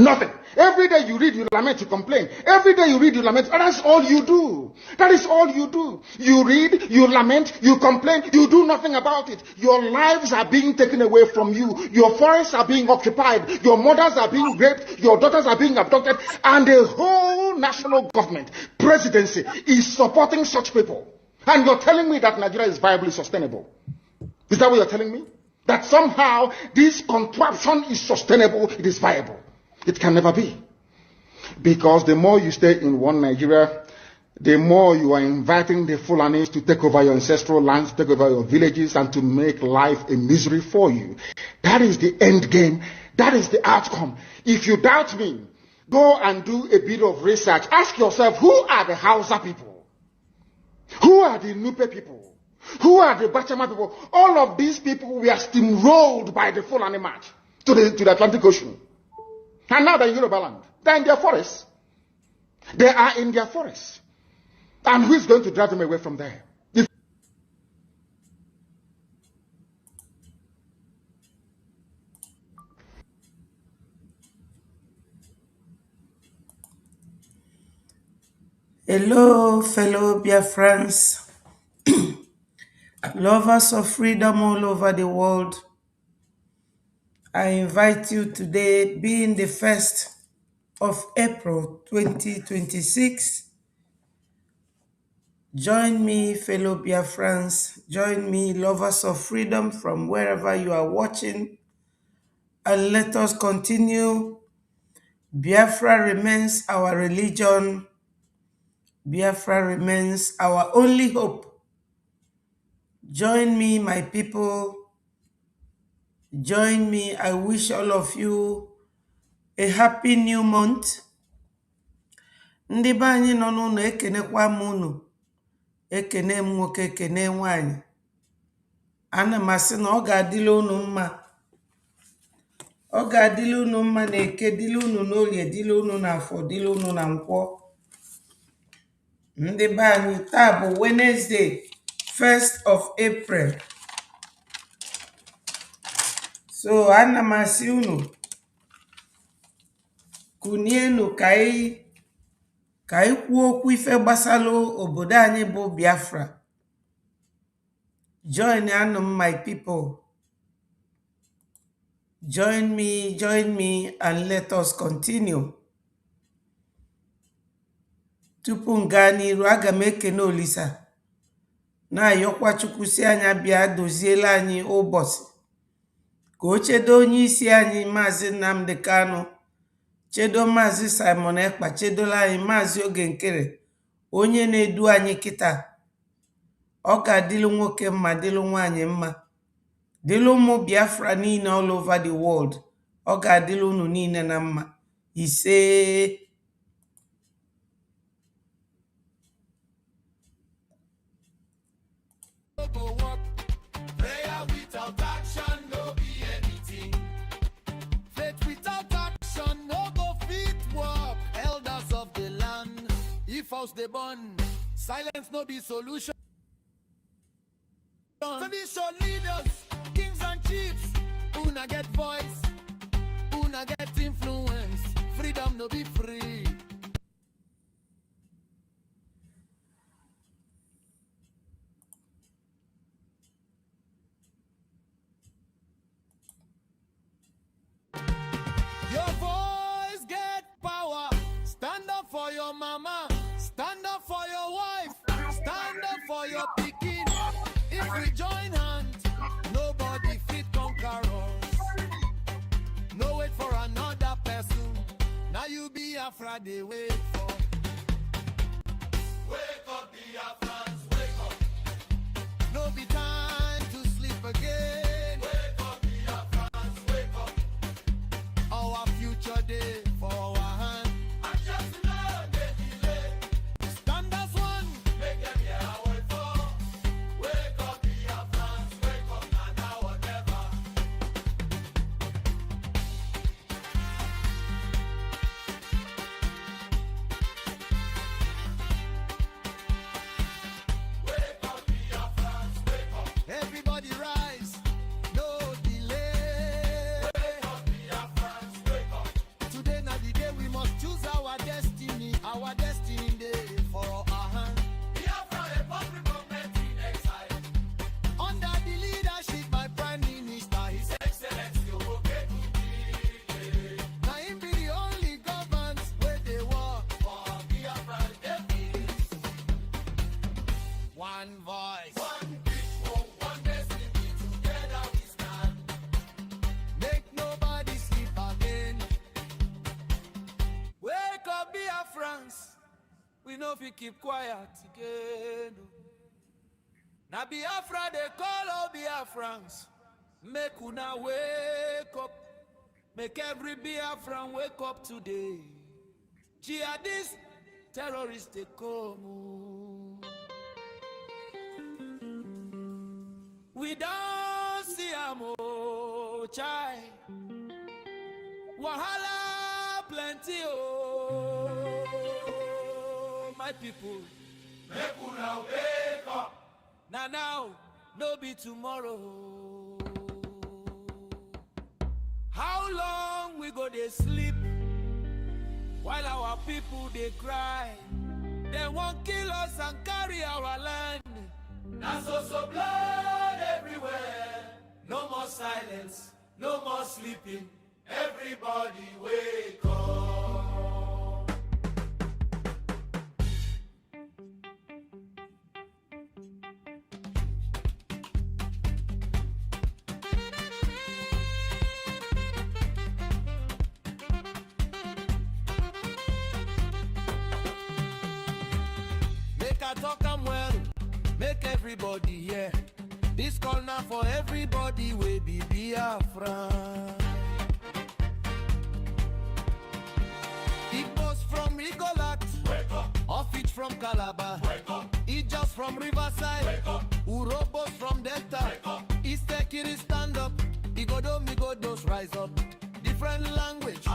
Nothing. Every day you read, you lament, you complain. Every day you read, you lament. And that's all you do. That is all you do. You read, you lament, you complain, you do nothing about it. Your lives are being taken away from you. Your forests are being occupied. Your mothers are being raped. Your daughters are being abducted. And the whole national government, presidency, is supporting such people. And you're telling me that Nigeria is viably sustainable. Is that what you're telling me? That somehow this contraption is sustainable, it is viable. It can never be. Because the more you stay in one Nigeria, the more you are inviting the Fulanis to take over your ancestral lands, take over your villages, and to make life a misery for you. That is the end game. That is the outcome. If you doubt me, go and do a bit of research. Ask yourself, who are the Hausa people? Who are the Nupe people? Who are the Bachama people? All of these people were steamrolled by the Fulani march to the Atlantic Ocean. And now they're in Yoruba land. They're in their forests. They are in their forests. And who is going to drive them away from there? Hello, fellow Biafrans, lovers of freedom all over the world. I invite you today, being the 1st of April 2026. Join me, fellow Biafrans. Join me, lovers of freedom, from wherever you are watching. And let us continue. Biafra remains our religion. Biafra remains our only hope. Join me, my people. Join me. I wish all of you a happy new month. Ndị be anyị nọ n'ụlọ ekenekwa m unu. Ekene m nwoke, ekene nwanyị. Ana m asị na ọ ga-adịla unu mma. Ọ ga-adịla unu mma na eke, dịla unu n'olie, dịla unu n'afọ, dịla unu na nkwọ. Ndị be anyị taa bụ Wednesday, 1st of April. So ana m asị unu kunienu ka anyị kwuo okwu ife gbasara obodo anyị bụ Biafra. Join my people. Join me, and let us continue. Tupu m gaa n'iru, aga m ekene Olisa na-ayọkwa Chukwu si anya bịa doziela anyị ụbọchị ka o chedo onye isi anyị Maazị Nnamdi Kanu, chedo Maazị Simon Ekpa, chedola anyị Maazị Oge Nkere, onye na-edu anyị kịta. Ọ ga-adịlụ nwoke mma, dịlụ nwaanyị mma, dịlụ ụmụ Biafra niile all over the world. Ọ ga-adịlụ unu niile na mma. Ise. Prayer without action no be anything. Faith without action no go fit work. Elders of the land, if house they burn, silence no be solution. Tradition leaders, kings and chiefs, una get voice, una get influence. Freedom no be free. Your voice get power. Stand up for your mama. Stand up for your wife. Stand up for your pikin. If we join hands, nobody fit conquer us. No wait for another person. Now you Biafra, they wait for. Wake up, Biafrans, wake up. No be time to sleep again. Wake up, Biafrans, wake up. Our future day for our hand. And just know they delay. Stand as one. Make them hear our word for. Wake up, Biafrans, wake up, and now or never. fit keep quiet again. Na Biafra they call all Biafrans. Make una wake up. Make every Biafran wake up today. Jihadists, terrorists they come. We don't see a more chai. Wahala plenty oh, my people. Make una wake up. Now, no be tomorrow. How long we go they sleep while our people they cry? They won't kill us and carry our land. Now so blood everywhere. No more silence, no more sleeping. Everybody wake up. Make I talk am well, make everybody hear. This call now for everybody will be Biafra. Igbos from Rigolat, Wake up, off it from Calabar, wake up, Ijos from Riverside, wake up, Urobos from Delta, wake up. East Tekiri stand up, Igodo Migodos rise up. Different language,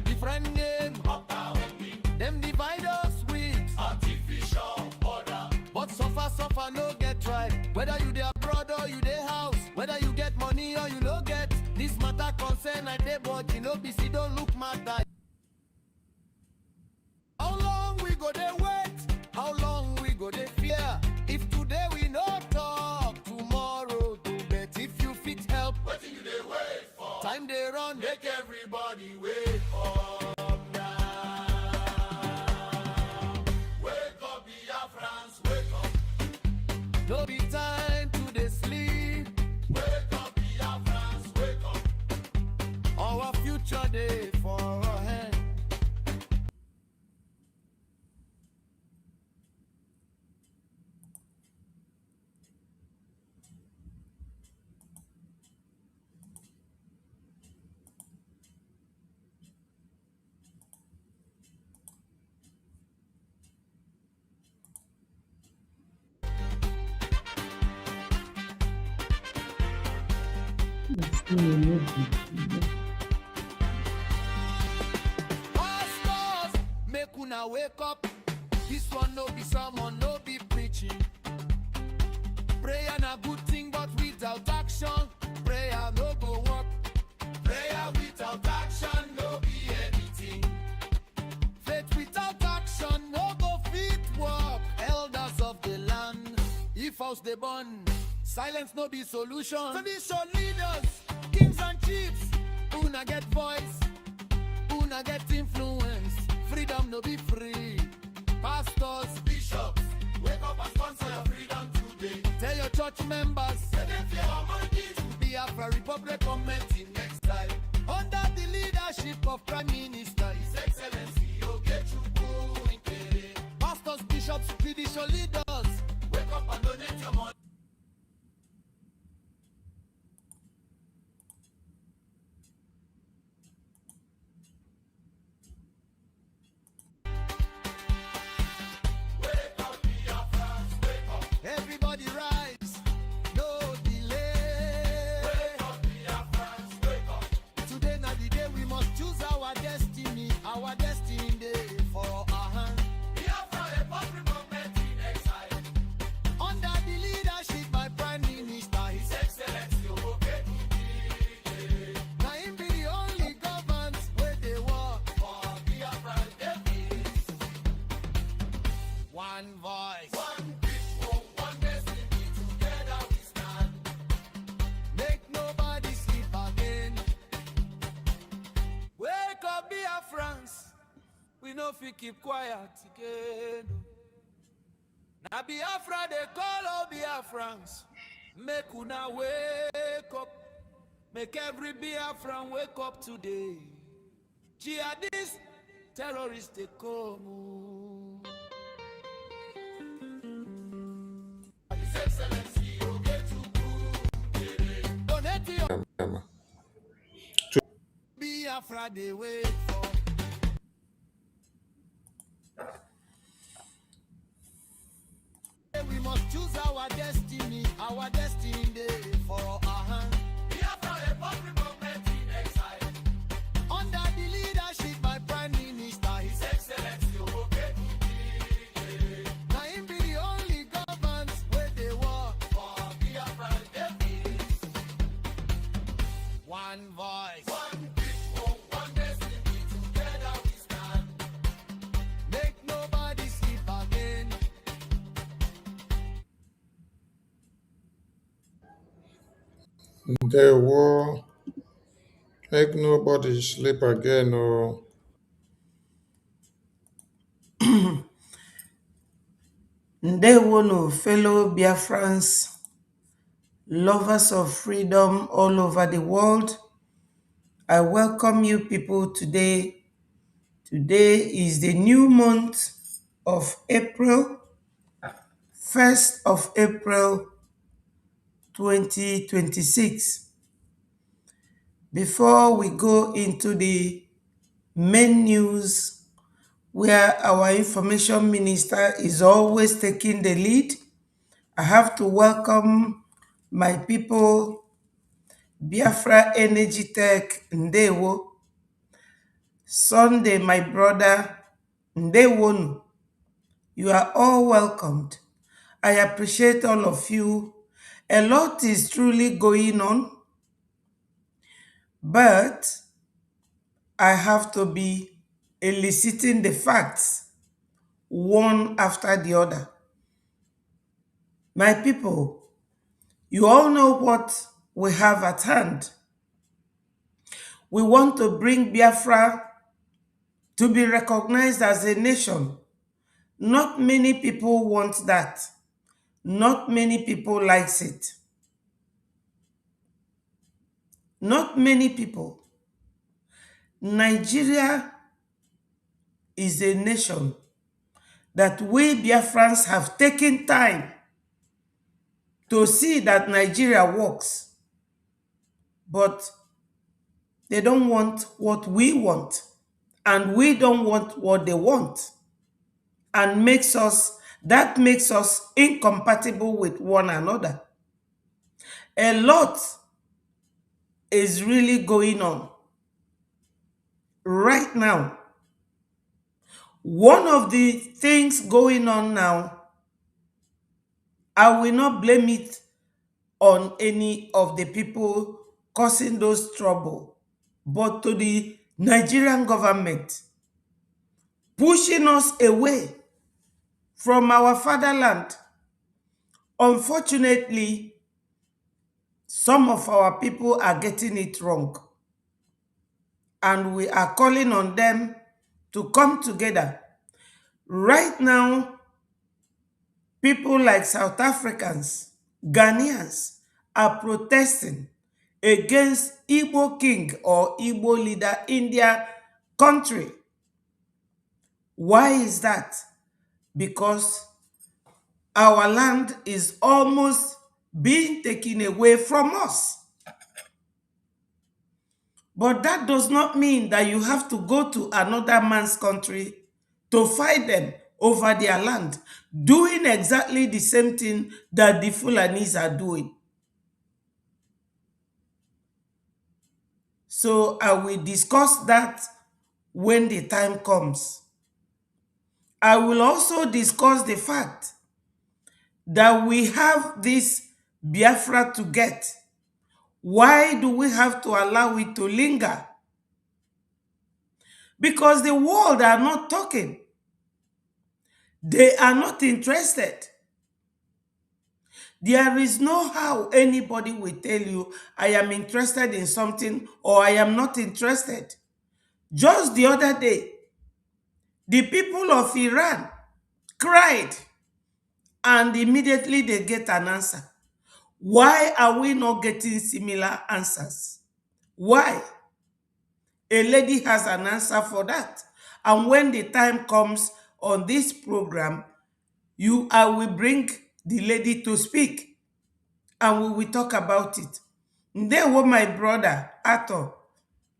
different name, them divide us with artificial order. but suffer no get right. Whether you dey abroad or you dey house, whether you get money or you no get, this matter concern I dey body no be see don't look matter. How long we go dey wait? How long we go dey fear? If today we no talk, tomorrow do bet. If you fit help, What do you they wait for? time dey run. Make everybody wake up now. Wake up, Biafrans, wake up. No be time to dey sleep. Wake up, Biafrans, wake up. Our future day for our hand. Pastors, make una wake up. This one no be sermon, no be preaching. Prayer na good thing, but without action, prayer no go work. Prayer without action, no be anything. Faith without action, no go fit work. Elders of the land, if house they burn, silence no be solution. Tradition leaders, kings and chiefs, una get voice, una get influence. Freedom no be free. Pastors, Bishops, wake up and sponsor your freedom today. tell your church members, Let them fear our monkeys. Biafra Republic commenting next time. Under the leadership of Prime Minister, His Excellency, Ogechukwu Ikere. pastors, bishops, tradition leaders. Wake up and donate your money. Wake up, Biafrans, wake up. Everybody rise, no delay. Wake up, Biafrans, wake up. Today na the day we must choose our destiny day for our hand. Biafra, a public movement in exile. Under the leadership by Prime Minister, His Excellency, Ogechukwu Ikere. na him be the only government where they work. For Biafran, there is One voice, one people, one destiny. Together we stand. make nobody sleep again. Wake up, Biafrans, we no fit keep quiet again. Na Biafra they call all Biafrans. Make una wake up, make every Biafran wake up today. Jihadists, terrorists they come. Biafra they wait for. We must choose our destiny day for our hand. Biafra, a public movement in exile. Under the leadership by Prime Minister, His Excellency Owoke-Ikere. now him be the only government where they work. For Biafra, there is One voice, one people, one destiny. Together we stand. make nobody sleep again. They will make nobody sleep again. Oh. Ndewonu, fellow Biafrans, lovers of freedom all over the world. I welcome you people today. Today is the new month of April, 1st of April 2026. Before we go into the main news, where our information minister is always taking the lead, I have to welcome my people, Biafra Energy Tech Ndewo, Sunday, my brother, Ndewonu. You are all welcomed. I appreciate all of you. A lot is truly going on, but I have to be eliciting the facts one after the other. My people, you all know what we have at hand. We want to bring Biafra to be recognized as a nation. Not many people want that. Not many people likes it. Not many people. Nigeria is a nation that we Biafrans have taken time to see that Nigeria works. But they don't want what we want, and we don't want what they want, and that makes us incompatible with one another. A lot is really going on right now. One of the things going on now, I will not blame it on any of the people causing those trouble, but to the Nigerian government pushing us away from our fatherland. Unfortunately, some of our people are getting it wrong, and we are calling on them to come together. Right now, people like South Africans, Ghanaians are protesting against Igbo king or Igbo leader in their country. Why is that? Because our land is almost being taken away from us. But that does not mean that you have to go to another man's country to fight them over their land, doing exactly the same thing that the Fulanis are doing. So I will discuss that when the time comes. I will also discuss the fact that we have this Biafra to get. Why do we have to allow it to linger? Because the world are not talking. They are not interested. There is no how anybody will tell you, I am interested in something or I am not interested. Just the other day, the people of Iran cried and immediately they get an answer. Why are we not getting similar answers? Why? A lady has an answer for that. And when the time comes on this program, I will bring the lady to speak and we will talk about it. They were my brother, Ato.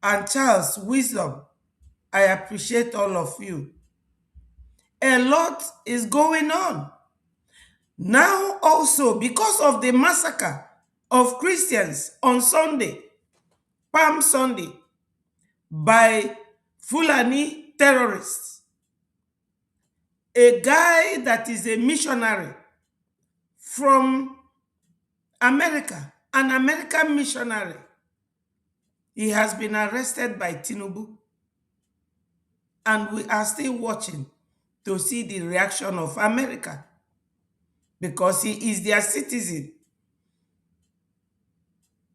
and Charles Wisdom. I appreciate all of you. A lot is going on. Now also, because of the massacre of Christians on Sunday, Palm Sunday, by Fulani terrorists, a guy that is a missionary from America, an American missionary, he has been arrested by Tinubu, and we are still watching to see the reaction of America because he is their citizen.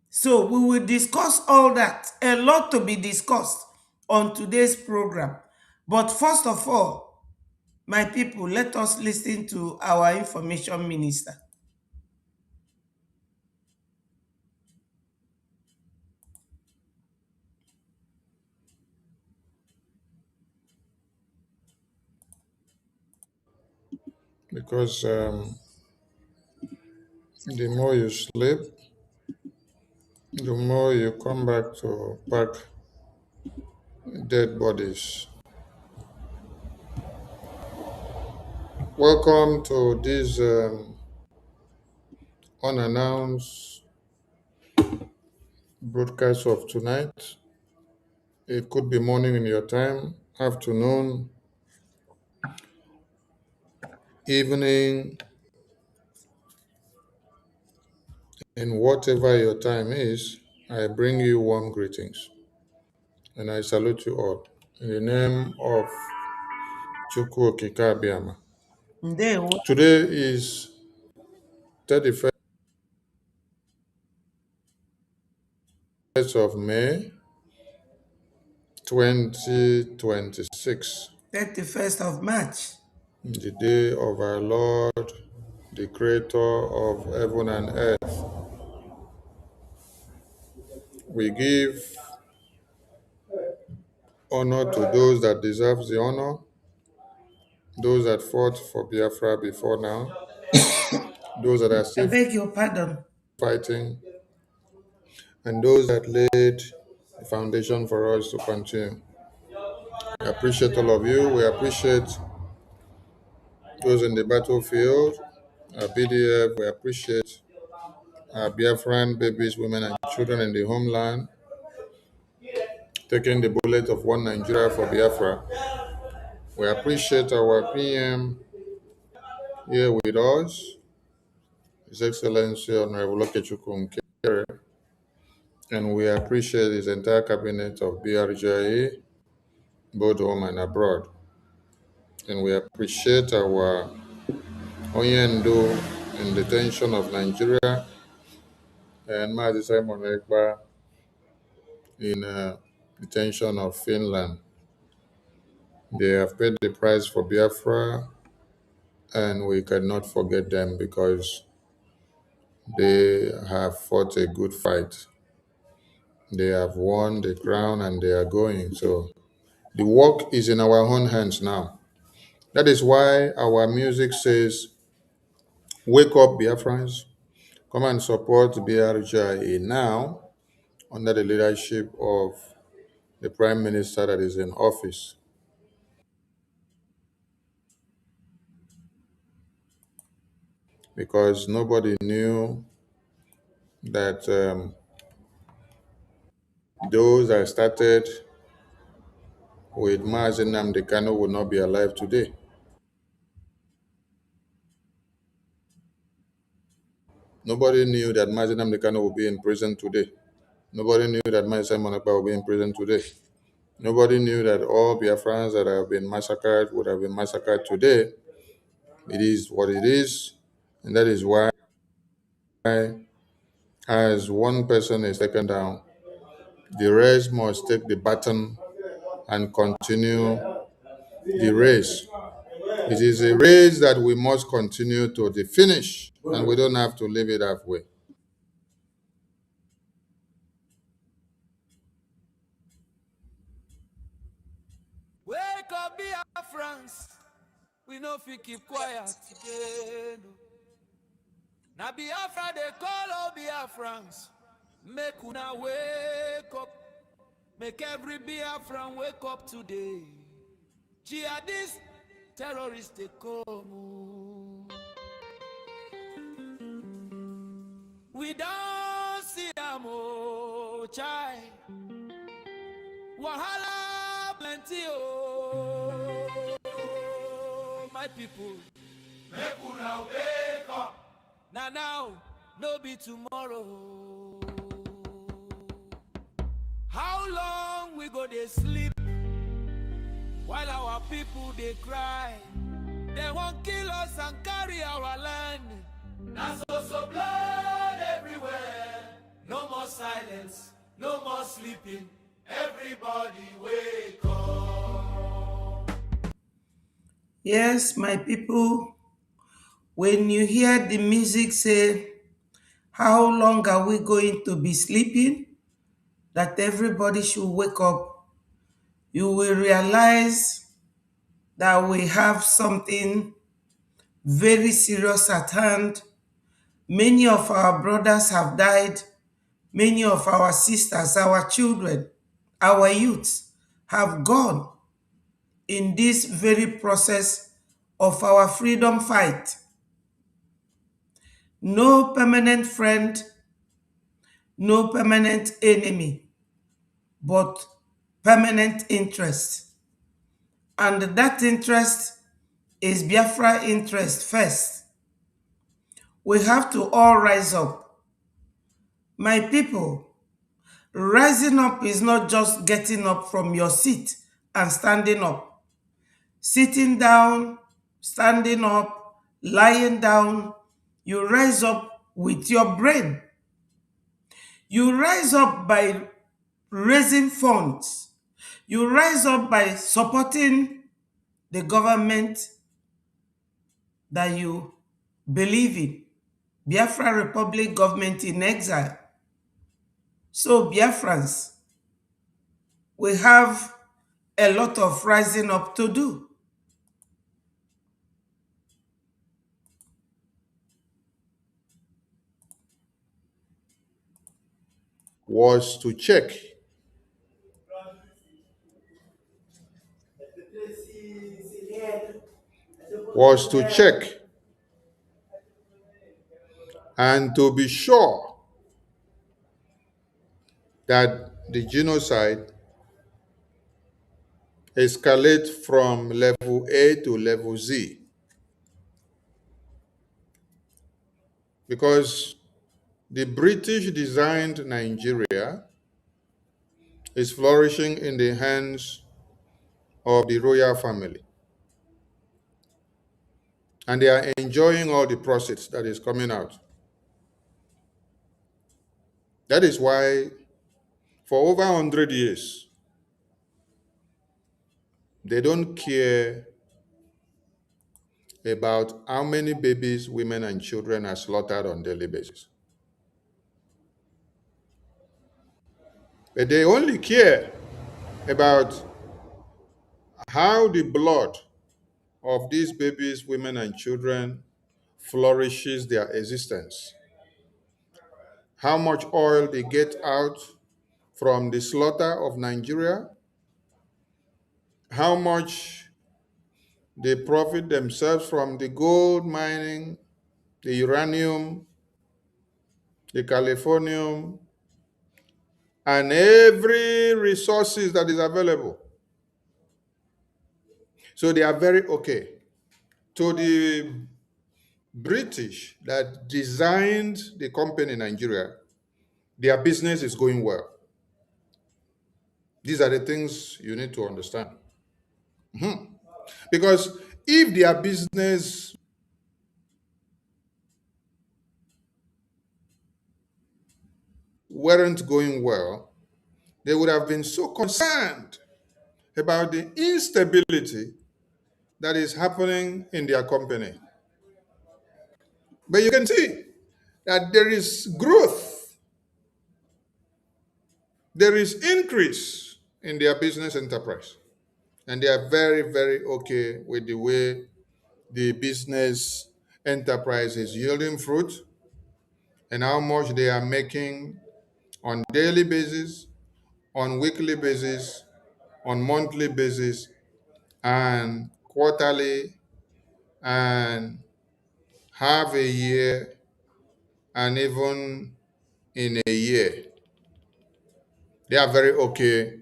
So we will discuss all that, a lot to be discussed on today's program. But first of all, my people, let us listen to our information minister. Because the more you sleep, the more you come back to pack dead bodies. Welcome to this unannounced broadcast of tonight. It could be morning in your time, afternoon, evening, and whatever your time is. I bring you warm greetings and I salute you all in the name of Chukwu Okike Abiyama. Today is 31st of May 2026, 31st of March. the day of our Lord, the Creator of heaven and earth. We give honor to those that deserve the honor, those that fought for Biafra before now, those that are I still beg your pardon. fighting, and those that laid the foundation for us to continue. I appreciate all of you. We appreciate those in the battlefield, our BDF. We appreciate our Biafran babies, women, and children in the homeland, taking the bullet of one Nigeria for Biafra. We appreciate our PM here with us, His Excellency Honorable Okechukwu Nkere, and we appreciate his entire cabinet of BRJE, both home and abroad. And we appreciate our Oyendo in detention of Nigeria and Mazi Simon Ekpa in detention of Finland. They have paid the price for Biafra, and we cannot forget them because they have fought a good fight. They have won the crown and they are going. So the work is in our own hands now. That is why our music says, "Wake up, Biafrans. Come and support BRJA now under the leadership of the Prime Minister that is in office." Because nobody knew that those that started with Mazi Nnamdi Kanu would not be alive today. Nobody knew that Mazi Nnamdi Kanu would be in prison today. Nobody knew that Mazi Simon Ekpa would be in prison today. Nobody knew that all Biafrans that have been massacred would have been massacred today. It is what it is, and that is why, as one person is taken down, the rest must take the baton and continue the race. It is a race that we must continue to the finish, and we don't have to leave it halfway. Wake up, Biafrans. We know if we keep quiet again. Now Biafra, they call all Biafrans. Make una wake up. Make every Biafran wake up today. Jihadist terrorists they come. We don't see them, oh, chai. Wahala plenty, oh, my people. Make una wake up. Now, no be tomorrow. How long we go they sleep while our people they cry? They won't kill us and carry our land. Now so blood everywhere. No more silence, no more sleeping. Everybody wake up. Yes, my people, when you hear the music say, how long are we going to be sleeping? That everybody should wake up. You will realize that we have something very serious at hand. Many of our brothers have died. Many of our sisters, our children, our youths have gone in this very process of our freedom fight. No permanent friend, no permanent enemy, but permanent interest. And that interest is Biafra interest first. We have to all rise up. My people, rising up is not just getting up from your seat and standing up. Sitting down, standing up, lying down, you rise up with your brain. You rise up by raising funds. You rise up by supporting the government that you believe in. Biafra Republic government in exile. So Biafrans, we have a lot of rising up to do. Was to check was to check and to be sure that the genocide escalates from level A to level Z. Because the British designed Nigeria is flourishing in the hands of the royal family. And they are enjoying all the profits that is coming out. That is why for over 100 years, they don't care about how many babies, women, and children are slaughtered on a daily basis. But they only care about how the blood of these babies, women, and children flourishes their existence. How much oil they get out from the slaughter of Nigeria, how much they profit themselves from the gold mining, the uranium, the californium, and every resources that is available. So they are very okay. To the British that designed the company in Nigeria, their business is going well. These are the things you need to understand. Because if their business weren't going well, they would have been so concerned about the instability that is happening in their company. But you can see that there is growth, there is increase in their business enterprise. And they are very, very okay with the way the business enterprise is yielding fruit and how much they are making on daily basis, on weekly basis, on monthly basis, and quarterly, and half a year, and even in a year. They are very okay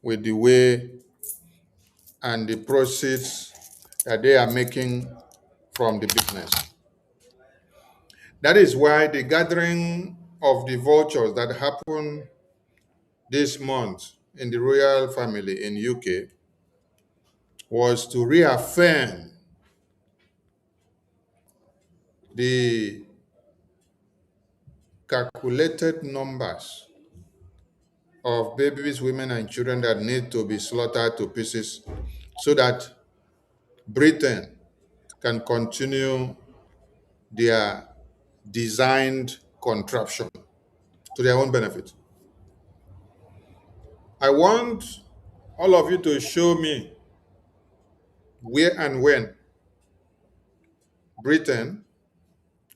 with the way and the proceeds that they are making from the business. That is why the gathering of the vultures that happened this month in the royal family in UK was to reaffirm the calculated numbers of babies, women, and children that need to be slaughtered to pieces so that Britain can continue their designed contraption to their own benefit. I want all of you to show me where and when Britain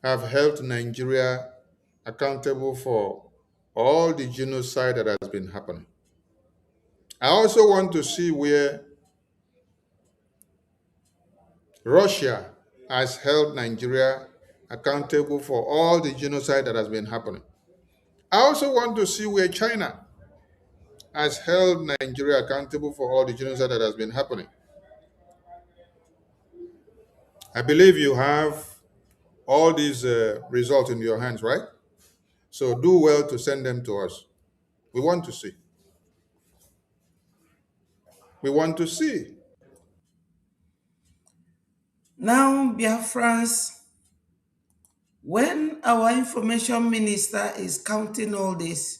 have held Nigeria accountable for all the genocide that has been happening. I also want to see where Russia has held Nigeria accountable for all the genocide that has been happening. I also want to see where China has held Nigeria accountable for all the genocide that has been happening. I believe you have all these results in your hands, right? So do well to send them to us. We want to see. We want to see. Now, Biafrans, when our information minister is counting all this,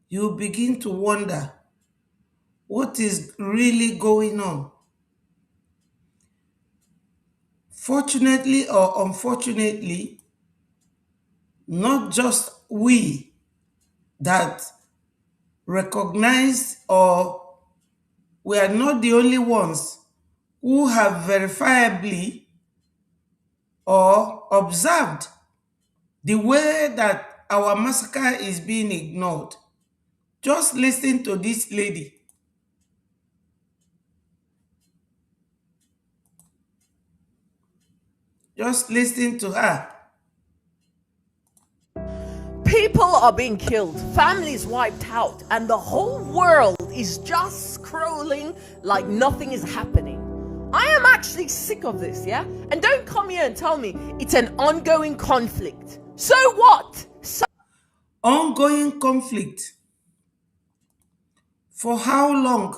you begin to wonder what is really going on. Fortunately or unfortunately, not just we that recognize, or we are not the only ones who have verifiably or observed the way that our massacre is being ignored. Just listen to this lady. Just listen to her. People are being killed, families wiped out, and the whole world is just scrolling like nothing is happening. I am actually sick of this, yeah? And don't come here and tell me it's an ongoing conflict. So what? Ongoing conflict. For how long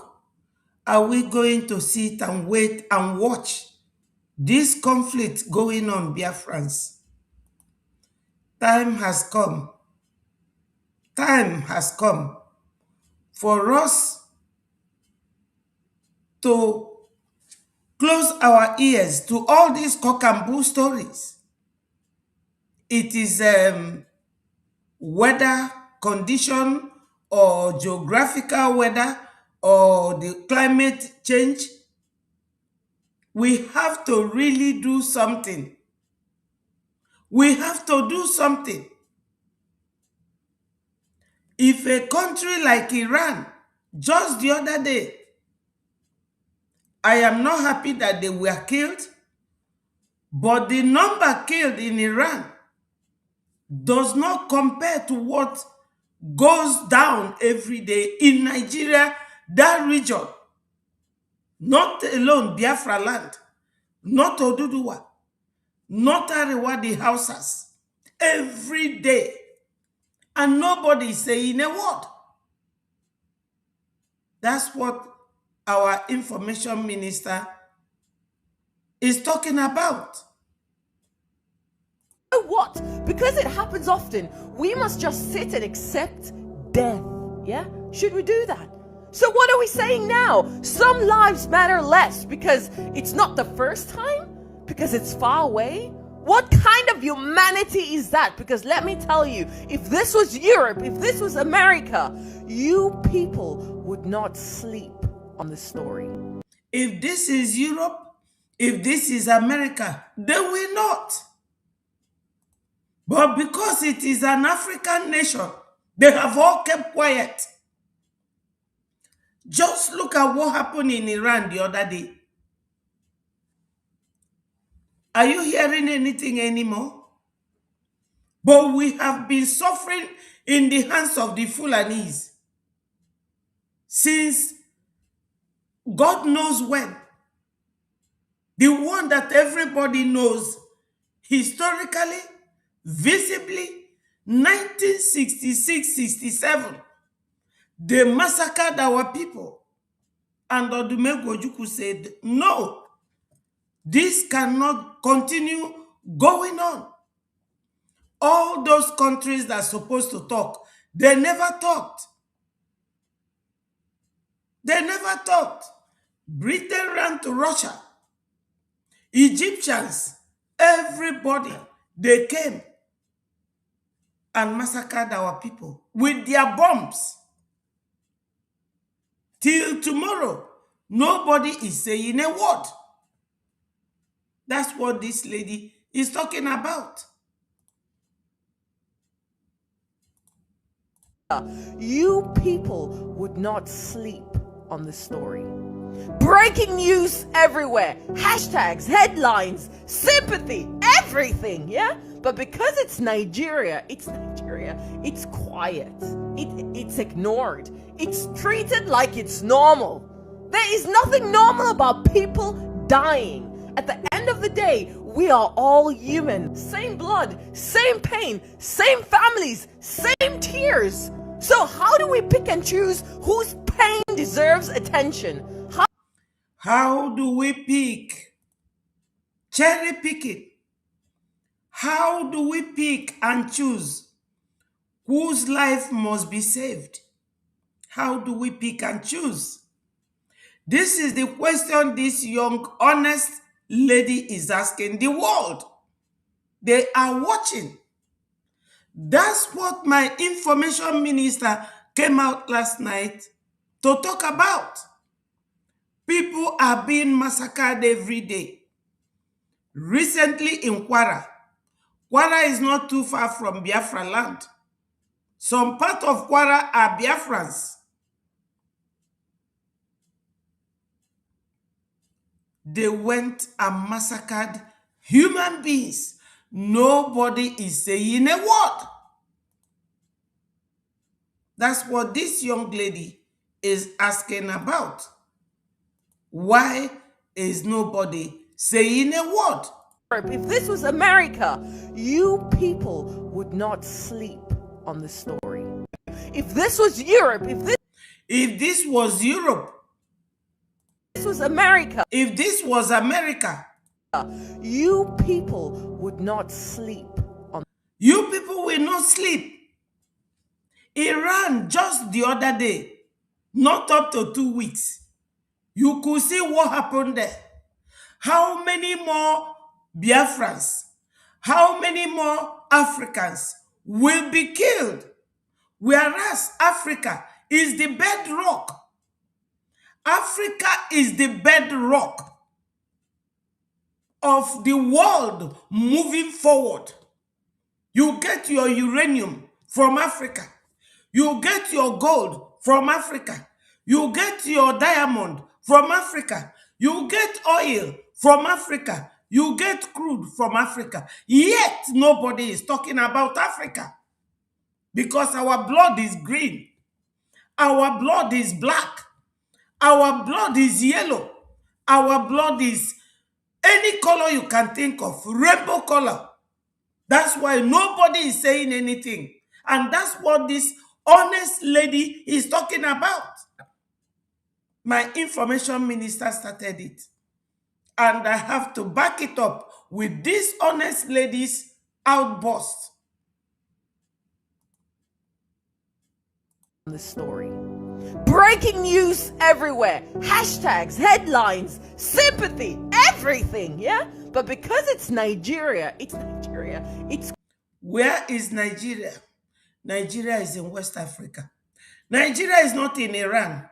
are we going to sit and wait and watch this conflict going on, Biafrans? Time has come. Time has come for us to close our ears to all these cock and bull stories. It is weather condition or geographical weather or the climate change. We have to really do something. We have to do something. If a country like Iran, just the other day, I am not happy that they were killed, but the number killed in Iran does not compare to what goes down every day in Nigeria, that region. Not alone Biafra land, not Oduduwa, not Arewa, the Hausas, every day. And nobody is saying a word. That's what our information minister is talking about. So what? Because it happens often, we must just sit and accept death, yeah? Should we do that? So what are we saying now? Some lives matter less because it's not the first time? Because it's far away? What kind of humanity is that? Because let me tell you, if this was Europe, if this was America, you people would not sleep on the story. If this is Europe, if this is America, they will not. But because it is an African nation, they have all kept quiet. Just look at what happened in Iran the other day. Are you hearing anything anymore? But we have been suffering in the hands of the Fulanis since God knows when. The one that everybody knows historically, visibly, 1966-67, they massacred our people. And Odumegwu Ojukwu said, no, this cannot continue going on. All those countries that are supposed to talk, they never talked. They never talked. Britain ran to Russia. Egyptians, everybody, they came and massacred our people with their bombs. Till tomorrow, nobody is saying a word. That's what this lady is talking about. You people would not sleep on this story. Breaking news everywhere. Hashtags, headlines, sympathy, everything, yeah? But because it's Nigeria, it's quiet. It's ignored. It's treated like it's normal. There is nothing normal about people dying. At the end of the day, we are all human. Same blood, same pain, same families, same tears. So how do we pick and choose whose pain deserves attention? How do we pick? Cherry picking. How do we pick and choose whose life must be saved? How do we pick and choose? This is the question this young, honest lady is asking the world. They are watching. That's what my information minister came out last night to talk about. People are being massacred every day. Recently in Kwara. Kwara is not too far from Biafra land. Some part of Kwara are Biafrans. They went and massacred human beings. Nobody is saying a word. That's what this young lady is asking about. Why is nobody saying a word? If this was America, you people would not sleep on the story. If this was Europe, if this was Europe, this was America, if this was America, you people would not sleep on. You people will not sleep. Iran just the other day, not up to 2 weeks, you could see what happened there. How many more Biafrans, how many more Africans will be killed? Whereas Africa is the bedrock. Africa is the bedrock of the world moving forward. You get your uranium from Africa. You get your gold from Africa. You get your diamond from Africa. You get oil from Africa. You get crude from Africa. Yet nobody is talking about Africa. Because our blood is green. Our blood is black. Our blood is yellow. Our blood is any color you can think of. Rainbow color. That's why nobody is saying anything. And that's what this honest lady is talking about. My information minister started it. And I have to back it up with this honest lady's outburst. The story. Breaking news everywhere. Hashtags, headlines, sympathy, everything, yeah? But because it's Nigeria, it's... Where is Nigeria? Nigeria is in West Africa. Nigeria is not in Iran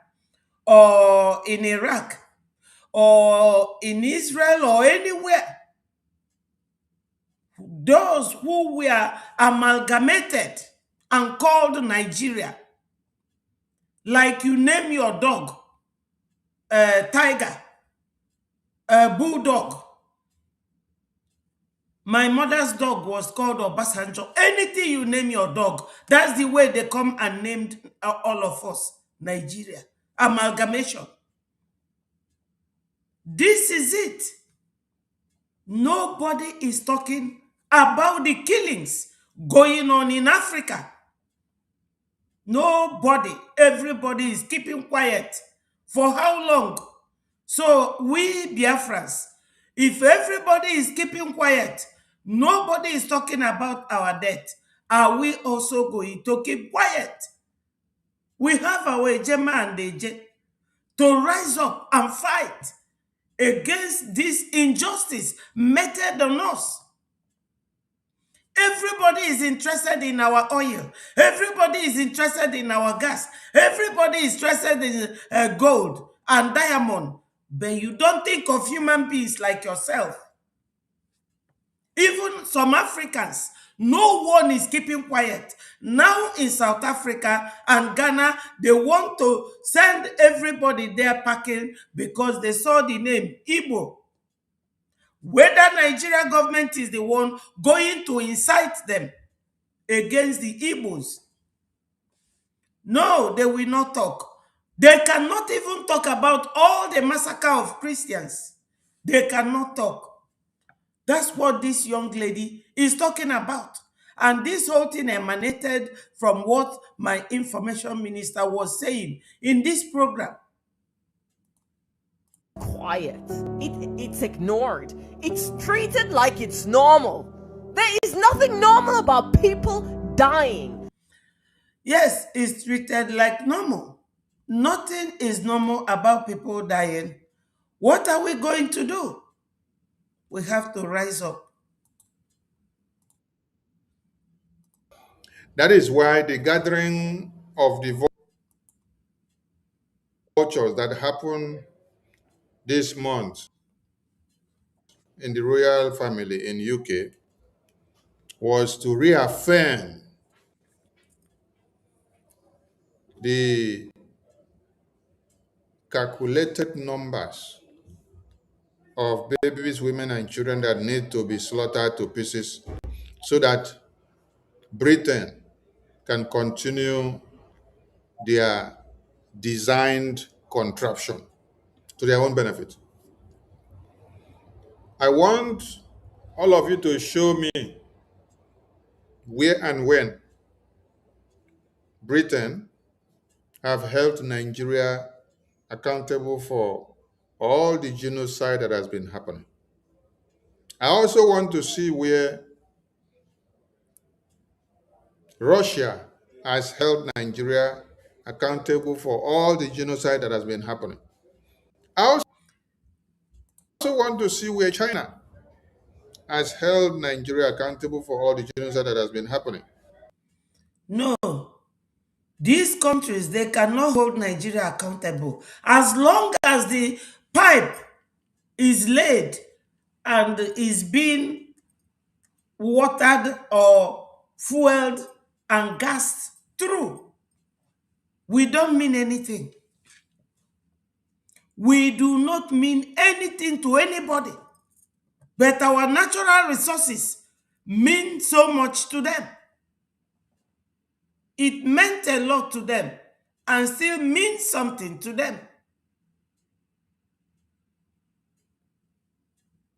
or in Iraq or in Israel or anywhere. Those who were amalgamated and called Nigeria, like you name your dog, tiger, bulldog. My mother's dog was called Obasanjo. Anything you name your dog, that's the way they come and named all of us. Nigeria. Amalgamation. This is it. Nobody is talking about the killings going on in Africa. Nobody. Everybody is keeping quiet. For how long? So we Biafrans, if everybody is keeping quiet, nobody is talking about our death, are we also going to keep quiet? We have our Ejema and Eje to rise up and fight against this injustice meted on us. Everybody is interested in our oil. Everybody is interested in our gas. Everybody is interested in gold and diamond. But you don't think of human beings like yourself. Even some Africans, no one is keeping quiet. Now in South Africa and Ghana, they want to send everybody there packing because they saw the name Igbo. Whether Nigeria government is the one going to incite them against the Igbos. No, they will not talk. They cannot even talk about all the massacre of Christians. They cannot talk. That's what this young lady is talking about. And this whole thing emanated from what my information minister was saying in this program. Quiet. It's ignored. It's treated like it's normal. There is nothing normal about people dying. Yes, it's treated like normal. Nothing is normal about people dying. What are we going to do? We have to rise up. That is why the gathering of the vultures that happened this month in the royal family in UK was to reaffirm the calculated numbers of babies, women, and children that need to be slaughtered to pieces so that Britain can continue their designed contraption to their own benefit. I want all of you to show me where and when Britain have held Nigeria accountable for all the genocide that has been happening. I also want to see where Russia has held Nigeria accountable for all the genocide that has been happening. I also want to see where China has held Nigeria accountable for all the genocide that has been happening. No, these countries, they cannot hold Nigeria accountable. As long as the pipe is laid and is being watered or fueled and gassed through, we don't mean anything. We do not mean anything to anybody. But our natural resources mean so much to them. It meant a lot to them and still means something to them.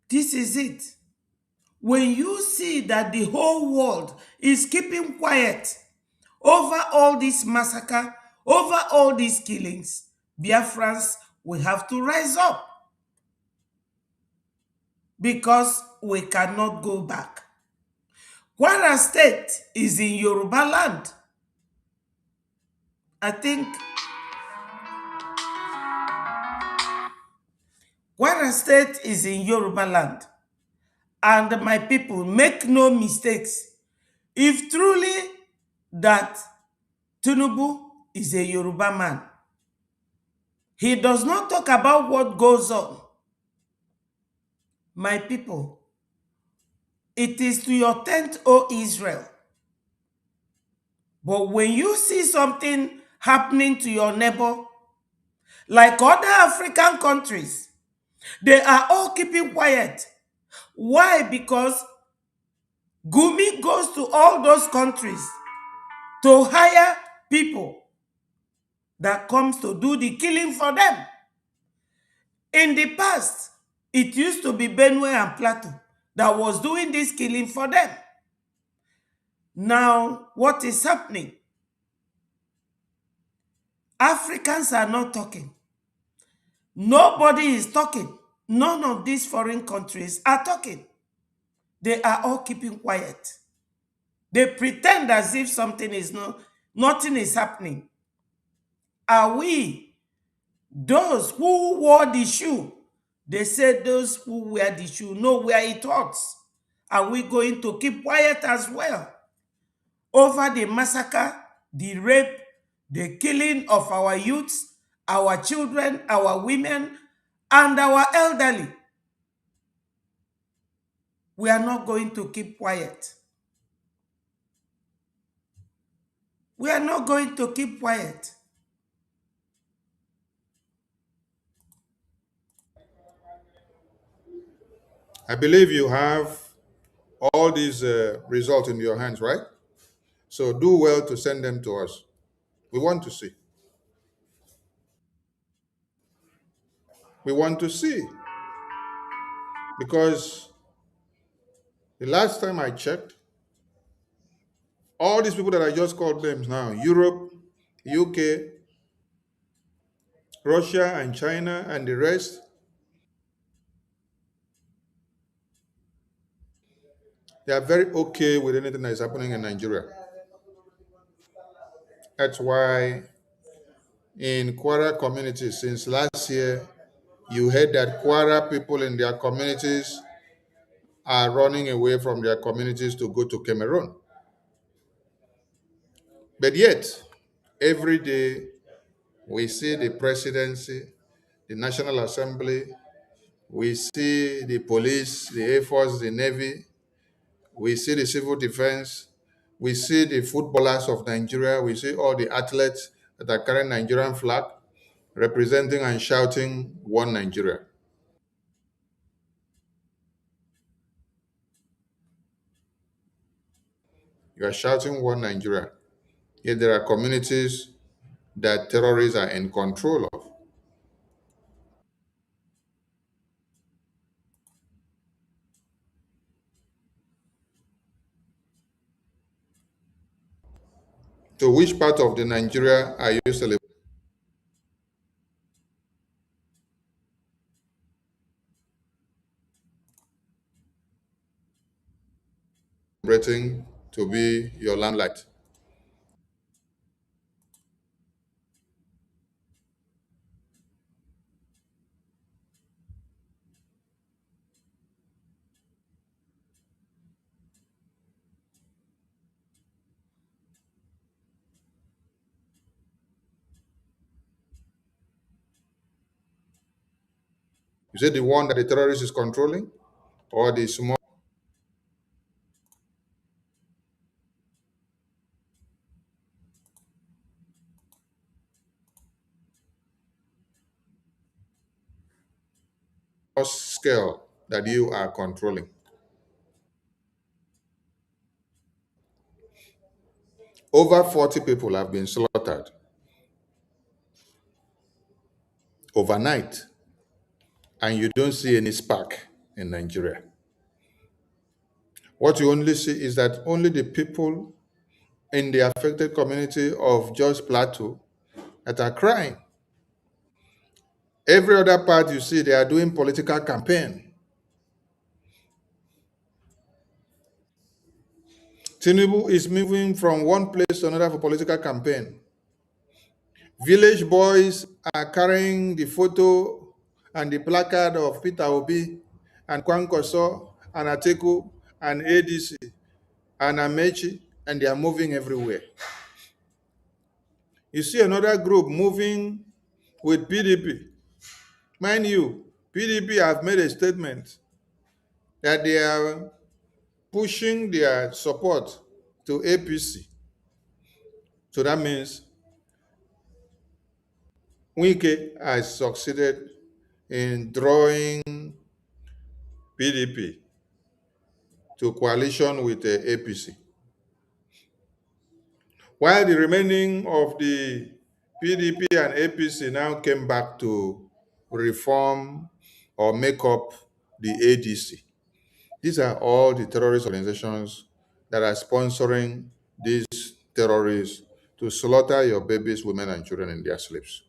This is it. When you see that the whole world is keeping quiet over all this massacre, over all these killings, Biafrans, we have to rise up. Because we cannot go back. Kwara State is in Yoruba land. I think Kwara State is in Yoruba land. And my people, make no mistakes. If truly that Tinubu is a Yoruba man, he does not talk about what goes on. My people, it is to your tent, O Israel. But when you see something happening to your neighbor, like other African countries. They are all keeping quiet. Why? Because Gumi goes to all those countries to hire people that comes to do the killing for them. In the past, it used to be Benue and Plateau that was doing this killing for them. Now, what is happening? Africans are not talking. Nobody is talking. None of these foreign countries are talking. They are all keeping quiet. They pretend as if nothing is happening. Are we those who wore the shoe? They said those who wear the shoe know where it hurts. Are we going to keep quiet as well over the massacre, the rape, the killing of our youths, our children, our women, and our elderly? We are not going to keep quiet. We are not going to keep quiet. I believe you have all these results in your hands, right? So do well to send them to us. We want to see. We want to see. Because the last time I checked, all these people that I just called names now, Europe, UK, Russia and China and the rest, they are very okay with anything that is happening in Nigeria. That's why in Kwara communities since last year, you heard that Kwara people in their communities are running away from their communities to go to Cameroon. But yet, every day we see the presidency, the National Assembly, we see the police, the Air Force, the Navy, we see the civil defense, we see the footballers of Nigeria, we see all the athletes that are carrying Nigerian flag, representing and shouting one Nigeria. You are shouting one Nigeria. Yet there are communities that terrorists are in control of. So which part of the Nigeria are you celebrating to be your limelight? Is it the one that the terrorist is controlling or the small scale that you are controlling? Over 40 people have been slaughtered overnight, and you don't see any spark in Nigeria. What you only see is that only the people in the affected community of Jos Plateau that are crying. Every other part you see, they are doing political campaign. Tinubu is moving from one place to another for political campaign. Village boys are carrying the photo and the placard of Peter Obi and Kwankwaso and Atiku and ADC and Amechi, and they are moving everywhere. You see another group moving with PDP. Mind you, PDP have made a statement that they are pushing their support to APC. So that means Wike has succeeded in drawing PDP to coalition with the APC, while the remaining of the PDP and APC now came back to reform or make up the ADC. These are all the terrorist organizations that are sponsoring these terrorists to slaughter your babies, women, and children in their sleeps.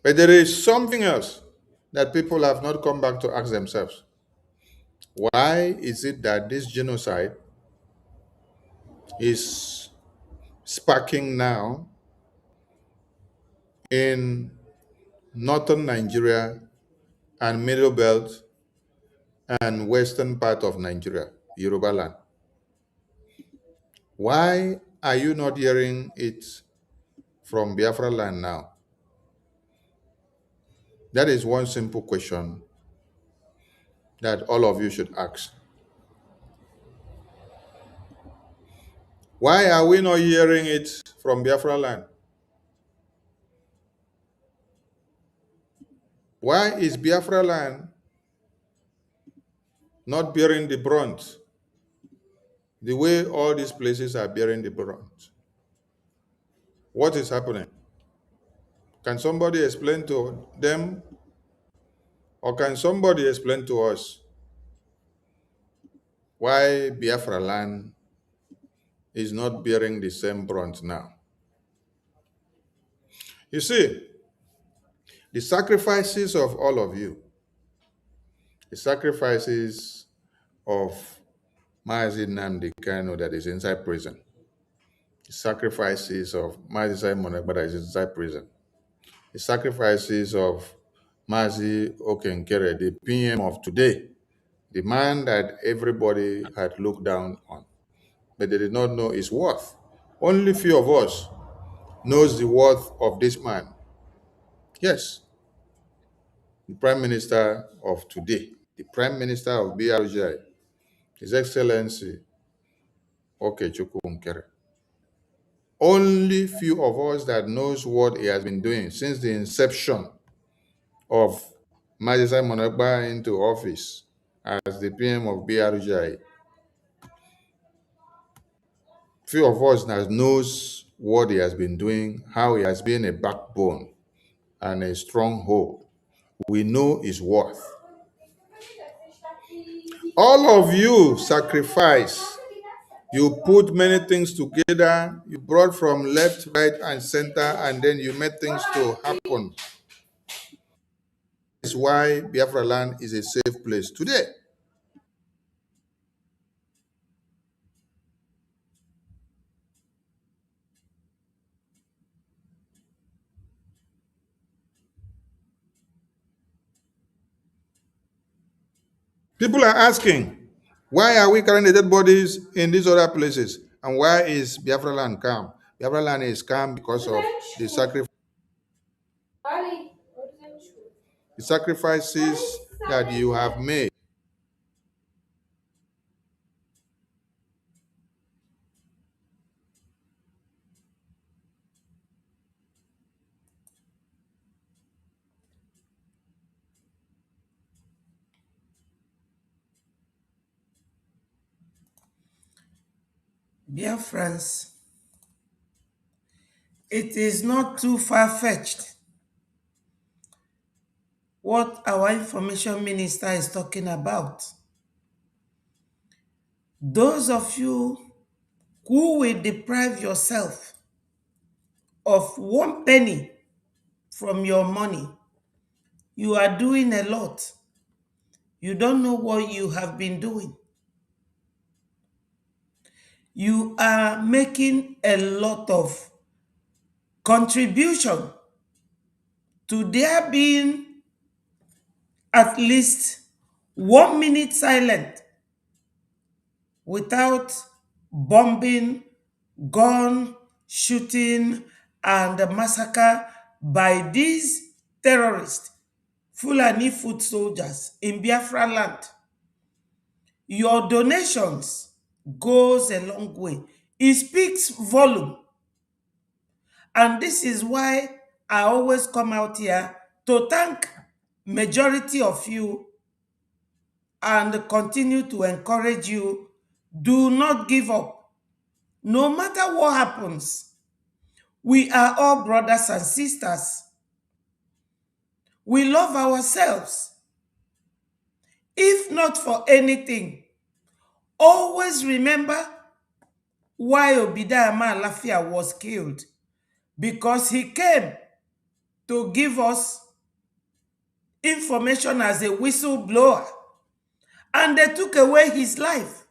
But there is something else that people have not come back to ask themselves. Why is it that this genocide is sparking now in northern Nigeria and middle belt and western part of Nigeria, Yoruba land? Why are you not hearing it from Biafra land now? That is one simple question that all of you should ask. Why are we not hearing it from Biafra land? Why is Biafra land not bearing the brunt the way all these places are bearing the brunt? What is happening? Can somebody explain to them, or can somebody explain to us why Biafra land is not bearing the same brunt now? You see, the sacrifices of all of you, the sacrifices of Mazi Nnamdi Kanu that is inside prison, the sacrifices of Mazi Simon Ekpa that is inside prison, the sacrifices of Mazi Okenkere, the PM of today, the man that everybody had looked down on, but they did not know his worth. Only few of us knows the worth of this man. Yes, the Prime Minister of today, the Prime Minister of BRGI, His Excellency Okechukwu Nkere. Only few of us that knows what he has been doing since the inception of Mazi Simon Ekpa into office as the PM of BRGI. Few of us that knows what he has been doing, how he has been a backbone and a stronghold. We know his worth. All of you sacrifice. You put many things together. You brought from left, right, and center, and then you made things to happen. That's why Biafra land is a safe place today. People are asking, why are we carrying the dead bodies in these other places? And why is Biafra land calm? Biafra land is calm because of the sacrifices that you have made. Biafrans, it is not too far-fetched what our information minister is talking about. Those of you who will deprive yourself of 1 penny from your money, you are doing a lot. You don't know what you have been doing. You are making a lot of contribution to there being at least 1 minute silent without bombing, gun shooting, and massacre by these terrorists, Fulani foot soldiers in Biafra land. Your donations goes a long way. It speaks volume. And this is why I always come out here to thank majority of you and continue to encourage you. Do not give up. No matter what happens, we are all brothers and sisters. We love ourselves. If not for anything, always remember why Obidayama Lafia was killed. Because he came to give us information as a whistleblower. And they took away his life.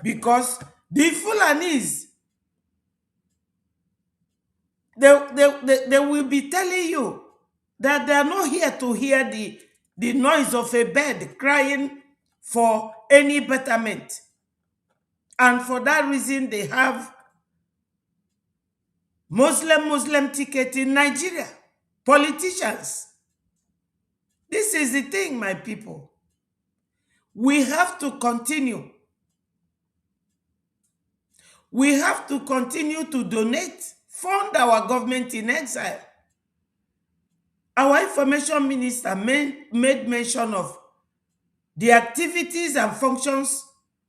Because the Fulanis, they will be telling you that they are not here to hear the noise of a bird crying for any betterment. And for that reason, they have Muslim ticket in Nigeria. Politicians. This is the thing, my people. We have to continue. We have to continue to donate, fund our government in exile. Our information minister made mention of the activities and functions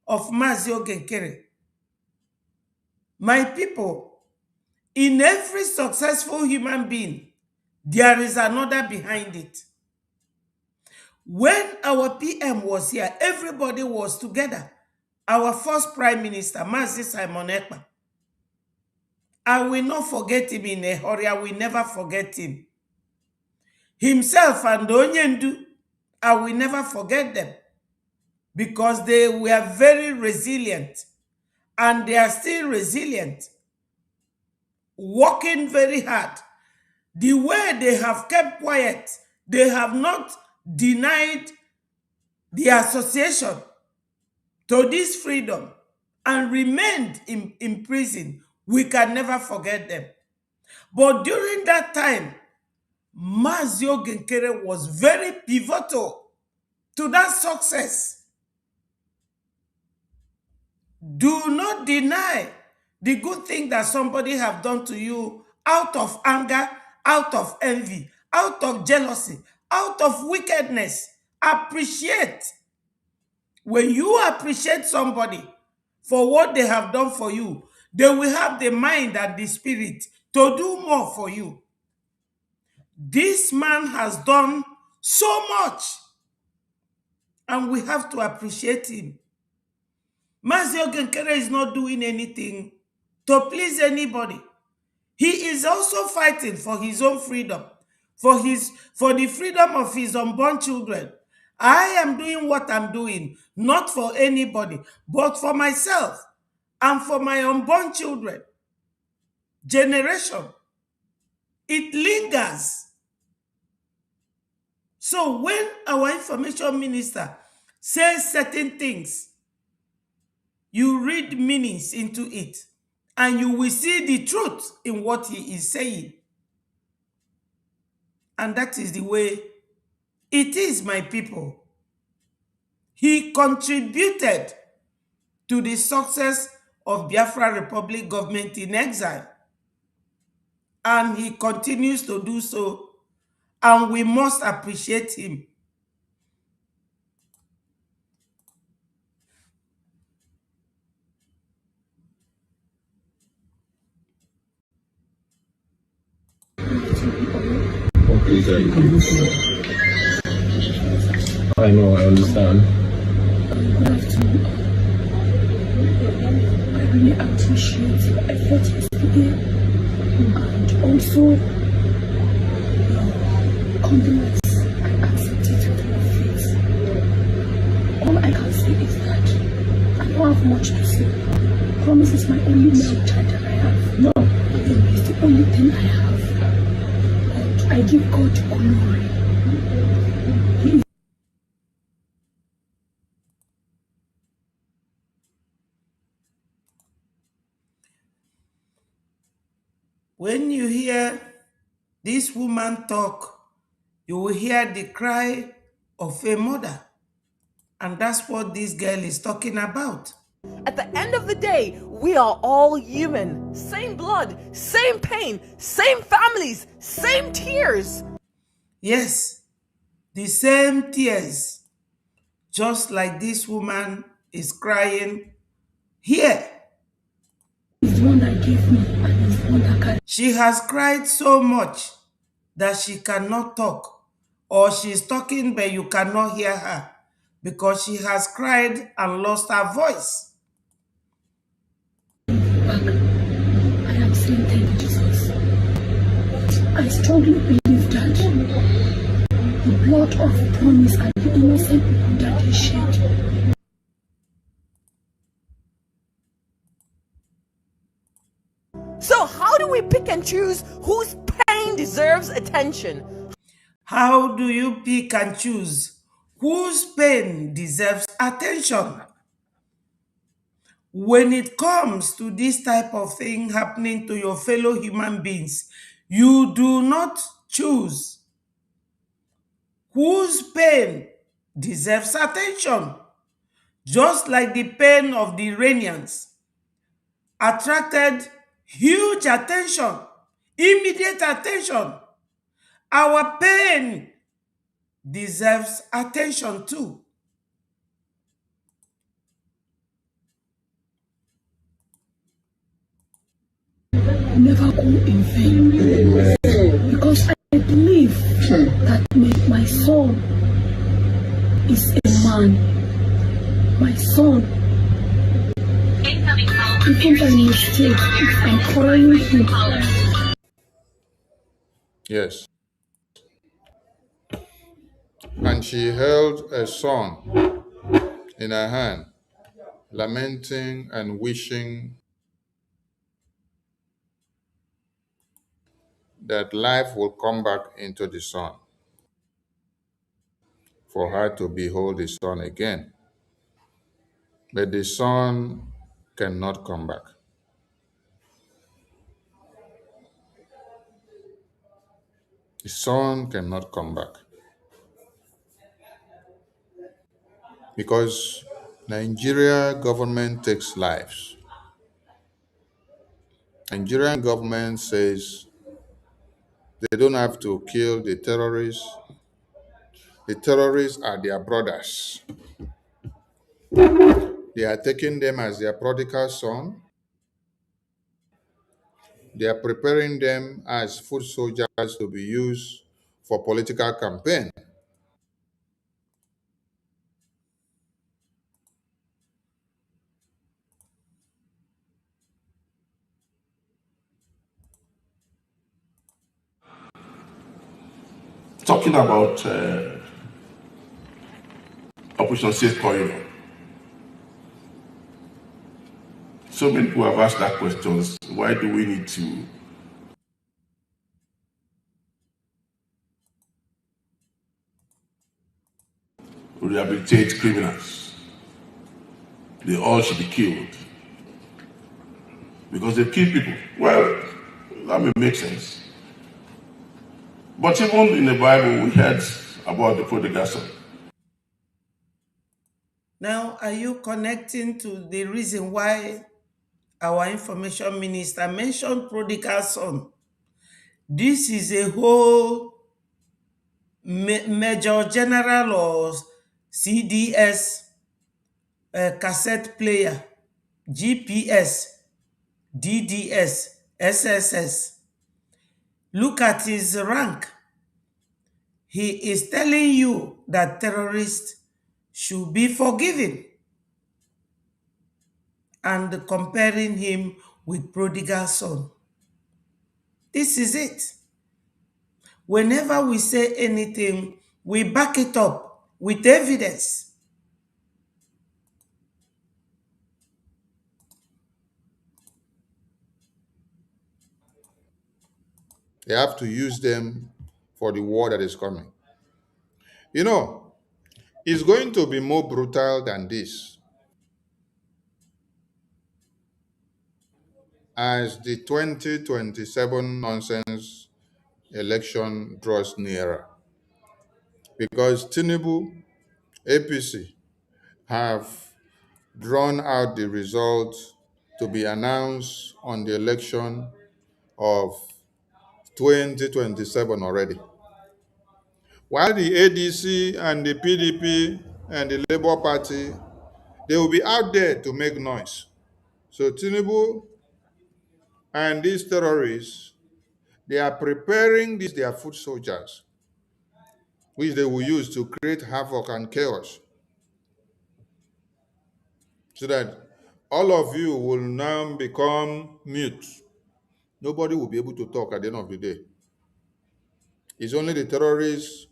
of Mazi Ogenkere. My people, in every successful human being, there is another behind it. When our PM was here, everybody was together. Our first Prime Minister, Mazi Simon Ekpa. I will not forget him in a hurry. I will never forget him. Himself and Onyendu, I will never forget them. Because they were very resilient. And they are still resilient. Working very hard. The way they have kept quiet, they have not denied the association to this freedom and remained in prison. We can never forget them. But during that time, Mazi Ogenkere was very pivotal to that success. Do not deny the good thing that somebody have done to you out of anger, out of envy, out of jealousy, out of wickedness. Appreciate. When you appreciate somebody for what they have done for you, they will have the mind and the spirit to do more for you. This man has done so much, and we have to appreciate him. Mazi Ogenkere is not doing anything to please anybody. He is also fighting for his own freedom, for the freedom of his unborn children. I am doing what I'm doing, not for anybody, but for myself and for my unborn children. Generation. It lingers. So when our information minister says certain things, you read meanings into it, and you will see the truth in what he is saying. And that is the way it is, my people. He contributed to the success of Biafra Republic government in exile. And he continues to do so. And we must appreciate him. I know, I understand. Good afternoon. I really appreciate your effort yesterday and also your compliments. I accept it with my face. All I can say is that I don't have much to say. Promise is my only male child that I have. No. It's the only thing I have. But I give God glory. When you hear this woman talk, you will hear the cry of a mother. And that's what this girl is talking about. At the end of the day, we are all human. Same blood, same pain, same families, same tears. Yes, the same tears, just like this woman is crying here. He's the one that gave me, and he's the one that carried. She has cried so much that she cannot talk, or she's talking but you cannot hear her because she has cried and lost her voice. Back. I am saying thank you, Jesus. I strongly believe that the blood of promise and the innocent people that they shed. So, how do we pick and choose whose pain deserves attention? How do you pick and choose whose pain deserves attention? When it comes to this type of thing happening to your fellow human beings, you do not choose whose pain deserves attention. Just like the pain of the Iranians attracted huge attention, immediate attention. Our pain deserves attention too. Never go in vain. Because I believe that my son is a man. My son, even by mistake, if I'm calling him. Yes. And she held a son in her hand, lamenting and wishing that life will come back into the son, for her to behold the son again. But the son cannot come back. The son cannot come back. Because Nigeria government takes lives. Nigerian government says they don't have to kill the terrorists. The terrorists are their brothers. They are taking them as their prodigal son. They are preparing them as foot soldiers to be used for political campaign. Talking about Operation Safe Corridor. So many people have asked that question. Why do we need to rehabilitate criminals? They all should be killed. Because they kill people. Well, that may make sense. But even in the Bible, we heard about the prodigal son. Now, are you connecting to the reason why our information minister mentioned prodigal son? This is a whole Major General or CDS cassette player, GPS, DDS, SSS. Look at his rank. He is telling you that terrorists should be forgiven and comparing him with prodigal son. This is it. Whenever we say anything, we back it up with evidence. They have to use them for the war that is coming. You know, it's going to be more brutal than this. As the 2027 nonsense election draws nearer. Because Tinubu, APC, have drawn out the result to be announced on the election of 2027 already. While the ADC and the PDP and the Labour Party, they will be out there to make noise. So Tinubu and these terrorists, they are preparing these their foot soldiers, which they will use to create havoc and chaos, so that all of you will now become mute. Nobody will be able to talk at the end of the day. It's only the terrorists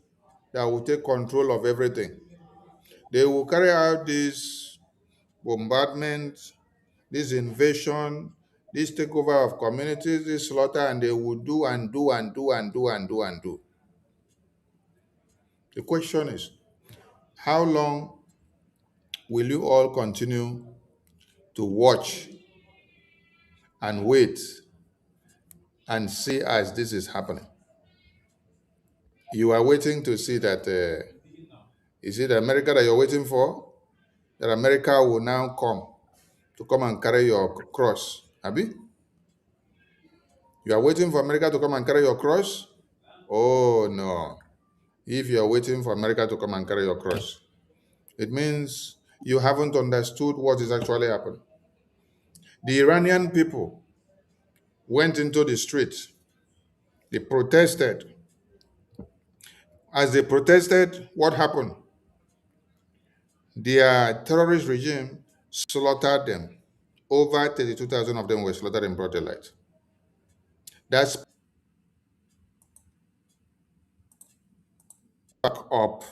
that will take control of everything. They will carry out this bombardment, this invasion, this takeover of communities, this slaughter, and they will do and do and do and do and do and do. The question is, how long will you all continue to watch and wait and see as this is happening? You are waiting to see that, is it America that you're waiting for? That America will now come and carry your cross. Abi? You are waiting for America to come and carry your cross? Oh, no. If you are waiting for America to come and carry your cross, it means you haven't understood what is actually happening. The Iranian people went into the streets. They protested. As they protested, what happened? Their terrorist regime slaughtered them. Over 32,000 of them were slaughtered in broad daylight. That's back up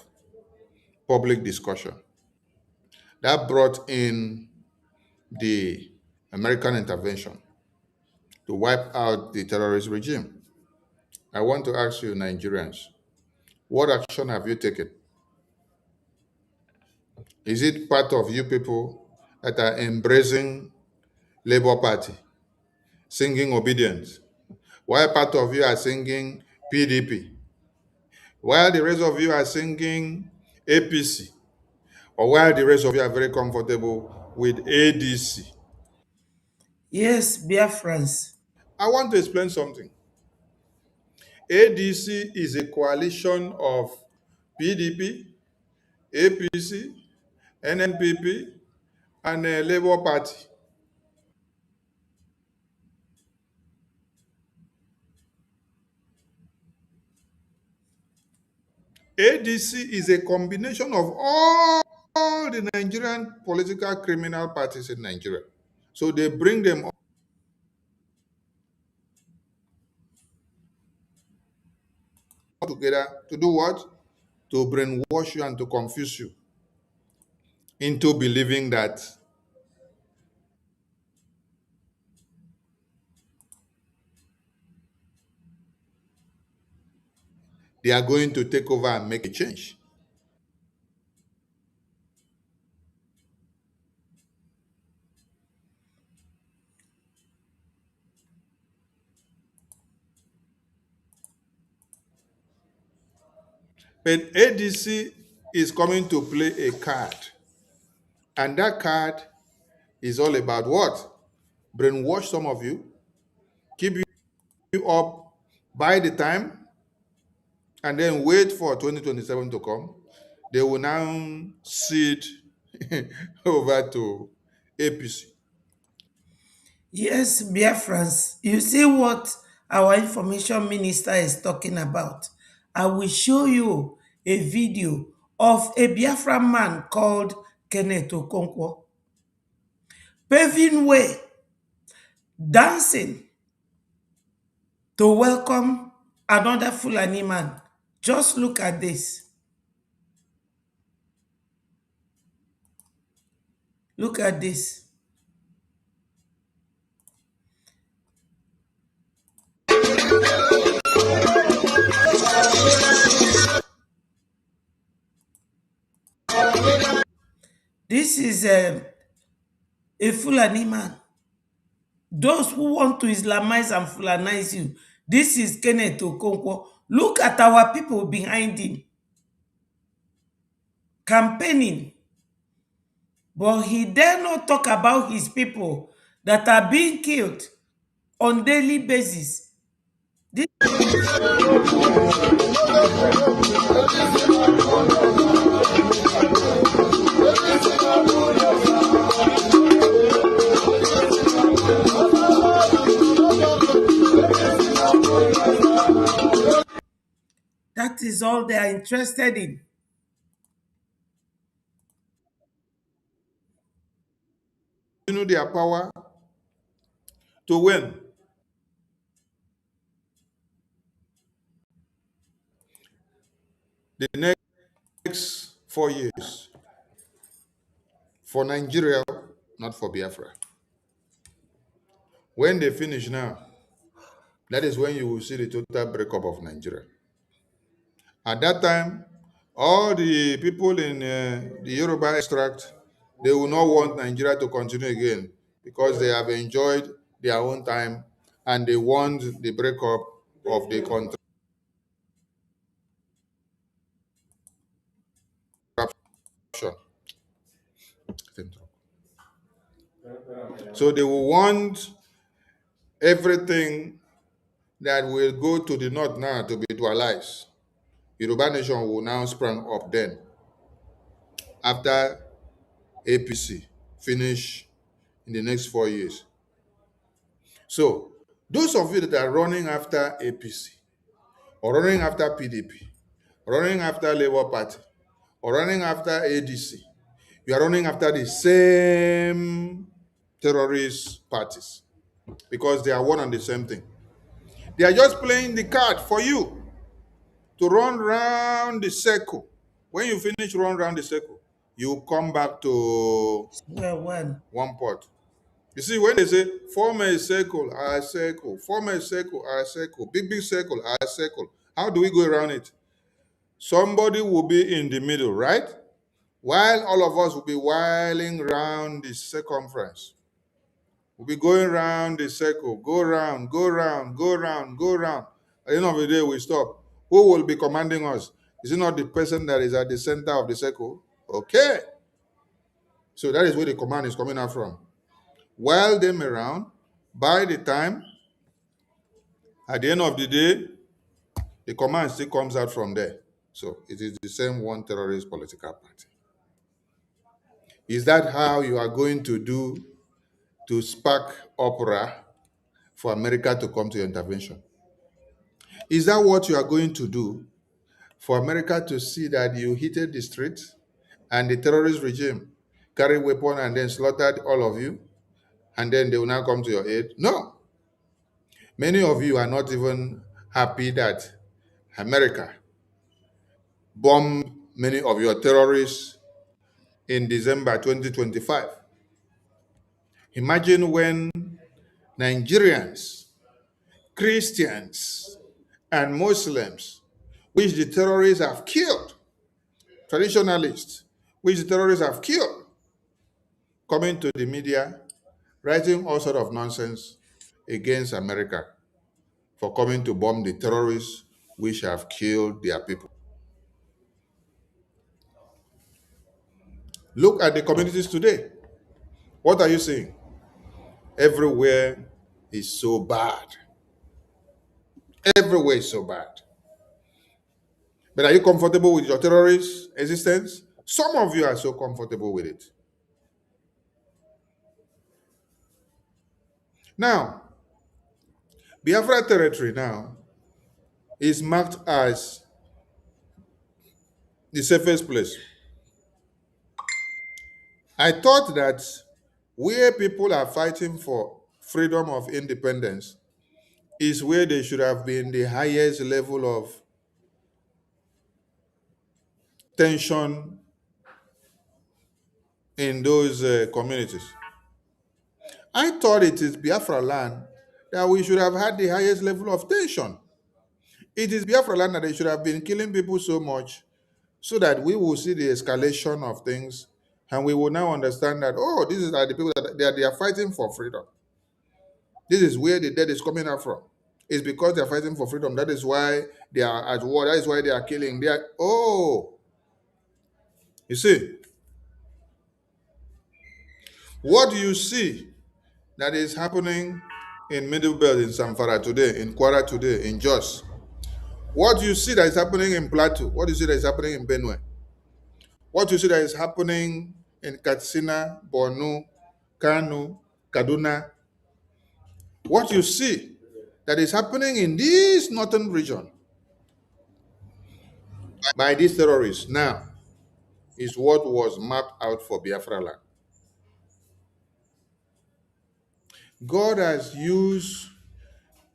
public discussion. That brought in the American intervention to wipe out the terrorist regime. I want to ask you, Nigerians, what action have you taken? Is it part of you people that are embracing Labour Party, singing obedience, while part of you are singing PDP, while the rest of you are singing APC, or while the rest of you are very comfortable with ADC? Yes, Biafrans. I want to explain something. ADC is a coalition of PDP, APC, NNPP, and a Labour Party. ADC is a combination of all the Nigerian political criminal parties in Nigeria. So they bring them all together to do what? To brainwash you and to confuse you into believing that they are going to take over and make a change. But ADC is coming to play a card. And that card is all about what? Brainwash some of you, keep you up, buy the time, and then wait for 2027 to come. They will now cede over to APC. Yes, Biafrans. You see what our information minister is talking about. I will show you a video of a Biafran man called Kenneth Okonkwo paving way, dancing to welcome another Fulani man. Just look at this. Look at this. This is a Fulani man. Those who want to Islamize and Fulanize you, this is Kenneth Okonkwo. Look at our people behind him, campaigning, But he dare not talk about his people that are being killed on daily basis. This, that is all they are interested in. Their power to win. The next 4 years for Nigeria, not for Biafra. When they finish now, that is when you will see the total breakup of Nigeria. At that time, all the people in the Yoruba extract, they will not want Nigeria to continue again because they have enjoyed their own time and they want the breakup of the country. So they will want everything that will go to the north now to be dualized. Yoruba nation will now spring up then after APC finish in the next 4 years. So those of you that are running after APC or running after PDP, running after Labour Party, or running after ADC, you are running after the same terrorist parties because they are one and the same thing. They are just playing the card for you to run round the circle. When you finish run round the circle, you come back to one pot. You see, when they say form a circle, form a circle, big circle, circle, how do we go around it? Somebody will be in the middle, right? While all of us will be whirling round the circumference. We'll be going round the circle, go round, go round, go round, go round. At the end of the day, we stop. Who will be commanding us? Is it not the person that is at the center of the circle? Okay. So that is where the command is coming out from. While them around, by the time, at the end of the day, the command still comes out from there. So it is the same one terrorist political party. Is that how you are going to do to spark opera for America to come to your intervention? Is that what you are going to do for America to see that you heated the streets and the terrorist regime carried weapons and then slaughtered all of you, and then they will now come to your aid? No. Many of you are not even happy that America bombed many of your terrorists in December 2025. Imagine when Nigerians, Christians, and Muslims, which the terrorists have killed, traditionalists, which the terrorists have killed, coming to the media, writing all sort of nonsense against America for coming to bomb the terrorists which have killed their people. Look at the communities today. What are you seeing? Everywhere is so bad. Everywhere is so bad. But are you comfortable with your terrorist existence? Some of you are so comfortable with it. Now, Biafra territory now is marked as the safest place. I thought that where people are fighting for freedom of independence is where they should have been the highest level of tension in those communities. I thought it is Biafra land that we should have had the highest level of tension. It is Biafra land that they should have been killing people so much so that we will see the escalation of things and we will now understand that, oh, these are the people that they are fighting for freedom. This is where the death is coming out from. It's because they are fighting for freedom. That is why they are at war. That is why they are killing. You see, What do you see that is happening in Middle Belt, in Zamfara today, in Kwara today, in Jos? What do you see that is happening in Plateau? What do you see that is happening in Benue? What do you see that is happening in Katsina, Borno, Kano, Kaduna? What you see that is happening in this northern region by these terrorists now is what was mapped out for Biafra land. God has used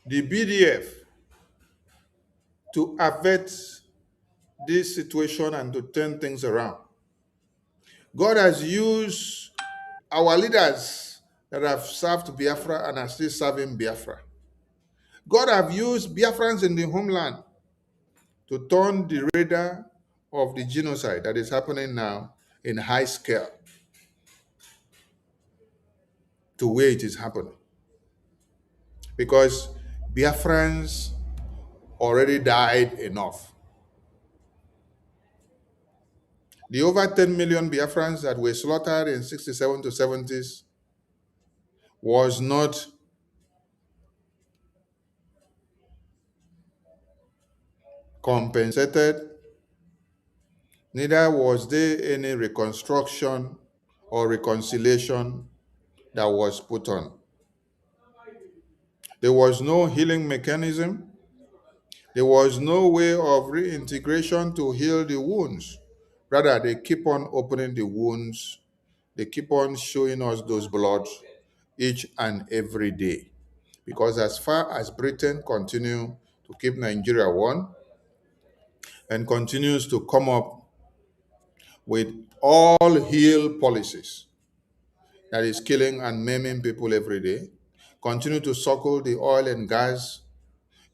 the BDF to avert this situation and to turn things around. God has used our leaders that have served Biafra and are still serving Biafra. God have used Biafrans in the homeland to turn the radar of the genocide that is happening now in high scale to where it is happening. Because Biafrans already died enough. The over 10 million Biafrans that were slaughtered in 67 to 70s was not compensated, neither was there any reconstruction or reconciliation that was put on. There was no healing mechanism. There was no way of reintegration to heal the wounds. Rather, they keep on opening the wounds. They keep on showing us those blood each and every day. Because as far as Britain continues to keep Nigeria one and continues to come up with all heal policies that is killing and maiming people every day, continue to suckle the oil and gas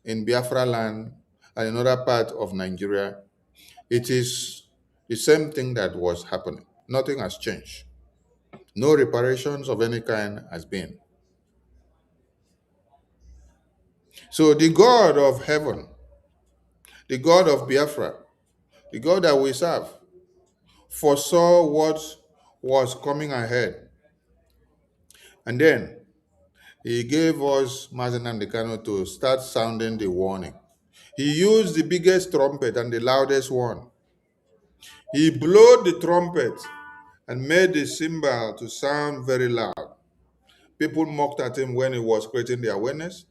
in Biafra land and in other parts of Nigeria, it is the same thing that was happening. Nothing has changed. No reparations of any kind has been. So the God of heaven, the God of Biafra, the God that we serve, foresaw what was coming ahead. And then he gave us Mazen Kano to start sounding the warning. He used the biggest trumpet and the loudest one. He blew the trumpet and made the cymbal to sound very loud. People mocked at him when he was creating the awareness.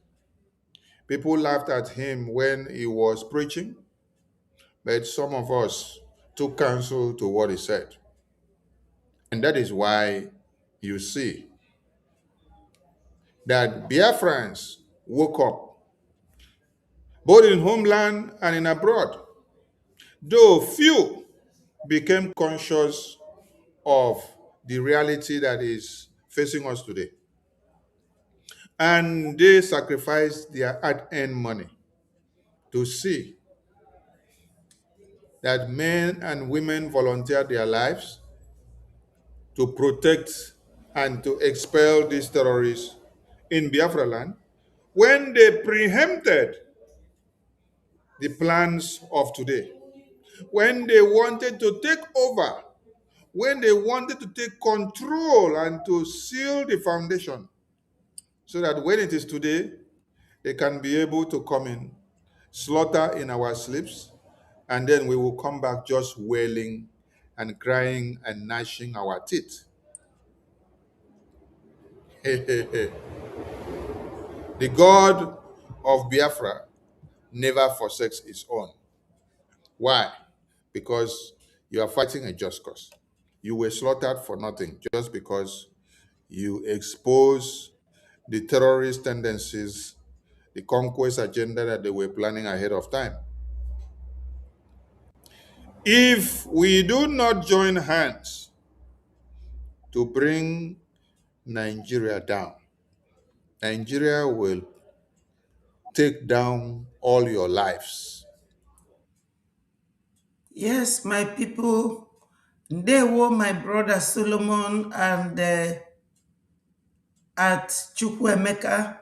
People laughed at him when he was preaching. But some of us took counsel to what he said. And that is why you see that Biafrans woke up, both in homeland and in abroad, though few became conscious of the reality that is facing us today. And they sacrificed their hard-earned money to see that men and women volunteered their lives to protect and to expel these terrorists in Biafra land when they preempted the plans of today, when they wanted to take over, when they wanted to take control and to seal the foundation so that when it is today, they can be able to come in, slaughter in our sleeps, and then we will come back just wailing and crying and gnashing our teeth. The God of Biafra never forsakes his own. Why? Because you are fighting a just cause. You were slaughtered for nothing just because you expose the terrorist tendencies, the conquest agenda that they were planning ahead of time. If we do not join hands to bring Nigeria down, Nigeria will take down all your lives. Yes, my people, they were my brother Solomon and at Chukwemeka,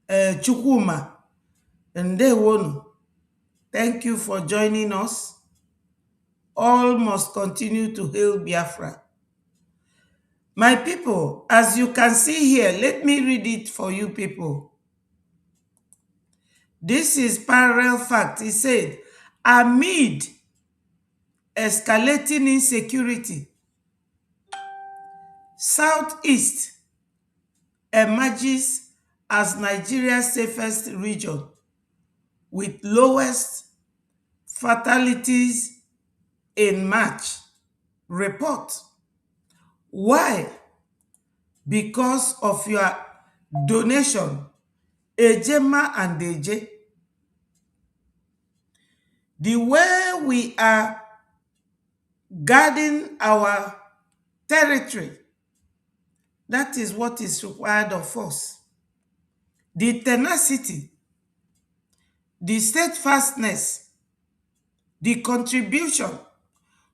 Chukwuma, and they won. Thank you for joining us. All must continue to hail Biafra. My people, as you can see here, let me read it for you people. This is parallel fact. He said, amid escalating insecurity, Southeast emerges as Nigeria's safest region with lowest fatalities in March. Report. Why? Because of your donation, Ejema and Eje. The way we are guarding our territory, that is what is required of us. The tenacity, the steadfastness, the contribution,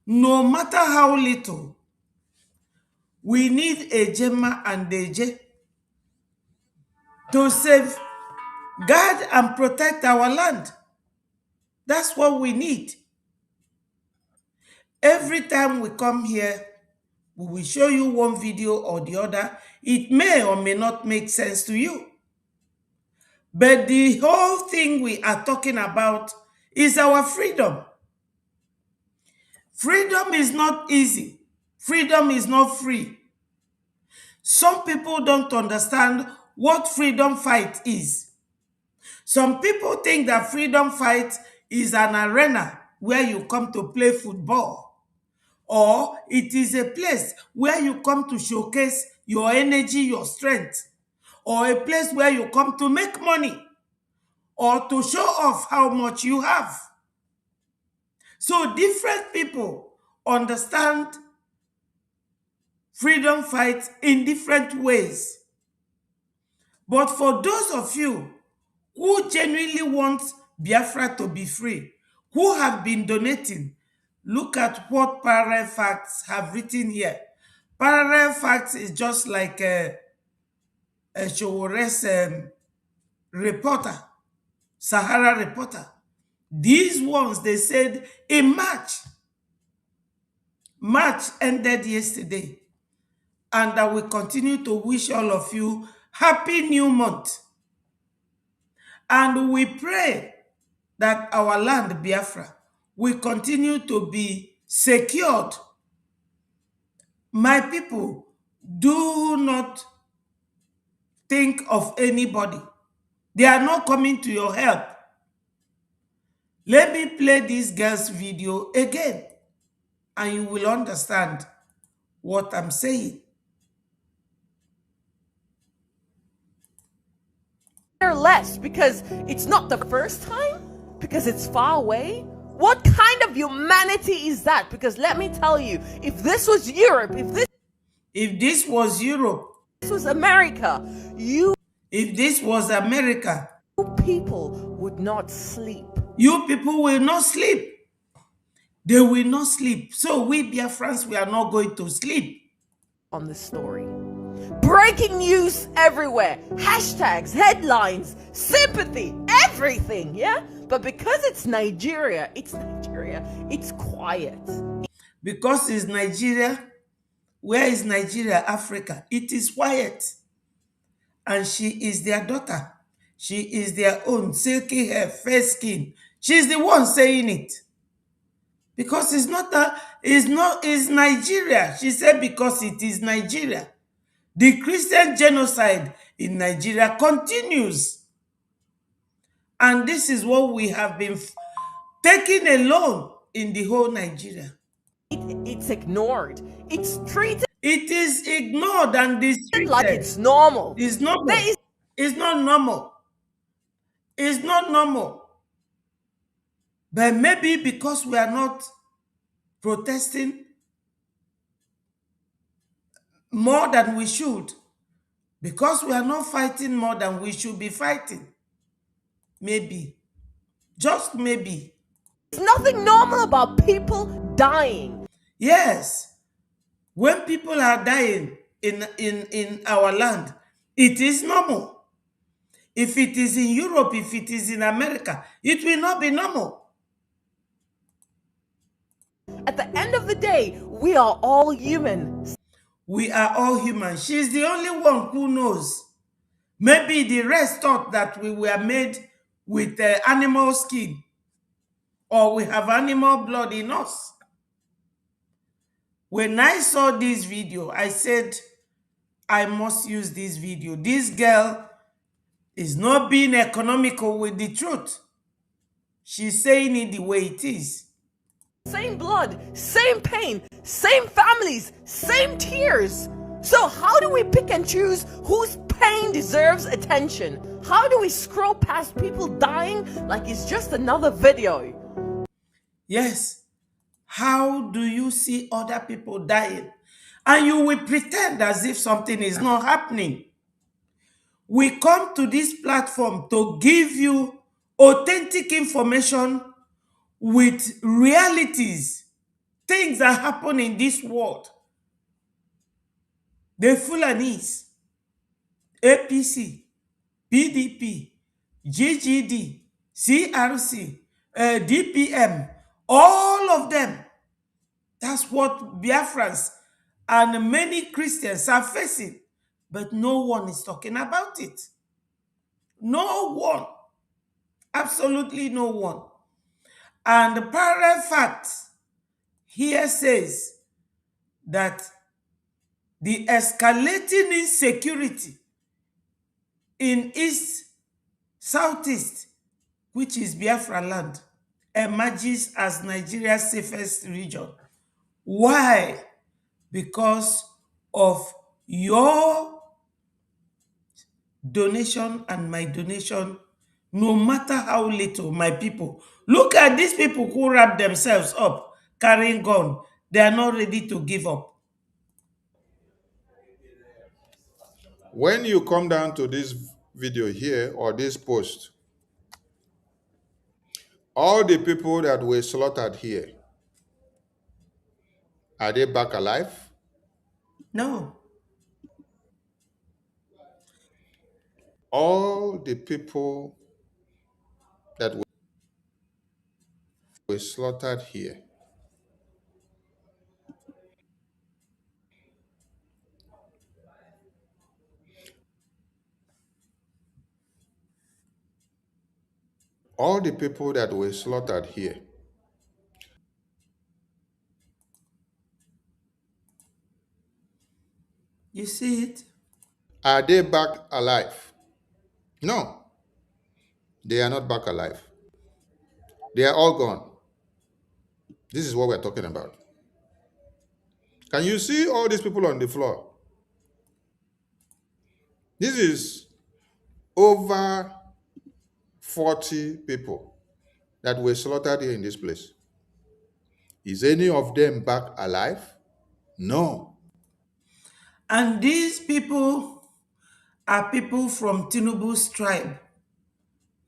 no matter how little, we need Ejema and Eje to safeguard and protect our land. That's what we need. Every time we come here, we will show you one video or the other. It may or may not make sense to you. But the whole thing we are talking about is our freedom. Freedom is not easy. Freedom is not free. Some people don't understand what freedom fight is. Some people think that freedom fight is an arena where you come to play football, or it is a place where you come to showcase your energy, your strength, or a place where you come to make money or to show off how much you have. So different people understand freedom fights in different ways. But for those of you who genuinely want Biafra to be free, who have been donating, look at what Parallel Facts have written here. Parallel Facts is just like a Showores reporter, Sahara reporter. These ones, they said in March. March ended yesterday. And I will continue to wish all of you happy new month. And we pray that our land, Biafra, will continue to be secured. My people, do not think of anybody. They are not coming to your help. Let me play this girl's video again, and you will understand what I'm saying. Less because it's not the first time, because it's far away. What kind of humanity is that? Because let me tell you, if this was Europe, if this was America, if this was America, people would not sleep. You people will not sleep. They will not sleep. So we Biafrans, we are not going to sleep. On this story. Breaking news everywhere. Hashtags, headlines, sympathy, everything, yeah? But because it's Nigeria, it's quiet. Because it's Nigeria, where is Nigeria, Africa? It is quiet. And she is their daughter. She is their own silky hair, fair skin. She's the one saying it. Because it's Nigeria. She said because it is Nigeria. The Christian genocide in Nigeria continues. And this is what we have been taking alone in the whole Nigeria. It's ignored. It's treated. It is ignored and mistreated. Like it's normal. It's normal. It's not normal. It's not normal. But maybe because we are not protesting more than we should, because we are not fighting more than we should be fighting, maybe, just maybe. There's nothing normal about people dying. Yes, when people are dying in our land, it is normal. If it is in Europe, if it is in America, it will not be normal. At the end of the day, we are all human. we are all human. She's the only one who knows. Maybe the rest thought that we were made with animal skin, or we have animal blood in us. When I saw this video, I said, I must use this video. This girl is not being economical with the truth. She's saying it the way it is. Same blood, same pain, same families, same tears. So how do we pick and choose whose pain deserves attention? How do we scroll past people dying like it's just another video? Yes. How do you see other people dying and you will pretend as if something is not happening? We come to this platform to give you authentic information with realities, things that happen in this world. The Fulanis, APC, PDP, GGD, CRC, DPM, all of them. That's what Biafrans and many Christians are facing. But no one is talking about it. No one. Absolutely no one. And the parallel fact here says that the escalating insecurity in East, Southeast, which is Biafra land, emerges as Nigeria's safest region. Why? Because of your donation and my donation, no matter how little, my people. Look at these people who wrap themselves up, carrying gun. They are not ready to give up. When you come down to this video here or this post, all the people that were slaughtered here, are they back alive? No. All the people that were slaughtered here, all the people that were slaughtered here, You see it? are they back alive? No, they are not back alive. They are all gone. This is what we're talking about. Can you see all these people on the floor? This is over 40 people that were slaughtered here in this place. Is any of them back alive? No. And these people are people from Tinubu's tribe.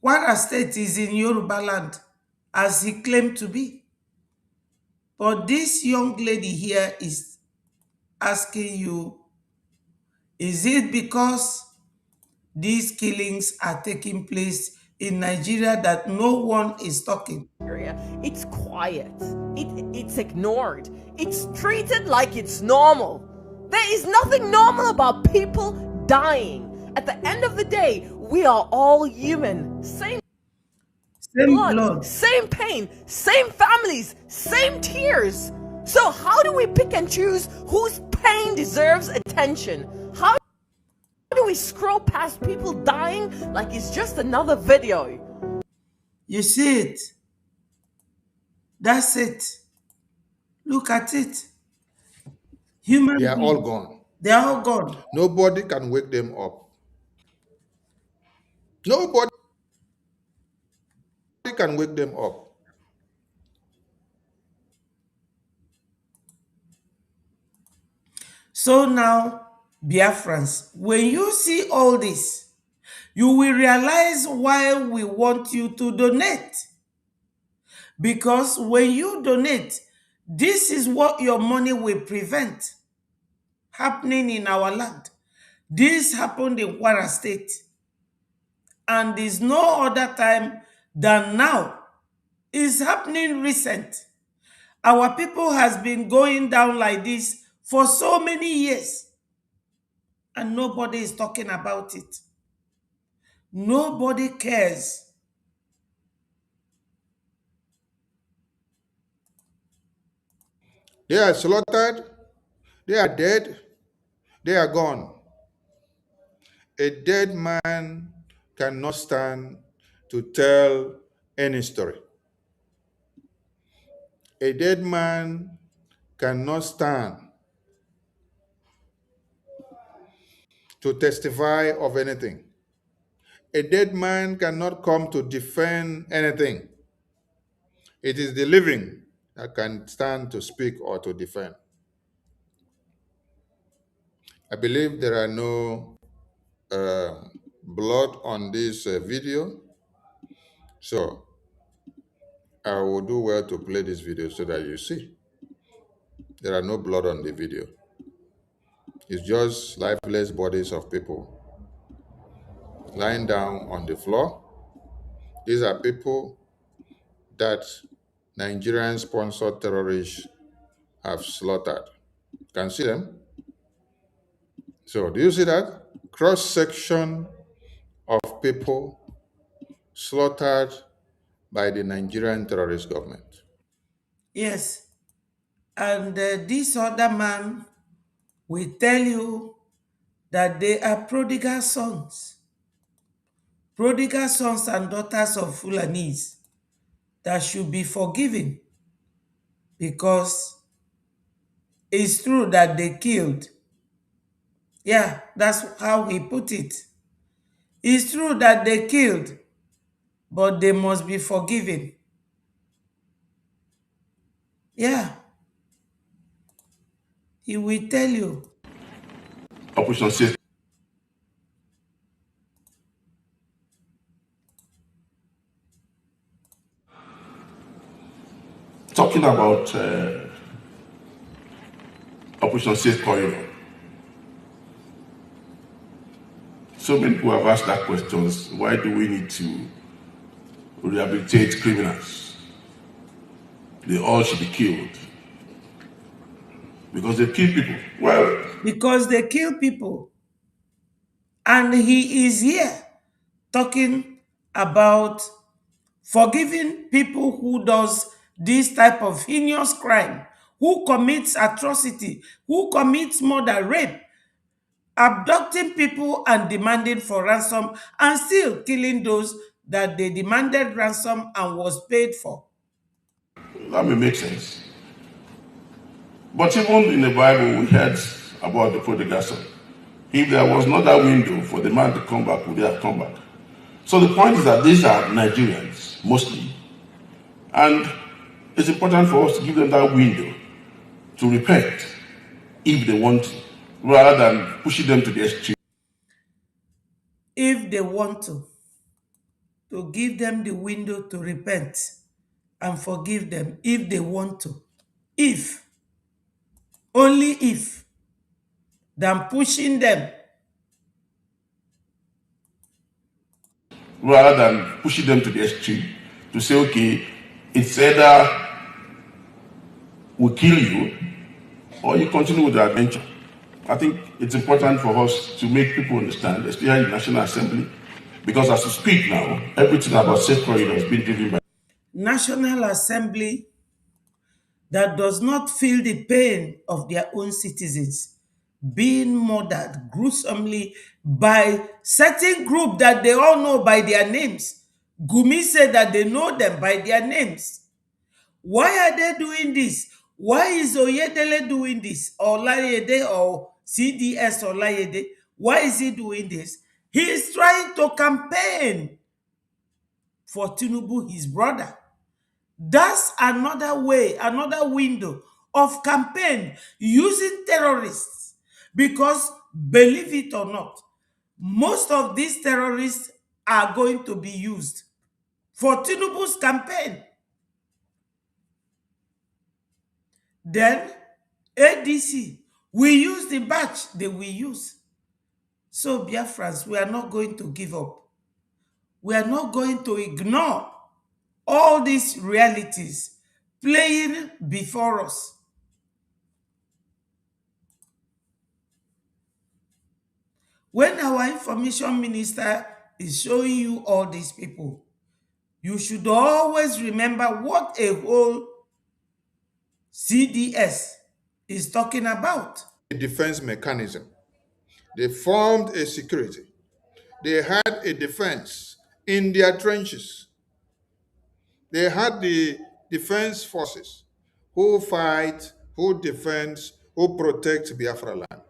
Kwara State is in Yoruba land, as he claimed to be. But this young lady here is asking you, is it because these killings are taking place in Nigeria that no one is talking? It's quiet. It's ignored. It's treated like it's normal. There is nothing normal about people dying. At the end of the day, we are all human. Same blood, same pain, same families, same tears. So how do we pick and choose whose pain deserves attention? How do we scroll past people dying like it's just another video? You see it? That's it. Look at it. Human They are all beings. gone. They are all gone. Nobody can wake them up. Nobody can wake them up. So now, Biafrans, when you see all this, you will realize why we want you to donate. Because when you donate, this is what your money will prevent happening in our land. This happened in Kwara State. And there's no other time than now. It's happening recent. Our people has been going down like this for so many years, and nobody is talking about it. Nobody cares. They are slaughtered, they are dead, they are gone. A dead man cannot stand to tell any story. A dead man cannot stand to testify of anything. A dead man cannot come to defend anything. It is the living that can stand to speak or to defend. I believe there are no blood on this video, so I will do well to play this video so that you see. There are no blood on the video. It's just lifeless bodies of people lying down on the floor. These are people that Nigerian-sponsored terrorists have slaughtered. You can see them. So do you see that? Cross-section of people slaughtered by the Nigerian terrorist government. Yes. And this other man will tell you that they are prodigal sons. Prodigal sons and daughters of Fulanis that should be forgiven because it's true that they killed. Yeah, that's how he put it. It's true that they killed, but they must be forgiven. Yeah, he will tell you. Operation Safe. Talking about Operation Safe Corridor. So many people have asked that question: why do we need to rehabilitate criminals? They all should be killed. Because they kill people. Well, Because they kill people. And he is here talking about forgiving people who does this type of heinous crime, who commits atrocity, who commits murder, rape, abducting people and demanding for ransom, and still killing those that they demanded ransom and was paid for. that may make sense. But even in the Bible, we heard about the prodigal son. If there was not that window for the man to come back, would they have come back? So the point is that these are Nigerians, mostly. And it's important for us to give them that window to repent if they want to, rather than pushing them to the extreme. If they want to give them the window to repent and forgive them, if they want to. If, only if, than pushing them. Rather than pushing them to the extreme, to say, okay, it's either we kill you or you continue with the adventure. I think it's important for us to make people understand, especially in the National Assembly, because as we speak now, everything about safe corridor is being driven by National Assembly that does not feel the pain of their own citizens being murdered gruesomely by certain group that they all know by their names. Gumi said that they know them by their names. Why are they doing this? Why is Oyedele doing this? Or Layede or CDS or Layede? Why is he doing this? He is trying to campaign for Tinubu, his brother. That's another way, another window of campaign using terrorists. Because believe it or not, most of these terrorists are going to be used for Tinubu's campaign. Then ADC, we use the batch they will use. So Biafrans, we are not going to give up. We are not going to ignore all these realities playing before us. our information minister is showing you all these people. You should always remember what a whole CDS is talking about. A defense mechanism. They formed a security. They had a defense in their trenches. They had the defense forces who fight, who defend, who protect Biafra land.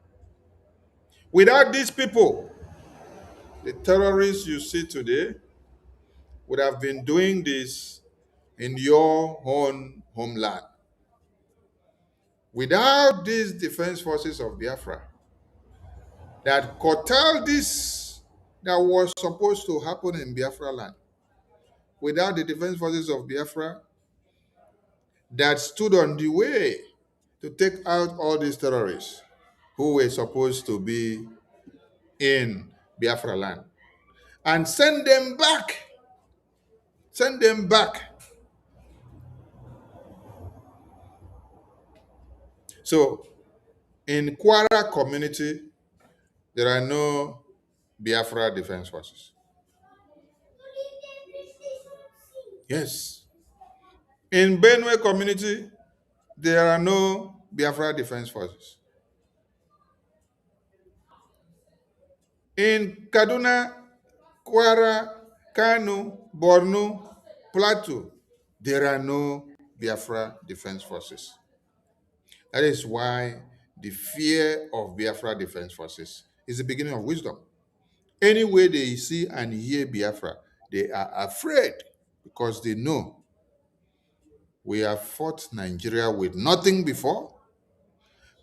Without these people, the terrorists you see today would have been doing this in your own homeland. Without these defense forces of Biafra that curtailed this that was supposed to happen in Biafra land, without the defense forces of Biafra that stood on the way to take out all these terrorists who were supposed to be in Biafra land and send them back. Send them back. So in Kwara community, there are no Biafra defense forces. Yes. In Benue community, there are no Biafra defense forces. In Kaduna, Kwara, Kano, Borno, Plateau, there are no Biafra defense forces. That is why the fear of Biafra defense forces is the beginning of wisdom. Anywhere they see and hear Biafra, they are afraid because they know we have fought Nigeria with nothing before,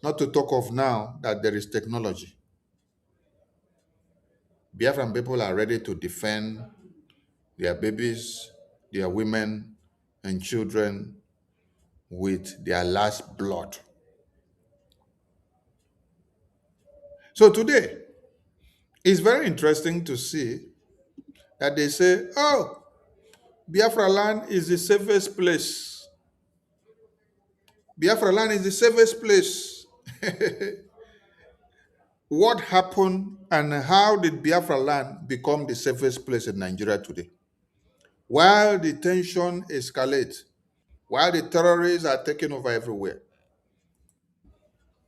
not to talk of now that there is technology. Biafran people are ready to defend their babies, their women, and children with their last blood. So today, it's very interesting to see that they say, oh, Biafra land is the safest place. Biafra land is the safest place. What happened and how did Biafra land become the safest place in Nigeria today? While the tension escalates, while the terrorists are taking over everywhere,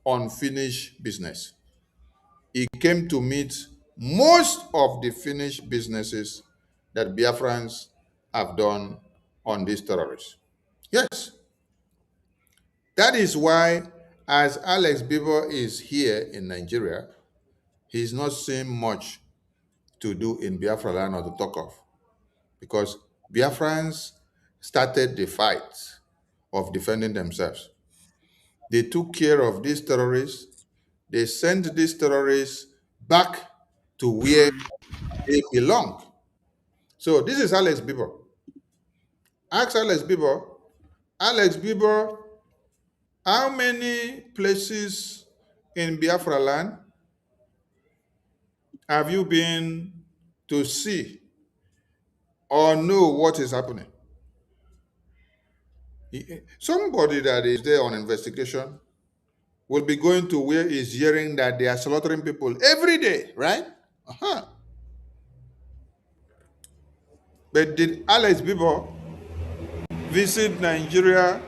unfinished business. He came to meet most of the finished businesses that Biafrans have done on these terrorists. Yes. That is why, as Alex Bieber is here in Nigeria, he's not seeing much to do in Biafra land or to talk of, because Biafrans started the fight of defending themselves. They took care of these terrorists. They sent these terrorists back to where they belong. So this is Alex Bieber. Ask Alex Bieber, how many places in Biafra land have you been to see or know what is happening? Somebody that is there on investigation will be going to where he's hearing that they are slaughtering people every day, right? But did Alex Bieber visit Nigeria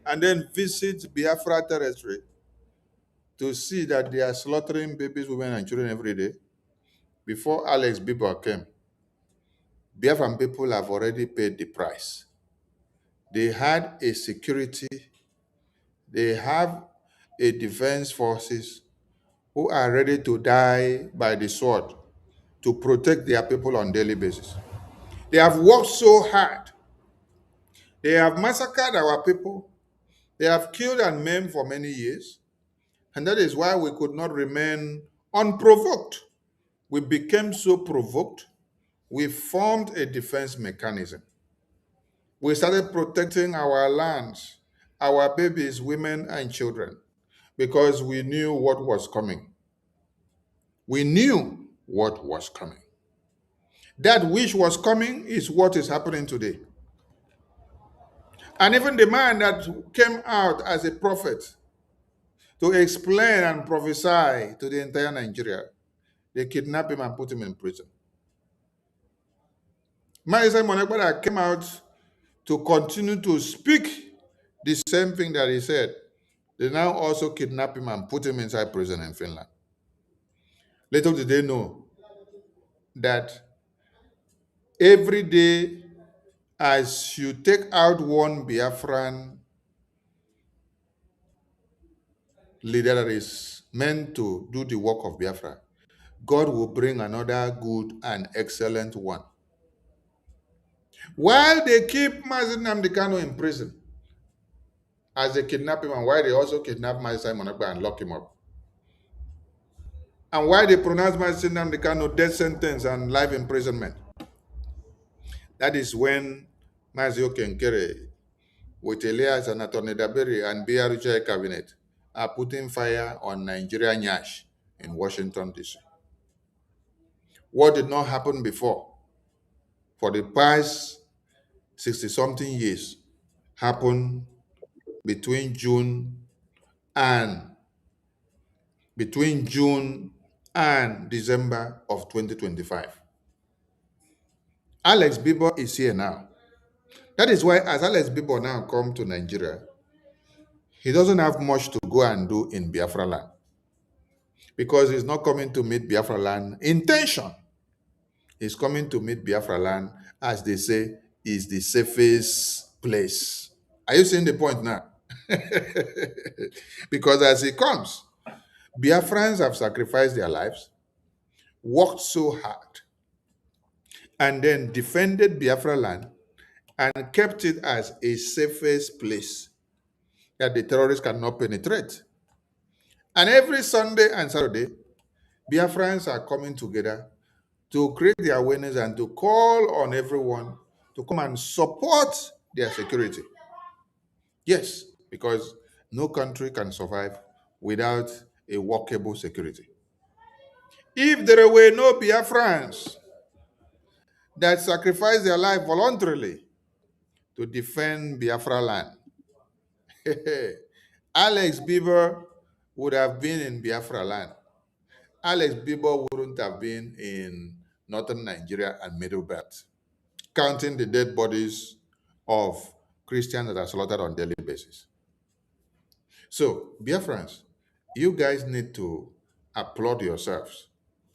and then visit Biafra territory to see that they are slaughtering babies, women, and children every day? Before Alex Bieber came, Biafran people have already paid the price. They had a security, they have a defense forces who are ready to die by the sword to protect their people on a daily basis. They have worked so hard. They have massacred our people. They have killed and maimed for many years. And that is why we could not remain unprovoked. We became so provoked, we formed a defense mechanism. We started protecting our lands, our babies, women, and children, because we knew what was coming. We knew what was coming. That which was coming is what is happening today. And even the man that came out as a prophet to explain and prophesy to the entire Nigeria they kidnapped him and put him in prison. Maasai Monagbada came out to continue to speak the same thing that he said. They now also kidnap him and put him inside prison in Finland. Little did they know that every day, as you take out one Biafran leader that is meant to do the work of Biafra, God will bring another good and excellent one. While they keep Mazi Nnamdi Kanu in prison, as they kidnap him, and why they also kidnap Mazi Simon Ekpa and lock him up, and why they pronounce Mazi Nnamdi Kanu death sentence and life imprisonment. That is when Mazi Okenkere, with Elias and Attorney Dabiri and BRJ cabinet, are putting fire on Nigeria Nyash in Washington, D.C. What did not happen before for the past 60-something years happened between June and December of 2025. Alex Bieber is here now. That is why as Alex Bieber now come to Nigeria, he doesn't have much to go and do in Biafra land, because he's not coming to meet Biafra land intention. He's coming to meet Biafra land, as they say, is the safest place. Are you seeing the point now? Because as he comes, Biafrans have sacrificed their lives, worked so hard, and then defended Biafra land and kept it as a safest place that the terrorists cannot penetrate. And every Sunday and Saturday, Biafrans are coming together to create the awareness and to call on everyone to come and support their security. Yes, because no country can survive without a workable security. If there were no Biafrans that sacrificed their life voluntarily to defend Biafra land, Alex Bieber would have been in Biafra land. Alex Bieber wouldn't have been in northern Nigeria and Middle Belt, counting the dead bodies of Christians that are slaughtered on a daily basis. So, Biafrans, you guys need to applaud yourselves.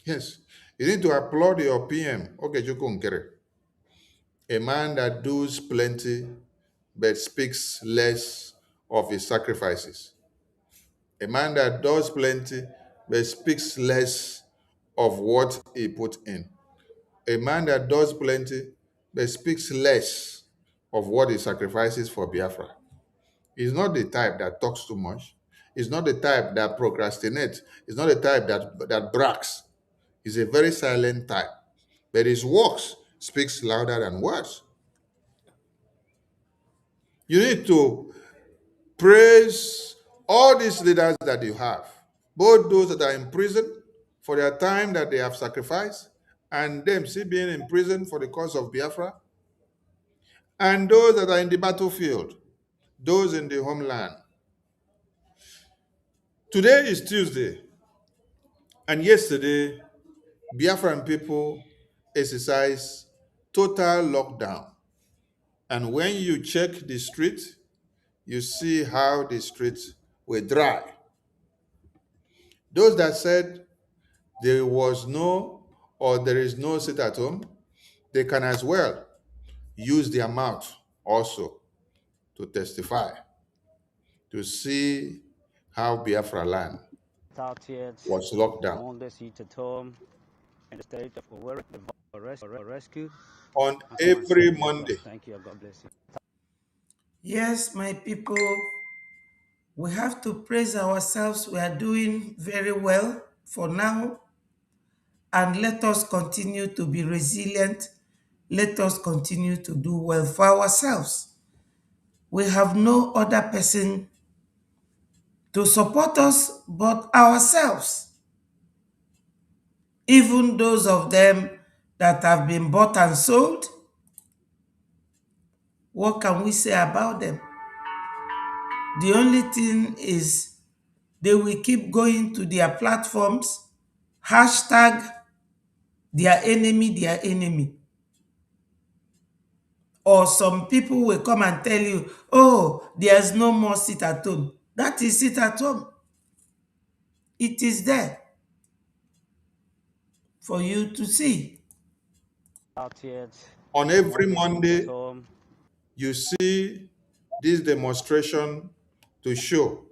Yes, you need to applaud your PM, Okechukwu Nkere, a man that does plenty but speaks less of his sacrifices. A man that does plenty but speaks less of what he put in. A man that does plenty but speaks less of what he sacrifices for Biafra. He's not the type that talks too much. He's not the type that procrastinates. He's not the type that brags. He's a very silent type. But his works speaks louder than words. You need to praise all these leaders that you have, both those that are in prison for their time that they have sacrificed, and them still being in prison for the cause of Biafra, and those that are in the battlefield, those in the homeland. Today is Tuesday, and yesterday, Biafran people exercised total lockdown. And when you check the street, you see how the streets were dry. Those that said there was no or there is no sit at home, they can as well use their mouth also to testify, to see how Biafra land was locked down. on the seat at home in the state of Owerri for rescue. On every Monday, Thank you. God bless you. Yes, my people, we have to praise ourselves. We are doing very well for now. And let us continue to be resilient. Let us continue to do well for ourselves. We have no other person to support us but ourselves. Even those of them that have been bought and sold, what can we say about them? The only thing is they will keep going to their platforms, hashtag their enemy. Or some people will come and tell you, oh, there's no more sit at home. That is sit at home. It is there for you to see. Out yet. On More every days to sit at Monday, home. you see this demonstration to show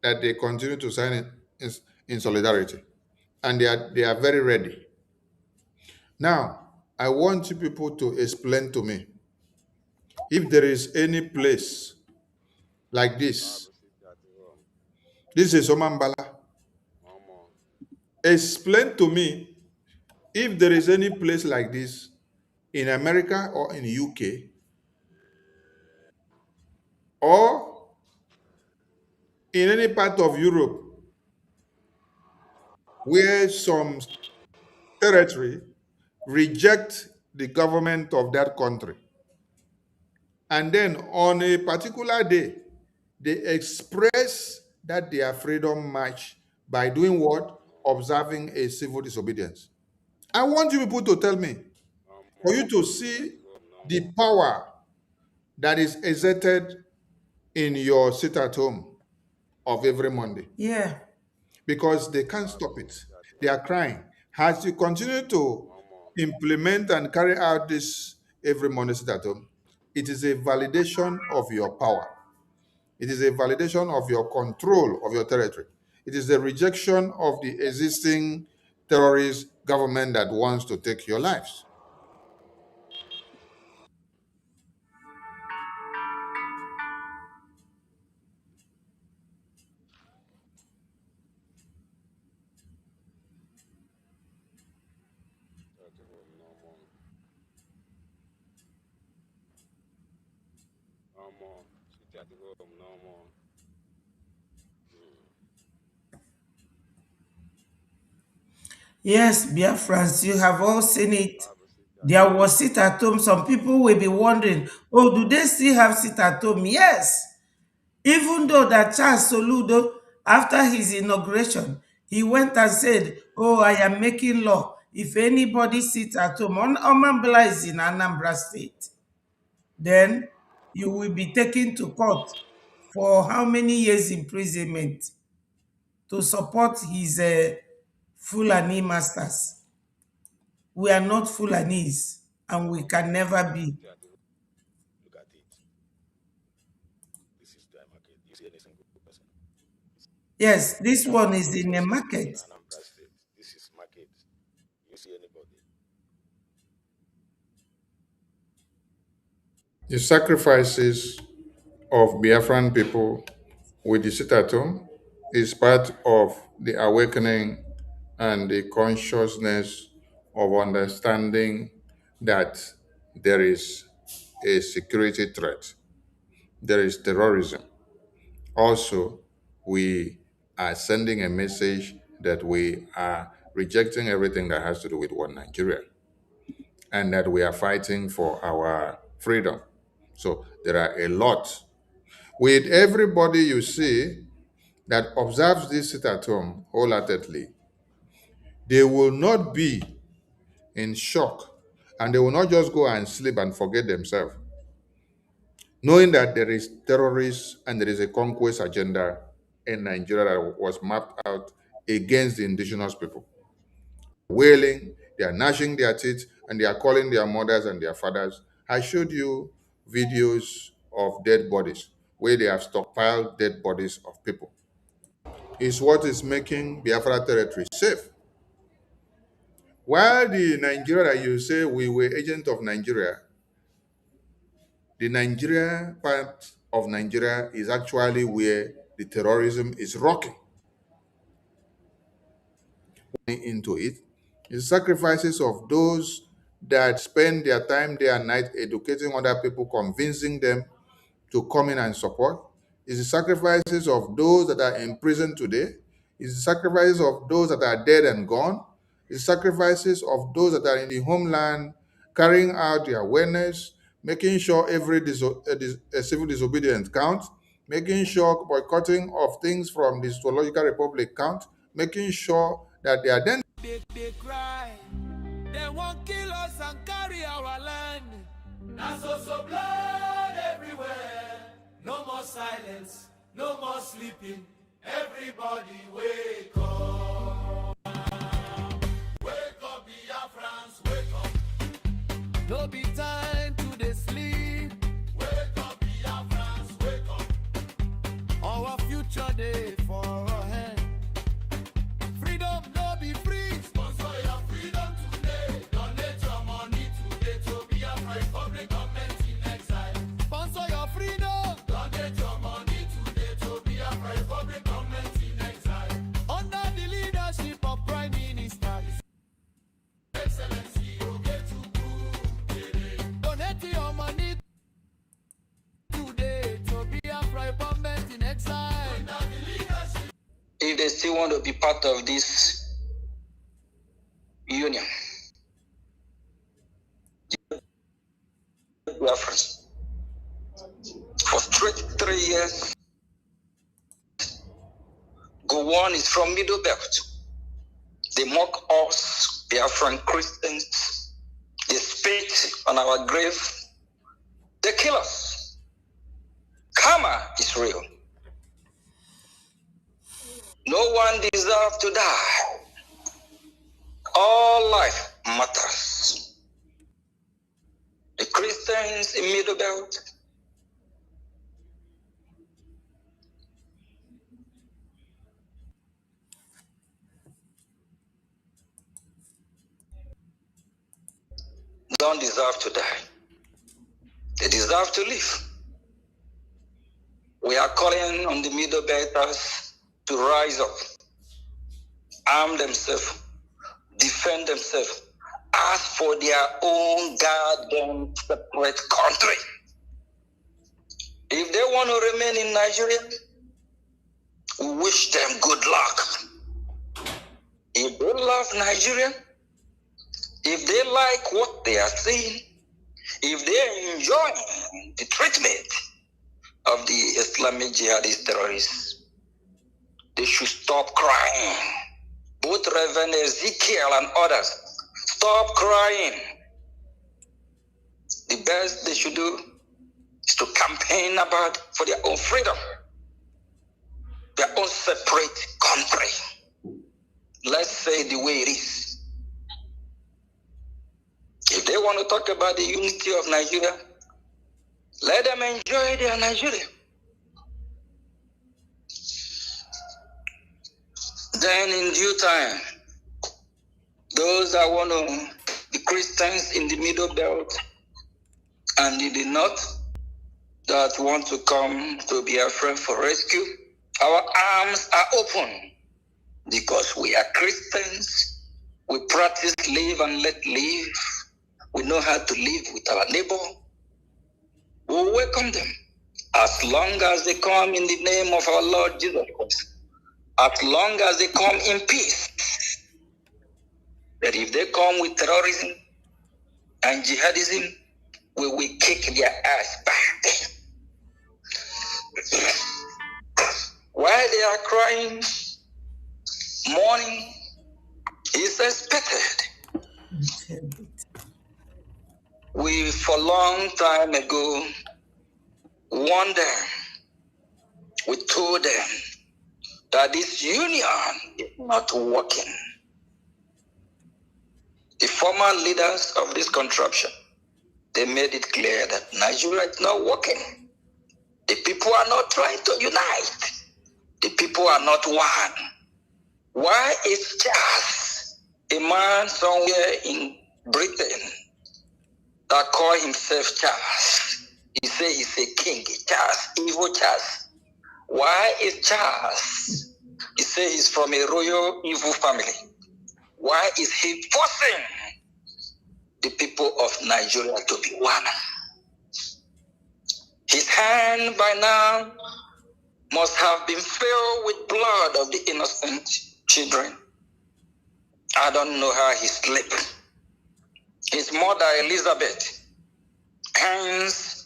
that they continue to sign in solidarity. And they are very ready. Now, I want you people to explain to me if there is any place like this. This is Omambala. Explain to me if there is any place like this in America or in UK or in any part of Europe where some territory reject the government of that country. And then on a particular day, they express that their freedom march by doing what? Observing a civil disobedience. I want you people to tell me, for you to see the power that is exerted in your sit at home of every Monday. Yeah. Because they can't stop it. They are crying. As you continue to implement and carry out this every Monday sit at home, it is a validation of your power. It is a validation of your control of your territory. It is a rejection of the existing terrorist government that wants to take your lives. Yes, Biafrans, you have all seen it. There was sit at home. Some people will be wondering, oh, do they still have sit at home? Yes. Even though that Charles Soludo, after his inauguration, he went and said, oh, I am making law. If anybody sits at home, Omambla is in Anambra State, then you will be taken to court for how many years imprisonment to support his Fulani masters. We are not Fulanis, and we can never be. Yes, this one is in a market. The sacrifices of Biafran people with the sit at home is part of the awakening and the consciousness of understanding that there is a security threat, there is terrorism. Also, we are sending a message that we are rejecting everything that has to do with one Nigeria and that we are fighting for our freedom. So there are a lot. With everybody you see that observes this sit at home wholeheartedly, they will not be in shock and they will not just go and sleep and forget themselves, knowing that there is terrorists and there is a conquest agenda in Nigeria that was mapped out against the indigenous people. Wailing, they are gnashing their teeth, and they are calling their mothers and their fathers. I showed you videos of dead bodies where they have stockpiled dead bodies of people. Is what is making Biafra territory safe. While the Nigeria that you say we were agent of Nigeria, the Nigeria part of Nigeria is actually where the terrorism is rocking into it. It's sacrifices of those that spend their time day and night educating other people, convincing them to come in and support. It's the sacrifices of those that are in prison today. It's the sacrifices of those that are dead and gone. It's sacrifices of those that are in the homeland carrying out the awareness, making sure every civil disobedience counts, making sure boycotting of things from the Zoological Republic count, making sure that the identity They cry. They won't kill us and carry our land. Now so blood everywhere. No more silence. No more sleeping. Everybody wake up. Wake up, Biafrans, wake up. No be time to dey sleep. Wake up, Biafrans, wake up. Our future day for our hand. Freedom no be free. Sponsor your freedom today. Donate your money today to Biafra Republic government in exile. Sponsor your freedom. Donate your money today to Biafra Republic government in exile. Under the leadership of Prime Minister His Excellency Ogetukwu. Donate your money today to Biafra government in exile. Under the leadership. If they still want to be part of this union, Biafrans, for straight 3 years, Gowon is from Middle Belt. They mock us, Biafran Christians. They spit on our grave. They kill us. Karma is real. No one deserves to die. All life matters. The Christians in Middle Belt, don't deserve to die. They deserve to live. We are calling on the Middle Belters to rise up, arm themselves, defend themselves, ask for their own goddamn separate country. If they want to remain in Nigeria, we wish them good luck. If they love Nigeria, if they like what they are seeing, if they are enjoying the treatment of the Islamic jihadist terrorists, they should stop crying. Both Reverend Ezekiel and others, stop crying. The best they should do is to campaign for their own freedom, their own separate country. Let's say the way it is. If they want to talk about the unity of Nigeria, let them enjoy their Nigeria. Then in due time, those that want to, the Christians in the Middle Belt and in the North that want to come to Biafra for rescue, our arms are open because we are Christians. We practice live and let live. We know how to live with our neighbor. We welcome them as long as they come in the name of our Lord Jesus Christ. As long as they come in peace. But if they come with terrorism and jihadism, we will kick their ass back. While they are crying, mourning is expected. We, for a long time ago, warned them, we told them that this union is not working. The former leaders of this contraption, they made it clear that Nigeria is not working. The people are not trying to unite. The people are not one. Why is Charles, a man somewhere in Britain, that call himself Charles? He say he's a king, Charles, evil Charles. Why is Charles? He say he's from a royal evil family. Why is he forcing the people of Nigeria to be one? His hand by now must have been filled with blood of the innocent children. I don't know how he slept. His mother, Elizabeth, hands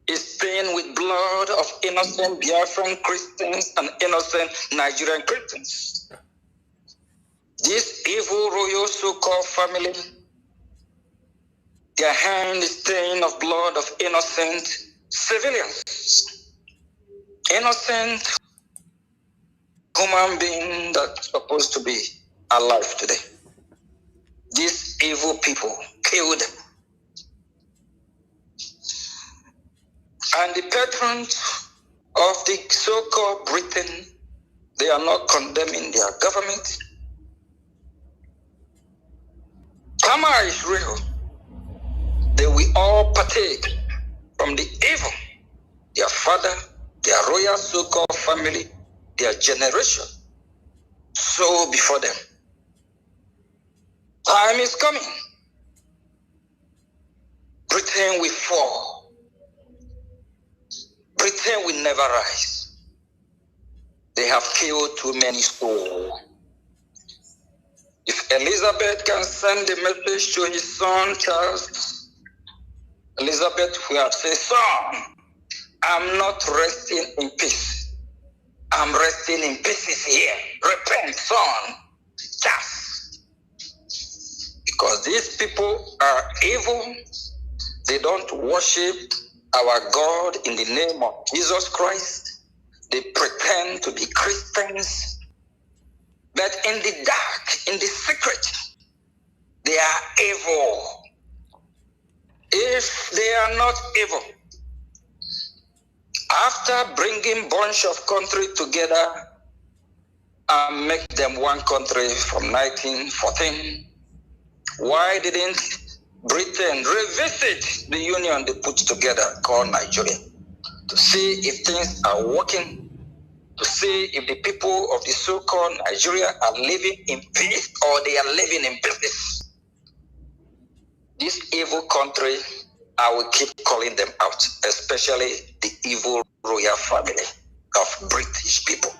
is stained with blood of innocent Biafran Christians and innocent Nigerian Christians. This evil royal so-called family, their hand is stained of blood of innocent civilians, innocent human beings that's supposed to be alive today. These evil people killed them. And the patrons of the so-called Britain, they are not condemning their government. Karma is real. They will all partake from the evil. Their father, their royal so-called family, their generation, so before them. Time is coming. Britain will fall. Britain will never rise. They have killed too many souls. If Elizabeth can send a message to his son Charles, Elizabeth will have said, son, I'm not resting in peace. I'm resting in pieces here. Repent, son. Just. Because these people are evil. They don't worship our God in the name of Jesus Christ. They pretend to be Christians. But in the dark, in the secret, they are evil. If they are not evil, after bringing bunch of country together and make them one country from 1914, why didn't Britain revisit the union they put together called Nigeria to see if things are working, to see if the people of the so-called Nigeria are living in peace or they are living in business? This evil country, I will keep calling them out, especially the evil royal family of British people.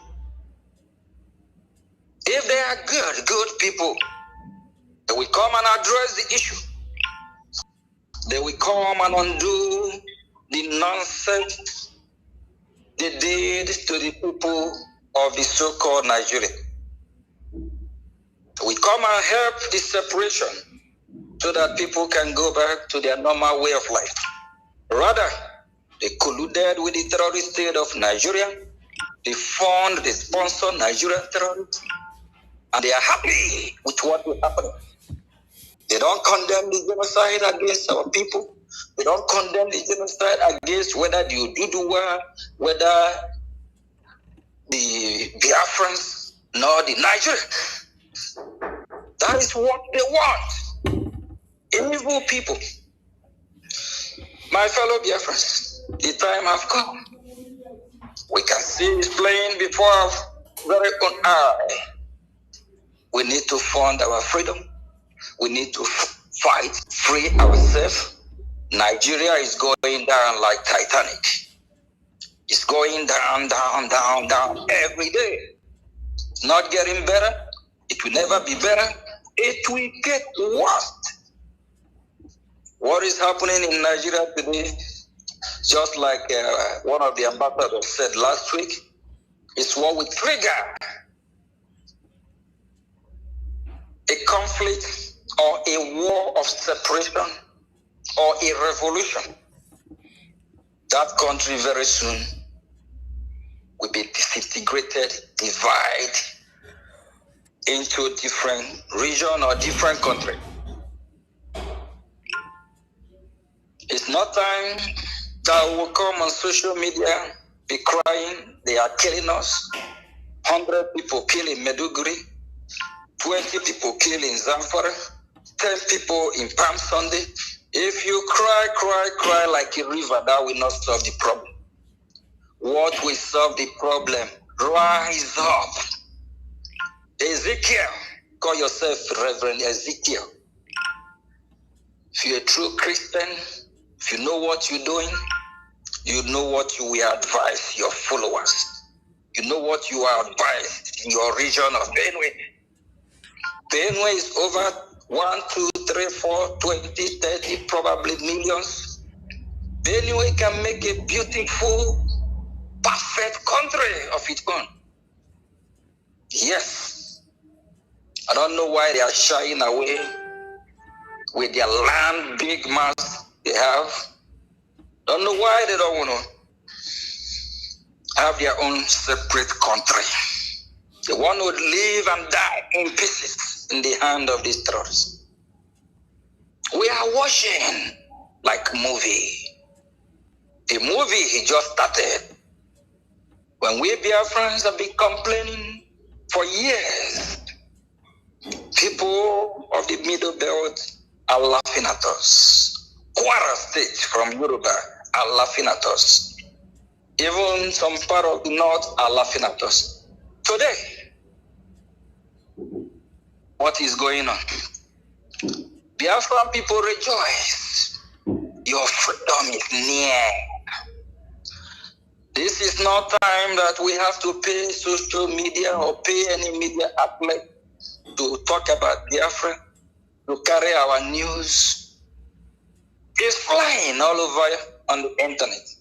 If they are good people, they will come and address the issue. They will come and undo the nonsense they did to the people of the so-called Nigeria. They will come and help the separation so that people can go back to their normal way of life. Rather, they colluded with the terrorist state of Nigeria. They fund, they sponsor Nigerian terrorists, and they are happy with what will happen. They don't condemn the genocide against our people. They don't condemn the genocide against whether the Ududuwa, whether the Biafrans, nor the Nigerians. That is what they want. Evil people. My fellow Biafrans, the time has come. We can see it playing before our very own eye. We need to fund our freedom. We need to fight, free ourselves. Nigeria is going down like Titanic. It's going down, down, down, down every day. It's not getting better. It will never be better. It will get worse. What is happening in Nigeria today, just like one of the ambassadors said last week, is what will trigger a conflict or a war of separation or a revolution. That country very soon will be disintegrated, divided into different region or different country. It's not time that will come on social media, be crying, they are killing us. 100 people killed in Meduguri, 20 people killed in Zamfara, 10 people in Palm Sunday. If you cry like a river, that will not solve the problem. What will solve the problem? Rise up. Ezekiel, call yourself Reverend Ezekiel. If you're a true Christian, if you know what you're doing, you know what you will advise your followers. You know what you are advised in your region of Benue. Benue is over 1, 2, 3, 4, 20, 30, probably millions. Benue can make a beautiful, perfect country of its own. Yes. I don't know why they are shying away with their land, big mass they have. Don't know why they don't want to have their own separate country. They want to live and die in pieces in the hand of these terrorists. We are watching like a movie. The movie he just started. When we Biafrans have been complaining for years, people of the Middle Belt are laughing at us. Kwara State from Yoruba are laughing at us. Even some part of the North are laughing at us. Today, what is going on? Biafran people rejoice. Your freedom is near. This is not time that we have to pay social media or pay any media outlet to talk about Biafra, to carry our news. It's flying all over on the internet.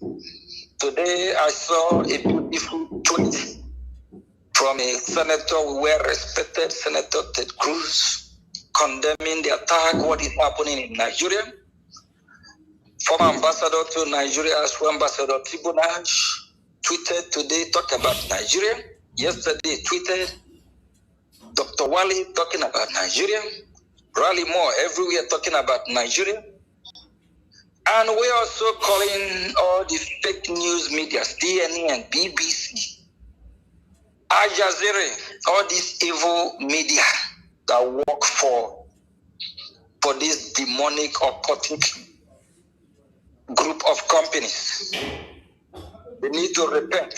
Today I saw a beautiful tweet from a senator, well-respected Senator Ted Cruz, condemning the attack, what is happening in Nigeria. Former ambassador to Nigeria, as well, Ambassador Tribunaj, tweeted today, talking about Nigeria. Yesterday, tweeted Dr. Wali talking about Nigeria. Rally Moore everywhere talking about Nigeria. And we're also calling all the fake news media, DNA and BBC, Al Jazeera, all these evil media that work for this demonic occultic group of companies. They need to repent.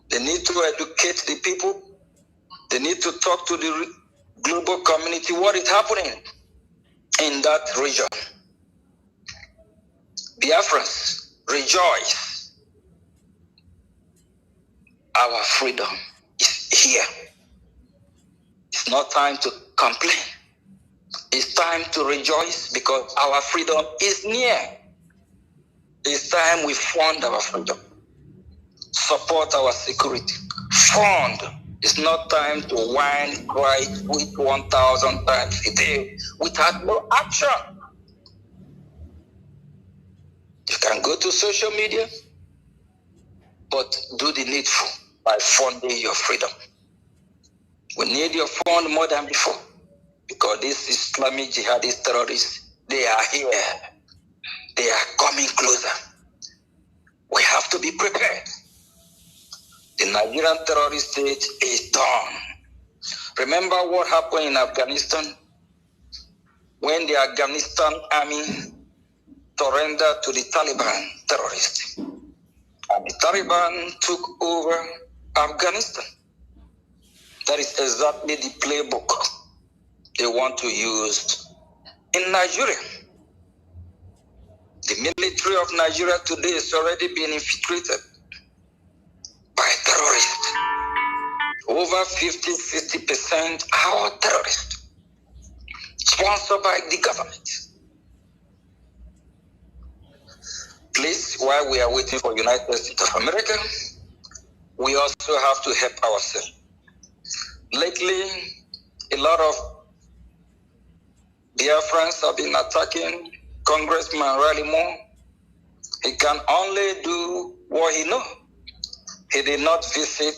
They need to educate the people. They need to talk to the global community what is happening in that region. Biafrans, rejoice. Our freedom is here. It's not time to complain. It's time to rejoice because our freedom is near. It's time we fund our freedom. Support our security. Fund. It's not time to whine, cry, tweet 1,000 times a day without no action. You can go to social media, but do the needful by funding your freedom. We need your fund more than before because these Islamic jihadist terrorists, they are here. They are coming closer. We have to be prepared. The Nigerian terrorist state is done. Remember what happened in Afghanistan when the Afghanistan army surrendered to the Taliban terrorists. And the Taliban took over Afghanistan. That is exactly the playbook they want to use in Nigeria. The military of Nigeria today is already being infiltrated by terrorists. Over 50-60% are terrorists, sponsored by the government. Please, while we are waiting for United States of America, we also have to help ourselves. Lately, a lot of Biafrans have been attacking Congressman Rally Moore. He can only do what he knows. He did not visit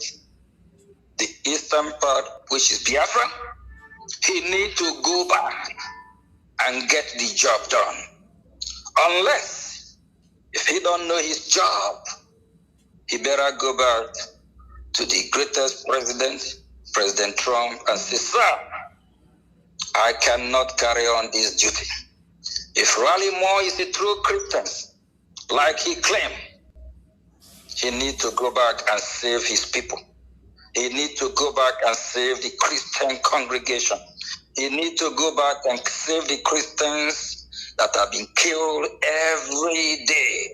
the eastern part, which is Biafra. He needs to go back and get the job done. Unless, if he don't know his job, he better go back to the greatest president, President Trump, and say, sir, I cannot carry on this duty. If Rally Moore is a true Christian, like he claimed, he needs to go back and save his people. He needs to go back and save the Christian congregation. He needs to go back and save the Christians that have been killed every day.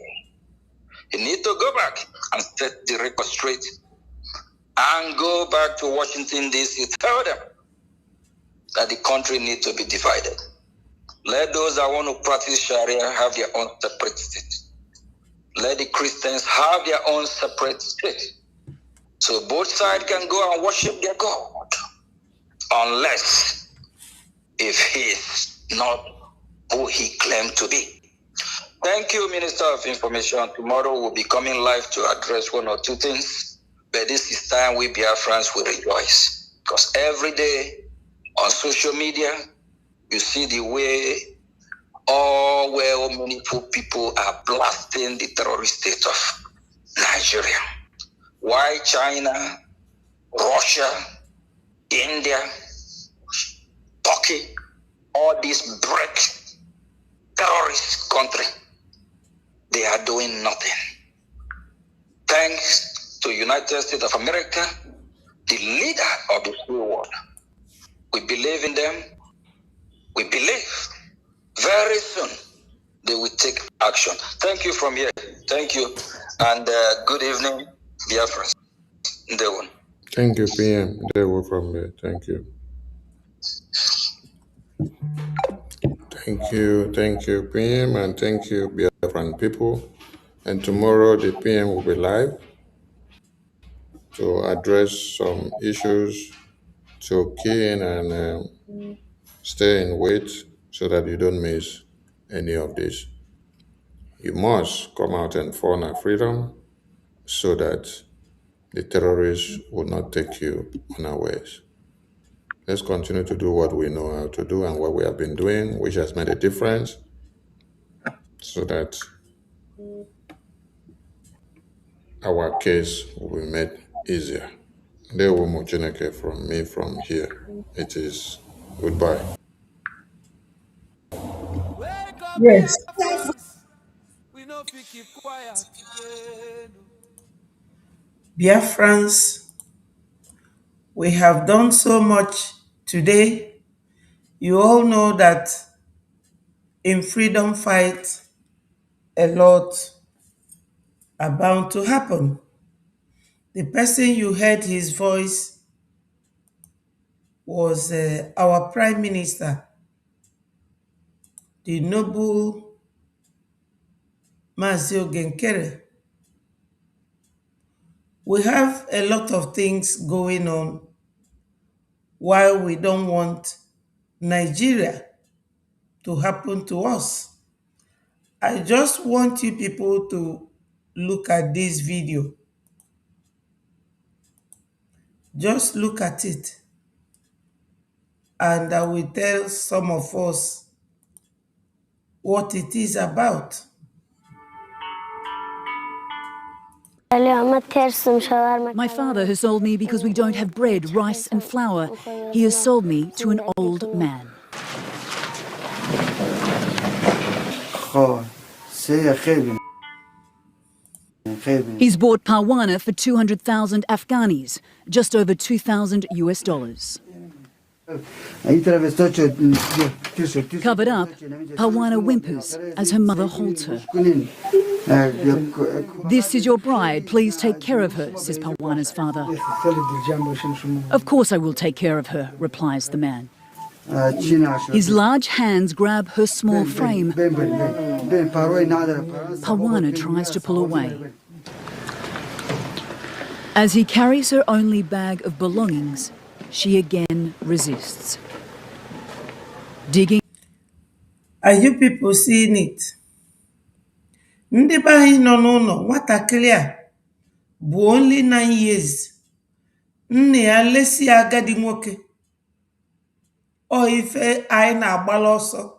He needs to go back and set the record straight and go back to Washington, D.C. Tell them that the country needs to be divided. Let those that want to practice Sharia have their own separate state. Let the Christians have their own separate state. So both sides can go and worship their God. unless if he is not who he claimed to be. Thank you, Minister of Information. Tomorrow we'll be coming live to address one or two things, but this is time we Biafrans will rejoice. Because every day on social media, you see the way all well-meaningful people are blasting the terrorist state of Nigeria. Why China, Russia, India, Turkey, all these break terrorist country, they are doing nothing. Thanks to United States of America, the leader of the free world. We believe in them. We believe very soon they will take action. Thank you from here. Thank you. And good evening, Biafrans. Ndewo. Thank you, PM. They were from there. Thank you. Thank you, PM, and thank you, Biafran people. And tomorrow the PM will be live to address some issues, to key in and stay in wait so that you don't miss any of this. You must come out and fawn our freedom so that the terrorists will not take you unawares. Let's continue to do what we know how to do and what we have been doing, which has made a difference, so that our case will be made easier. There will Mochineke from me from here. It is goodbye. Wake up, Yes. Biafrans. We know if we keep quiet again. Biafrans, we have done so much today. You all know that in freedom fight, a lot are bound to happen. The person you heard his voice was our Prime Minister, the noble Mazi Ogenkere. We have a lot of things going on while we don't want Nigeria to happen to us. I just want you people to look at this video. Just look at it. And I will tell some of us what it is about. My father has sold me because we don't have bread, rice and flour. He has sold me to an old man. He's bought Parwana for 200,000 Afghanis, just over $2,000 US. Covered up, Parwana whimpers as her mother holds her. This is your bride, please take care of her, says Parwana's father. Of course I will take care of her, replies the man. His large hands grab her small frame. Parwana tries to pull away. As he carries her only bag of belongings, she again resists. Digging. Are you people seeing it? Ndị be anyị nọ n'ụlọ, nwatakịrị a bụ only 9 years. Nne ya lesi agadi nwoke. O ife anyị na-agbala ọsọ.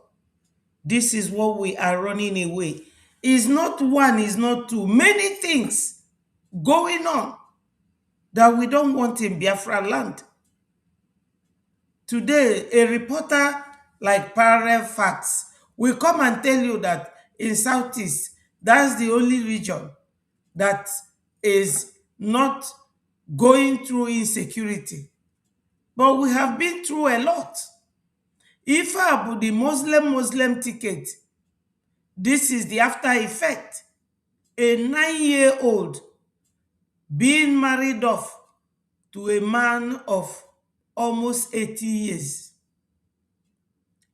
This is what we are running away. It's not one, it's not two. Many things going on that we don't want in Biafra land. Today, a reporter like Parallel Facts will come and tell you that in Southeast, that's the only region that is not going through insecurity. But we have been through a lot. If I the Muslim ticket, this is the after effect. A 9-year-old being married off to a man of almost 80 years.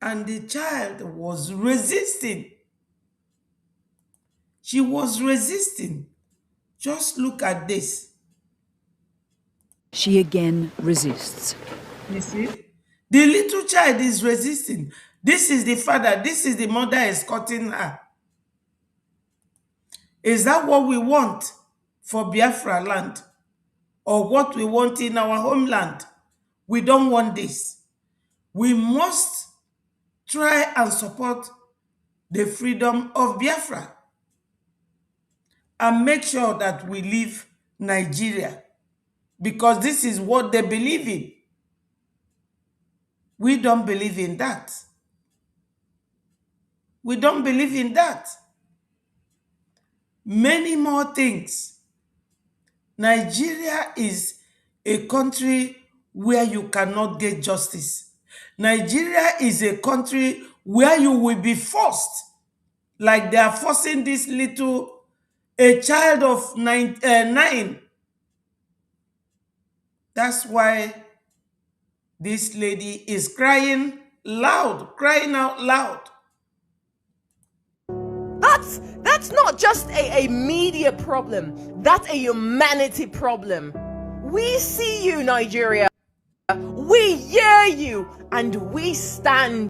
And the child was resisting. She was resisting. Just look at this. She again resists. You see? The little child is resisting. This is the father, this is the mother escorting her. Is that what we want for Biafra land? Or what we want in our homeland? We don't want this. We must try and support the freedom of Biafra and make sure that we leave Nigeria, because this is what they believe in. We don't believe in that. We don't believe in that. Many more things. Nigeria is a country where you cannot get justice. Nigeria is a country where you will be forced, like they are forcing this a child of 9. That's why this lady is crying out loud. That's not just a media problem. That's a humanity problem. We see you, Nigeria. We hear you, and we stand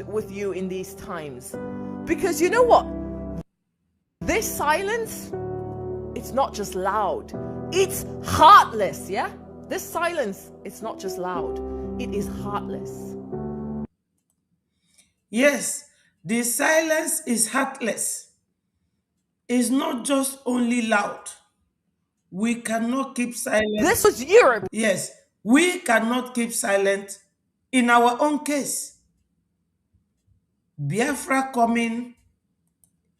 with you in these times. Because you know what? This silence, it's not just loud. It's heartless, yeah? This silence, it's not just loud. It is heartless. Yes, the silence is heartless. It's not just only loud. We cannot keep silent. This was Europe. Yes, we cannot keep silent in our own case. Biafra coming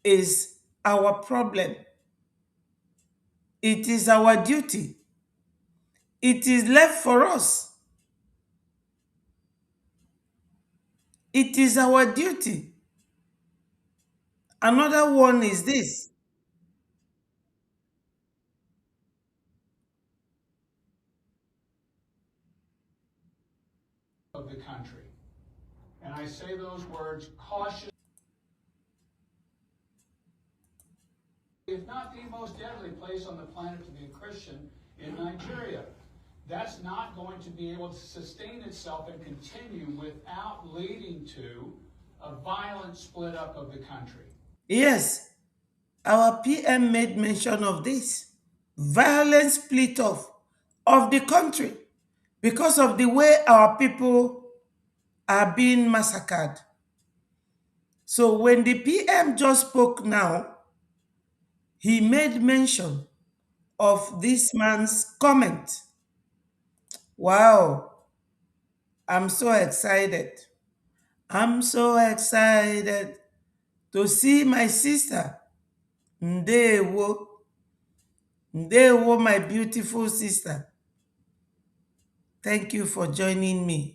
is our problem. It is our duty. It is left for us. It is our duty. Another one is this. Of the country. And I say those words cautiously. If not the most deadly place on the planet to be a Christian in Nigeria. That's not going to be able to sustain itself and continue without leading to a violent split up of the country. Yes, our PM made mention of this. Violent split off of the country because of the way our people are being massacred. So when the PM just spoke now, he made mention of this man's comment. Wow, I'm so excited. I'm so excited to see my sister. Ndewo, Ndewo, my beautiful sister. Thank you for joining me.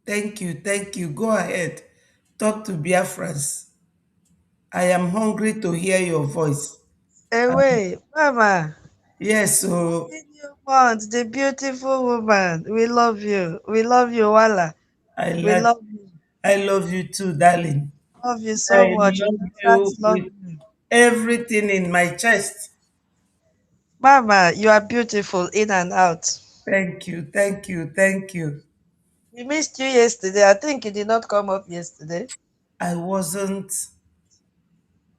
Thank you. Go ahead. Talk to Biafrans. I am hungry to hear your voice. Away, Mama. Yes, so You want the beautiful woman. We love you. We love you, Wala. We love you. I love you too, darling. Love you so I much. love Friends you love with you. everything in my chest. Mama, you are beautiful in and out. Thank you. We missed you yesterday. I think you did not come up yesterday. I wasn't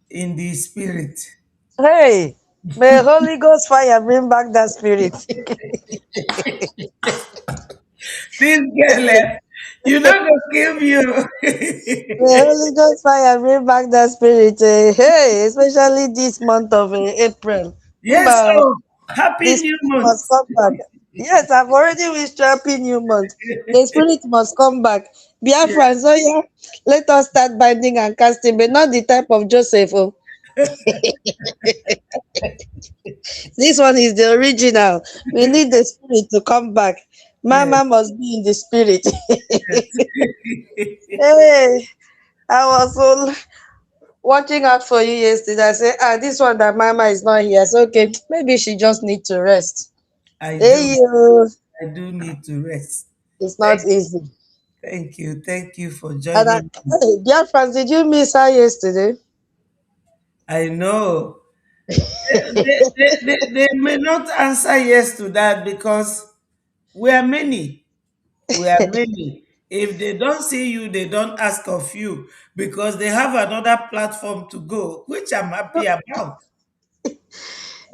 in the spirit. Hey, may Holy Ghost fire bring back that spirit. This girl, you not gonna kill you. May Holy Ghost fire bring back that spirit. Hey, especially this month of April. Yes, so happy The new spirit month. must come back. Yes, I've already wished you happy new month. The spirit must come back. Biafrans, so yeah, let us start binding and casting, but not the type of Joseph. Oh. This one is the original. We need the spirit to come back. Mama must be in the spirit. Hey, I was so watching out for you yesterday. I said, this one that Mama is not here. So okay, maybe she just need to rest. I do. Hey you, I do need to rest. it's not Thank, easy. thank you. Thank you for And joining me. hey, Biafrans, did you miss her yesterday? I know. They may not answer yes to that because we are many. We are many. If they don't see you, they don't ask of you because they have another platform to go, which I'm happy about.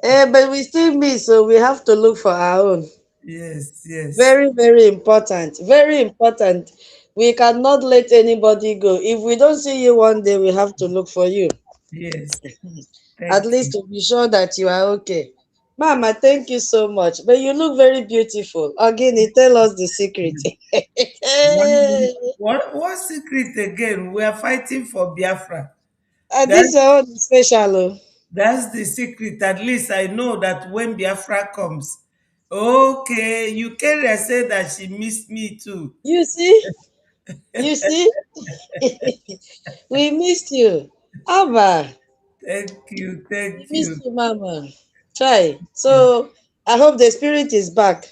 But we still miss, so we have to look for our own. Yes, yes, Very, very important. Very important. We cannot let anybody go. If we don't see you one day, we have to look for you. yes. At Thank least you. to be sure that you are okay. Mama, thank you so much. But you look very beautiful. Again, tell us the secret. What secret again? We are fighting for Biafra. And That this one is special. Oh. that's the secret. At least I know that when Biafra comes, okay, you can say that she missed me too. You see? You see? We missed you. Abba. Thank you, We thank missed you. you, Mama. Try. So I hope the spirit is back.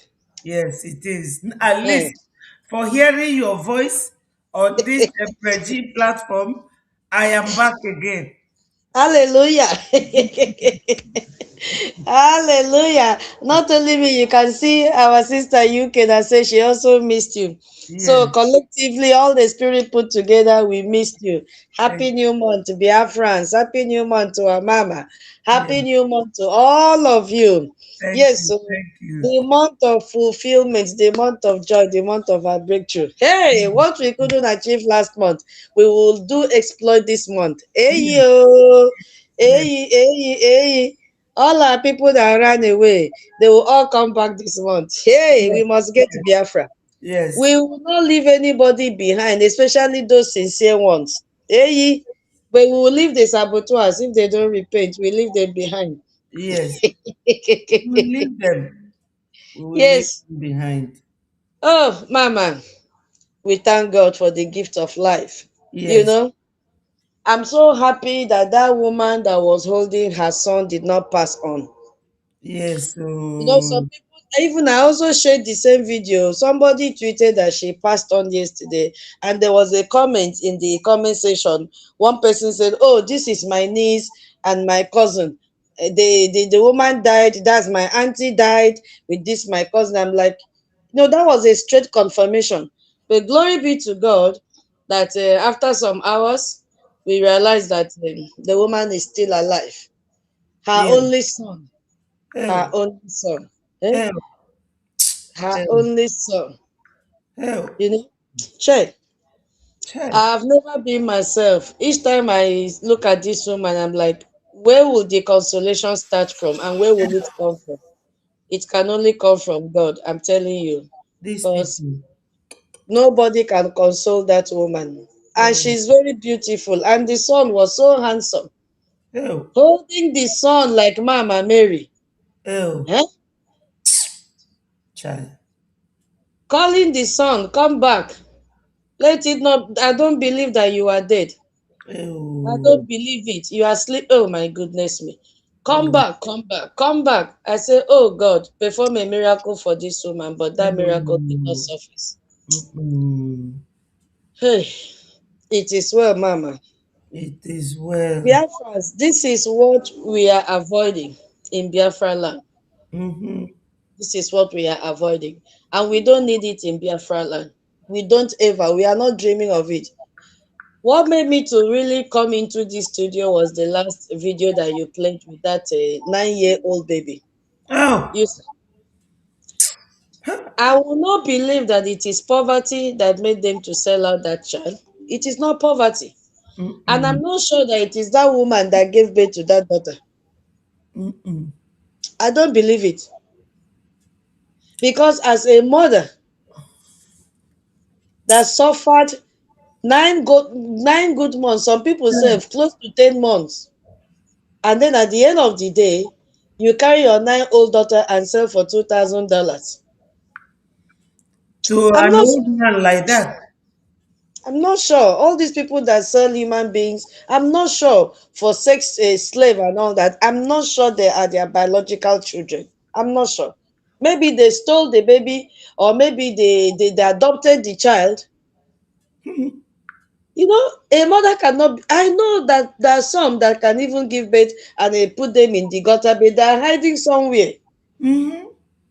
Yes, it is. At Eh. least for hearing your voice on this Preji platform, I am back again. Hallelujah. Hallelujah. Not only me, you can see our sister UK that says she also missed you. So Yes, collectively, all the spirit put together, we missed you. Happy thank, new month to Biafrans. Happy new month to our mama. yes, Happy new month to all of you. thank Yes, you, so thank you. the month of fulfillment, the month of joy, the month of our breakthrough. Hey, what we couldn't achieve last month, we will do exploit this month. Hey, Yes, yo. yes, Hey, hey, hey. All our people that ran away, they will all come back this month. Hey, yes, we must get to Biafra. yes, We will not leave anybody behind, especially those sincere ones. Hey, but we will leave the saboteurs if they don't repent. We leave them behind. yes. We will leave them. We will leave Yes. them behind. Oh, Mama, we thank God for the gift of life. You Yes, know, I'm so happy that that woman that was holding her son did not pass on. yes. Some So, people, even I also shared the same video. Somebody tweeted that she passed on yesterday, and there was a comment in the comment section. One person said, "Oh, this is my niece and my cousin. The woman died. That's my auntie died with this my cousin." I'm like, no, that was a straight confirmation. But glory be to God that after some hours we realized that the woman is still alive. Her yeah. only son, her Hell, only son. Eh? hell, Her hell, only son. hell. You know, check. Chai. I've never been myself. Each time I look at this woman, I'm like, where will the consolation start from and where will it come from? It can only come from God, I'm telling you. These Because people. nobody can console that woman. And Hell, she's very beautiful. And the son was so handsome. hell, Holding the son like Mama Mary. hell. Eh? Chai. Calling the son, come back. Let it not, I don't believe that you are dead. I Hell. don't believe it. You are asleep. Oh my goodness me. Come Hell. back, come back, come back. I say, oh God, perform a miracle for this woman, but that miracle did not Hell. surface. Mm-mm. Hey, it is well, Mama. It is well. Biafras, this is what we are avoiding in Biafra land. Mm-hmm. This is what we are avoiding. And we don't need it in Biafra land. We don't ever, we are not dreaming of it. What made me to really come into this studio was the last video that you played with that 9-year-old baby. Oh. You, I will not believe that it is poverty that made them to sell out that child. It is not poverty. And Mm-mm. I'm not sure that it is that woman that gave birth to that daughter. Mm-mm. I don't believe it. Because as a mother that suffered 9 good months, some people say close to 10 months, and then at the end of the day, you carry your 9-old daughter and sell for $2,000. To I'm an not old man like that. I'm not sure. All these people that sell human beings, I'm not sure for sex slave and all that. I'm not sure they are their biological children. I'm not sure. Maybe they stole the baby, or maybe they adopted the child. You know, a mother cannot. I know that there are some that can even give birth and they put them in the gutter, but they are hiding somewhere,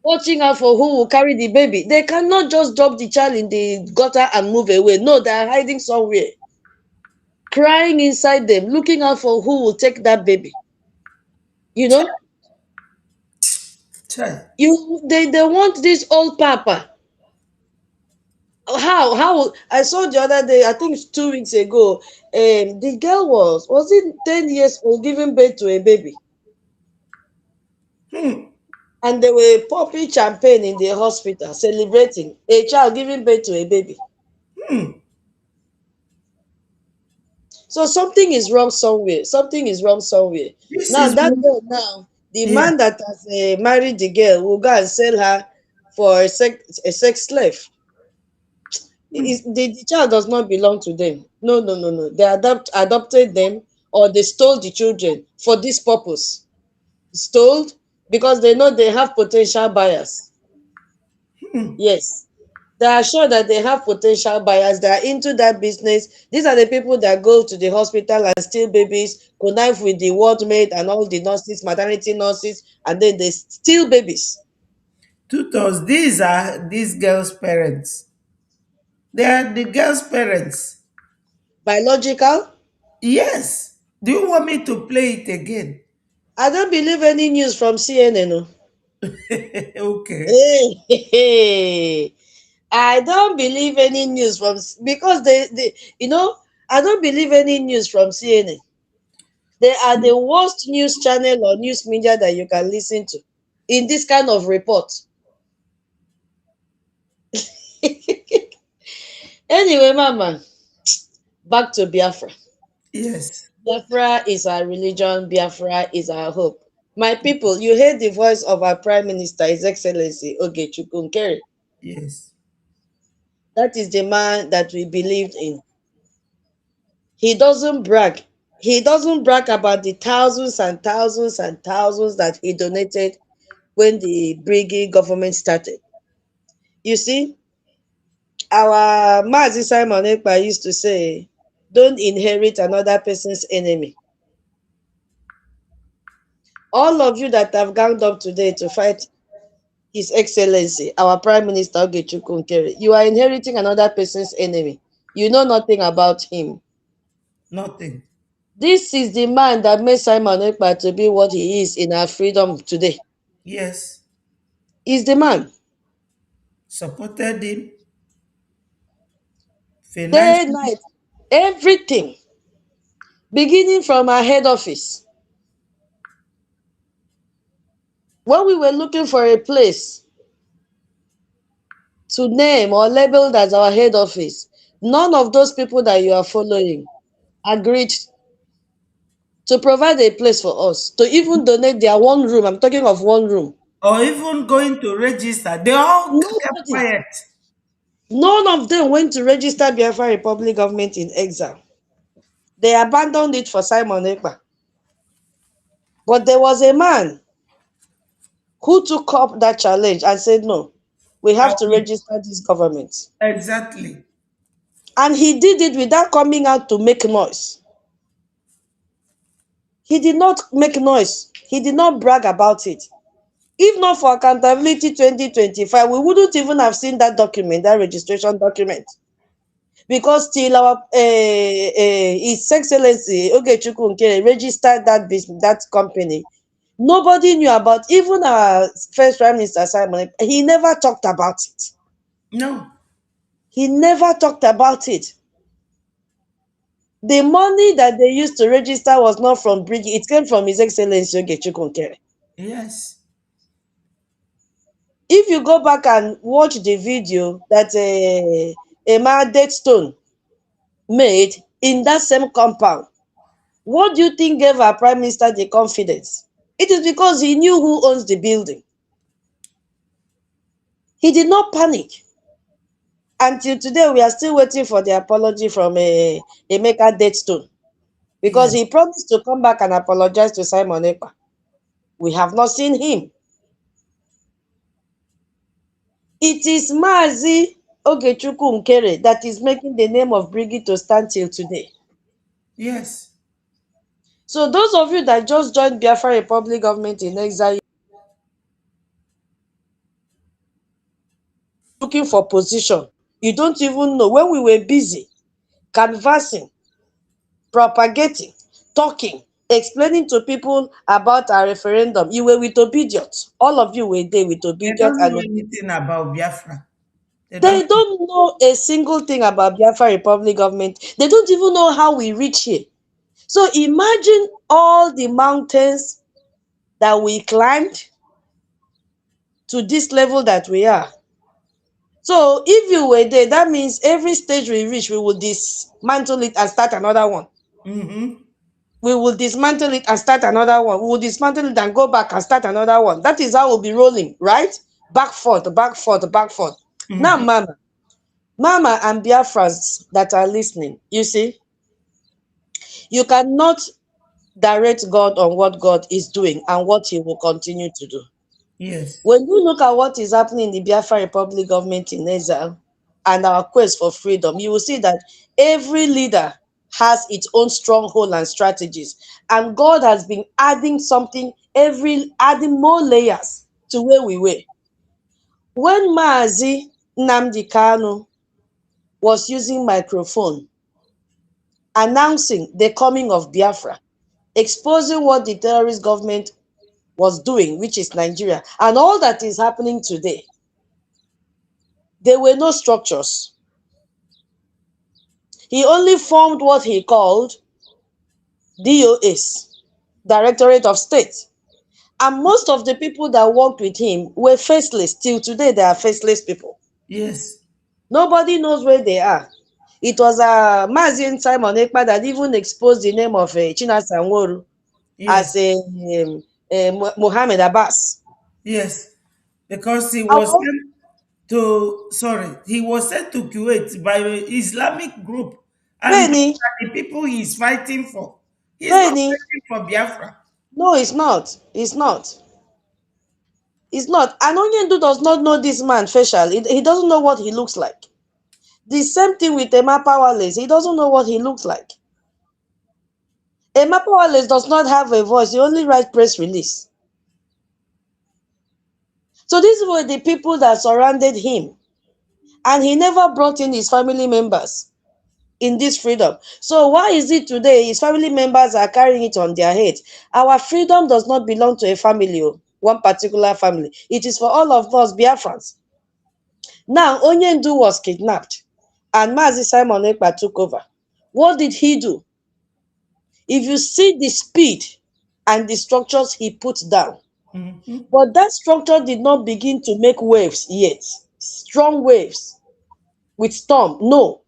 watching out for who will carry the baby. They cannot just drop the child in the gutter and move away. No, they are hiding somewhere, crying inside them, looking out for who will take that baby. You know, they want this old papa. How I saw the other day, I think it's 2 weeks ago, the girl was it 10 years old, giving birth to a baby. And they were popping champagne in the hospital, celebrating a child giving birth to a baby. So something is wrong somewhere. Something is wrong somewhere. This Now is that girl, now the yeah. man that has married the girl will go and sell her for a sex slave. The child does not belong to them. No, no, no, no. They adopted them, or they stole the children for this purpose. Stole because they know they have potential buyers. Yes. They are sure that they have potential buyers. They are into that business. These are the people that go to the hospital and steal babies, connive with the ward maid and all the nurses, maternity nurses, and then they steal babies. Tutors, these are these girls' parents. They are the girls' parents. Biological? Yes. Do you want me to play it again? I don't believe any news from CNN. No. Okay. Hey. I don't believe any news from, because they I don't believe any news from CNN. They are the worst news channel or news media that you can listen to in this kind of report. Anyway, Mama, back to Biafra. Yes. Biafra is our religion. Biafra is our hope. My people, you heard the voice of our Prime Minister, His Excellency Ogechukwu Nkeri. Yes. That is the man that we believed in. He doesn't brag. He doesn't brag about the thousands and thousands and thousands that he donated when the Brigade government started. You see, our Mazi Simon Ekpa used to say, don't inherit another person's enemy. All of you that have ganged up today to fight His Excellency, our Prime Minister Ogechukwu Nkeri, you are inheriting another person's enemy. You know nothing about him. Nothing. This is the man that made Simon Ekpa to be what he is in our freedom today. Yes. He's the man. Supported him. Day, Financially. night, everything. Beginning from our head office. When we were looking for a place to name or labeled as our head office, none of those people that you are following agreed to provide a place for us, to even donate their one room. I'm talking of one room. Or even going to register. They all kept Nobody. quiet. None of them went to register Biafra Republic government in exile. They abandoned it for Simon Ekpa. But there was a man who took up that challenge and said, no, we have to register this government. Exactly. And he did it without coming out to make noise. He did not make noise. He did not brag about it. If not for Accountability 2025, we wouldn't even have seen that document, that registration document. Because till our His Excellency Ogechukwu Nkeri registered that business, that company, nobody knew about. Even our first Prime Minister Simon, he never talked about it. No. He never talked about it. The money that they used to register was not from Briggy, it came from His Excellency Ogechukwu Nkeri. Yes. If you go back and watch the video that Emma Deadstone made in that same compound, what do you think gave our Prime Minister the confidence? It is because he knew who owns the building. He did not panic. Until today, we are still waiting for the apology from Emeka Deadstone, because he promised to come back and apologize to Simon Ekpa. We have not seen him. It is Mazi Ogechukwu Nkere that is making the name of Brigid to stand till today. Yes. So those of you that just joined Biafra Republic government in exile, looking for position, you don't even know. When we were busy canvassing, propagating, talking, explaining to people about our referendum, you were with Obedience. All of you were there with They Obedience. don't know anything about Biafra. They don't know a single thing about Biafra Republic government. They don't even know how we reach here. So imagine all the mountains that we climbed to this level that we are. So if you were there, that means every stage we reach, we will dismantle it and start another one. Mm-hmm. We will dismantle it and start another one. We will dismantle it and go back and start another one. That is how we'll be rolling, right? Back, forth, back, forth, back, forth. Mm-hmm. Now, Mama and Biafrans that are listening, you see, you cannot direct God on what God is doing and what he will continue to do. Yes. When you look at what is happening in the Biafra Republic government in exile and our quest for freedom, you will see that every leader has its own stronghold and strategies. And God has been adding something, adding more layers to where we were. When Mazi Nnamdi Kanu was using microphone, announcing the coming of Biafra, exposing what the terrorist government was doing, which is Nigeria, and all that is happening today, there were no structures. He only formed what he called DOS, Directorate of State. And most of the people that worked with him were faceless. Till today, they are faceless people. Yes. Nobody knows where they are. It was Mazi Simon Ekpa that even exposed the name of Chinasa Nworu as Mohammed Abbas. Yes, because he was sent to Kuwait by an Islamic group, and those are the people he's fighting for. He's not fighting for Biafra. No, it's not. It's not. It's not. And Onyendu does not know this man facially. He doesn't know what he looks like. The same thing with Emma Powerless. He doesn't know what he looks like. Emma Powerless does not have a voice. He only writes press release. So these were the people that surrounded him. And he never brought in his family members in this freedom. So why is it today his family members are carrying it on their head? Our freedom does not belong to a family, one particular family. It is for all of us Biafrans. Now, Onyendu was kidnapped and Mazi Simon Ekpa took over. What did he do? If you see the speed and the structures he put down, but that structure did not begin to make waves yet, strong waves with storm, no.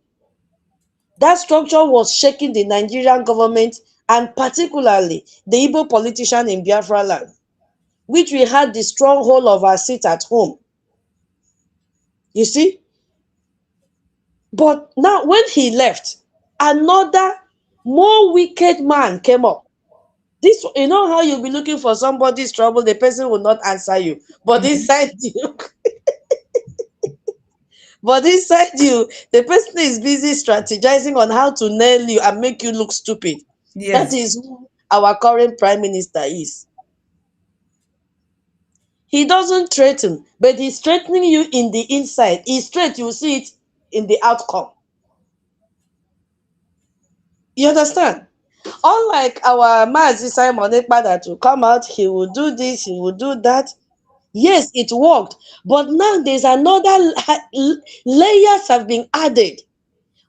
That structure was shaking the Nigerian government and particularly the Igbo politician in Biafra land, which we had the stronghold of our seat at home. You see? But now when he left, another more wicked man came up. This, you know how you'll be looking for somebody's trouble, the person will not answer you. But inside you, the person is busy strategizing on how to nail you and make you look stupid. Yes. That is who our current prime minister is. He doesn't threaten, but he's threatening you in the inside. He's straight, you see it in the outcome. You understand? Unlike our Mazi Simon Ekpa that will come out, he will do this, he will do that. Yes, it worked. But now there's another layers have been added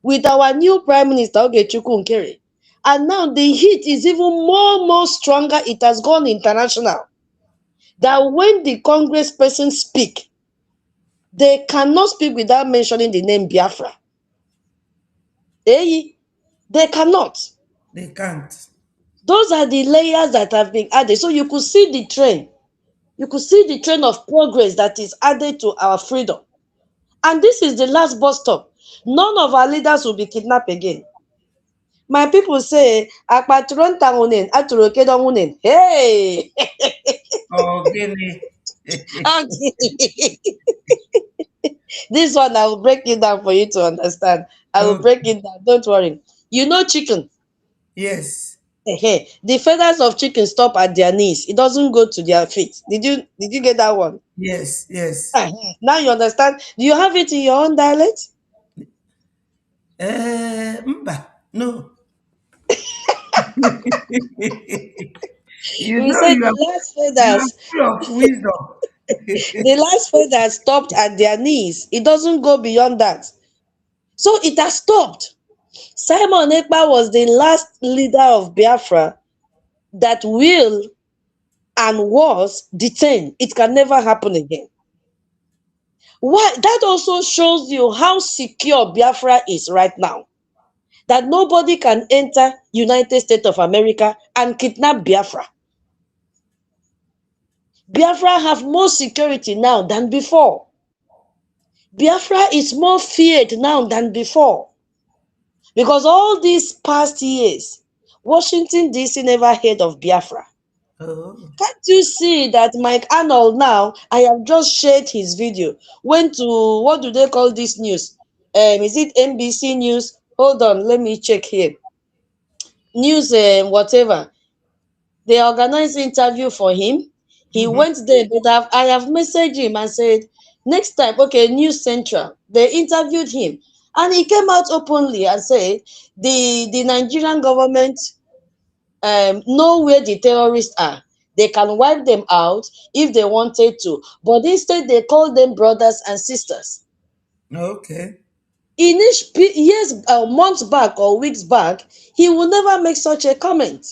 with our new Prime Minister, Ogechukwu Nkere. And now the heat is even more stronger. It has gone international. That when the Congress person speak, they cannot speak without mentioning the name Biafra. They cannot. They can't. Those are the layers that have been added. So you could see the trend. You could see the trend of progress that is added to our freedom. And this is the last bus stop. None of our leaders will be kidnapped again. My people say, "Akpatron tangunen, aturokedongunen." Hey! Oh, Guinea. This one I will break it down for you to understand. I will break it down. Don't worry. You know chicken. Yes. The feathers of chicken stop at their knees. It doesn't go to their feet. Did you get that one? Yes, yes. Now you understand. Do you have it in your own dialect? Mba, no. You say You the last are feathers. full of wisdom. The last feathers stopped at their knees. It doesn't go beyond that. So it has stopped. Simon Ekpa was the last leader of Biafra that will and was detained. It can never happen again. Why? That also shows you how secure Biafra is right now. That nobody can enter United States of America and kidnap Biafra. Biafra have more security now than before. Biafra is more feared now than before. Because all these past years, Washington DC never heard of Biafra. Oh. Can't you see that Mike Arnold now, I have just shared his video, went to, what do they call this news? Is it NBC News? Hold on, let me check here. News, whatever. They organized interview for him. He went there, but I have messaged him and said, next time, okay, News Central. They interviewed him. And he came out openly and said, the Nigerian government know where the terrorists are. They can wipe them out if they wanted to. But instead, they call them brothers and sisters. Okay. In years, months back or weeks back, he will never make such a comment.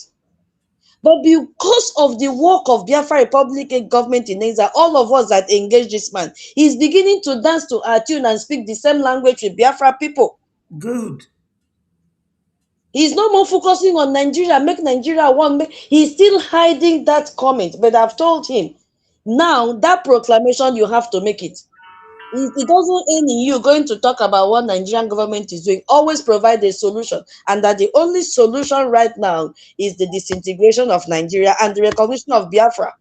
But because of the work of Biafra Republican government in Nigeria, all of us that engage this man, he's beginning to dance to our tune and speak the same language with Biafra people. Good. He's no more focusing on Nigeria, make Nigeria one. He's still hiding that comment, but I've told him, now that proclamation, you have to make it. It doesn't end in you going to talk about what Nigerian government is doing. Always provide a solution. And that the only solution right now is the disintegration of Nigeria and the recognition of Biafra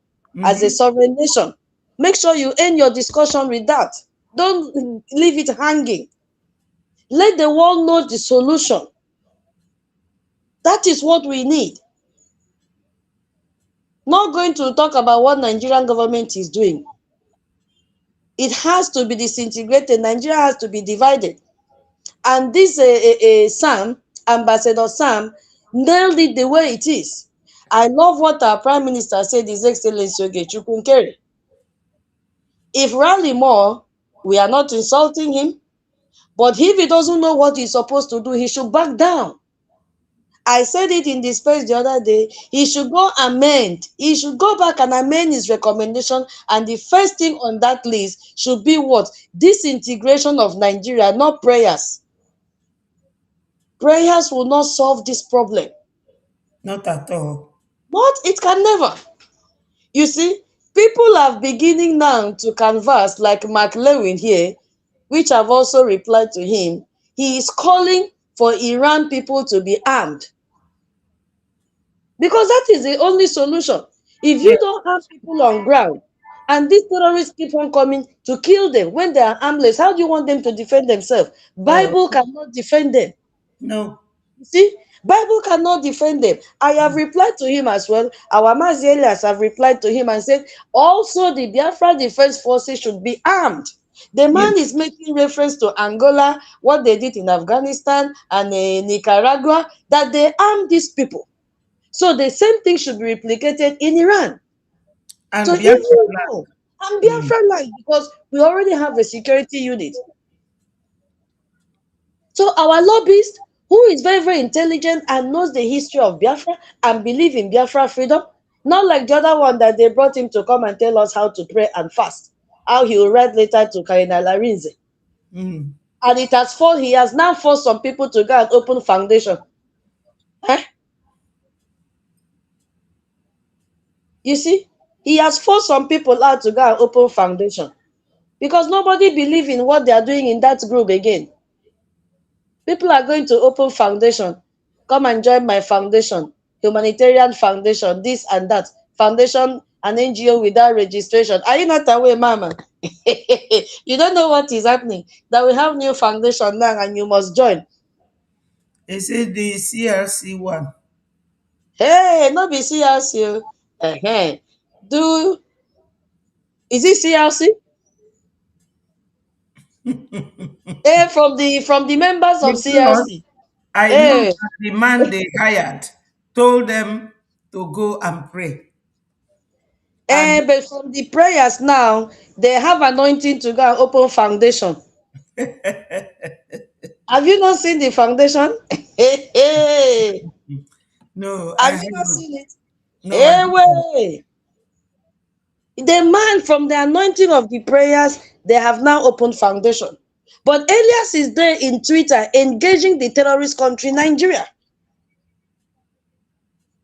as a sovereign nation. Make sure you end your discussion with that. Don't leave it hanging. Let the world know the solution. That is what we need. Not going to talk about what Nigerian government is doing. It has to be disintegrated. Nigeria has to be divided. And this Sam, Ambassador Sam, nailed it the way it is. I love what our Prime Minister said, His Excellency Ogechukwu Nkeri. If Rally Moore, we are not insulting him, but if he doesn't know what he's supposed to do, he should back down. I said it in the space the other day. He should go amend. He should go back and amend his recommendation. And the first thing on that list should be what? Disintegration of Nigeria, not prayers. Prayers will not solve this problem. Not at all. But it can never. You see, people are beginning now to canvass, like Mark Lewin here, which I've also replied to him. He is calling for Iran people to be armed. Because that is the only solution. If you don't have people on ground, and these terrorists keep on coming to kill them when they are armless, how do you want them to defend themselves? Bible cannot defend them. No. You see, Bible cannot defend them. I have replied to him as well. Our Mazi Elias have replied to him and said, also the Biafra Defense Forces should be armed. The man is making reference to Angola, what they did in Afghanistan and Nicaragua, that they armed these people. So the same thing should be replicated in Iran. And so if Biafra you know, and Biafra land, because we already have a security unit. So our lobbyist, who is very, very intelligent and knows the history of Biafra and believe in Biafra freedom, not like the other one that they brought him to come and tell us how to pray and fast, how he will write later to Karina Larinze. And it has forced, he has now forced some people to go and open foundation. You see, he has forced some people out to go and open foundation. because nobody believes in what they are doing in that group again. People are going to open foundation. Come and join my foundation, humanitarian foundation, this and that. Foundation, an NGO without registration. Are you not aware, Mama? You don't know what is happening. That we have new foundation now and you must join. Is it the CRC one? Hey, no be CRC. Is it CRC? From the members of Because CRC. I know Hey. that the man they hired told them to go and pray. And But from the prayers now, they have anointing to go and open foundation. Have you not seen the foundation? Hey. no, I Have you not haven't. seen it? No, I Hey, haven't. way. The man from the anointing of the prayers, they have now opened foundation. But Elias is there in Twitter engaging the terrorist country Nigeria,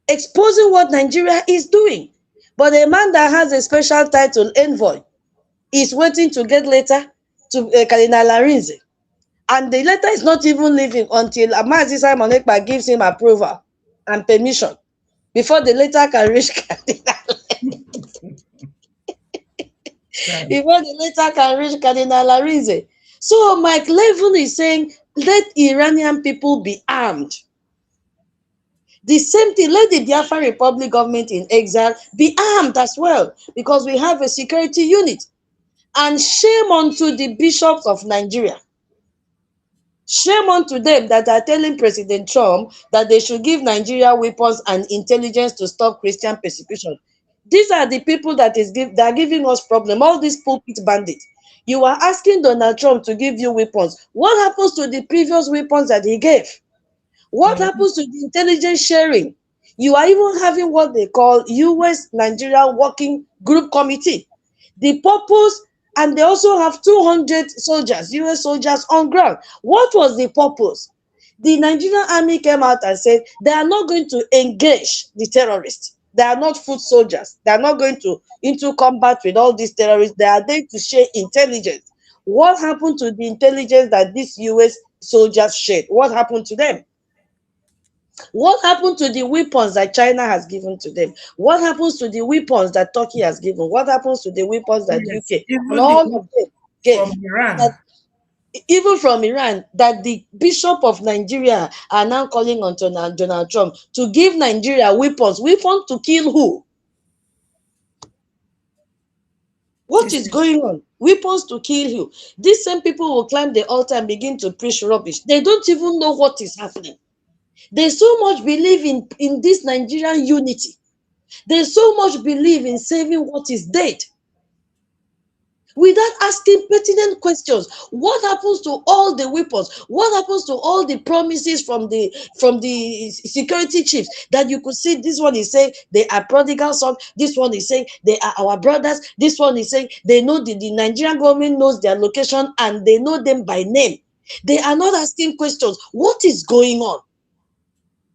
exposing what Nigeria is doing. But a man that has a special title, envoy, is waiting to get letter to Cardinal Larinze. And the letter is not even leaving until Amazi Simon Ekpa gives him approval and permission before the letter can reach Cardinal. Before the letter can reach Cardinal Larinze. So Mike Levin is saying, let Iranian people be armed. The same thing, let the Biafra Republic government in exile be armed as well, because we have a security unit. And shame unto the bishops of Nigeria. Shame unto them that are telling President Trump that they should give Nigeria weapons and intelligence to stop Christian persecution. These are the people that are giving us problem. All these pulpit bandits. You are asking Donald Trump to give you weapons. What happens to the previous weapons that he gave? What happens to the intelligence sharing? You are even having what they call US Nigeria Working Group Committee. The purpose, and they also have 200 soldiers, US soldiers on ground. What was the purpose? The Nigerian army came out and said they are not going to engage the terrorists. They are not foot soldiers. They are not going into combat with all these terrorists. They are there to share intelligence. What happened to the intelligence that these US soldiers shared? What happened to them? What happened to the weapons that China has given to them? What happens to the weapons that Turkey has given? What happens to the weapons that Yes, UK and even the all of them gave? from Iran. That even from Iran, that the Bishop of Nigeria are now calling on Donald Trump to give Nigeria weapons. Weapons to kill who? What is going on? Weapons to kill you. These same people will climb the altar and begin to preach rubbish. They don't even know what is happening. They so much believe in this Nigerian unity. They so much believe in saving what is dead without asking pertinent questions. What happens to all the weapons? What happens to all the promises from the security chiefs that you could see? This one is saying they are prodigal sons. This one is saying they are our brothers. This one is saying they know the Nigerian government knows their location and they know them by name. They are not asking questions. What is going on?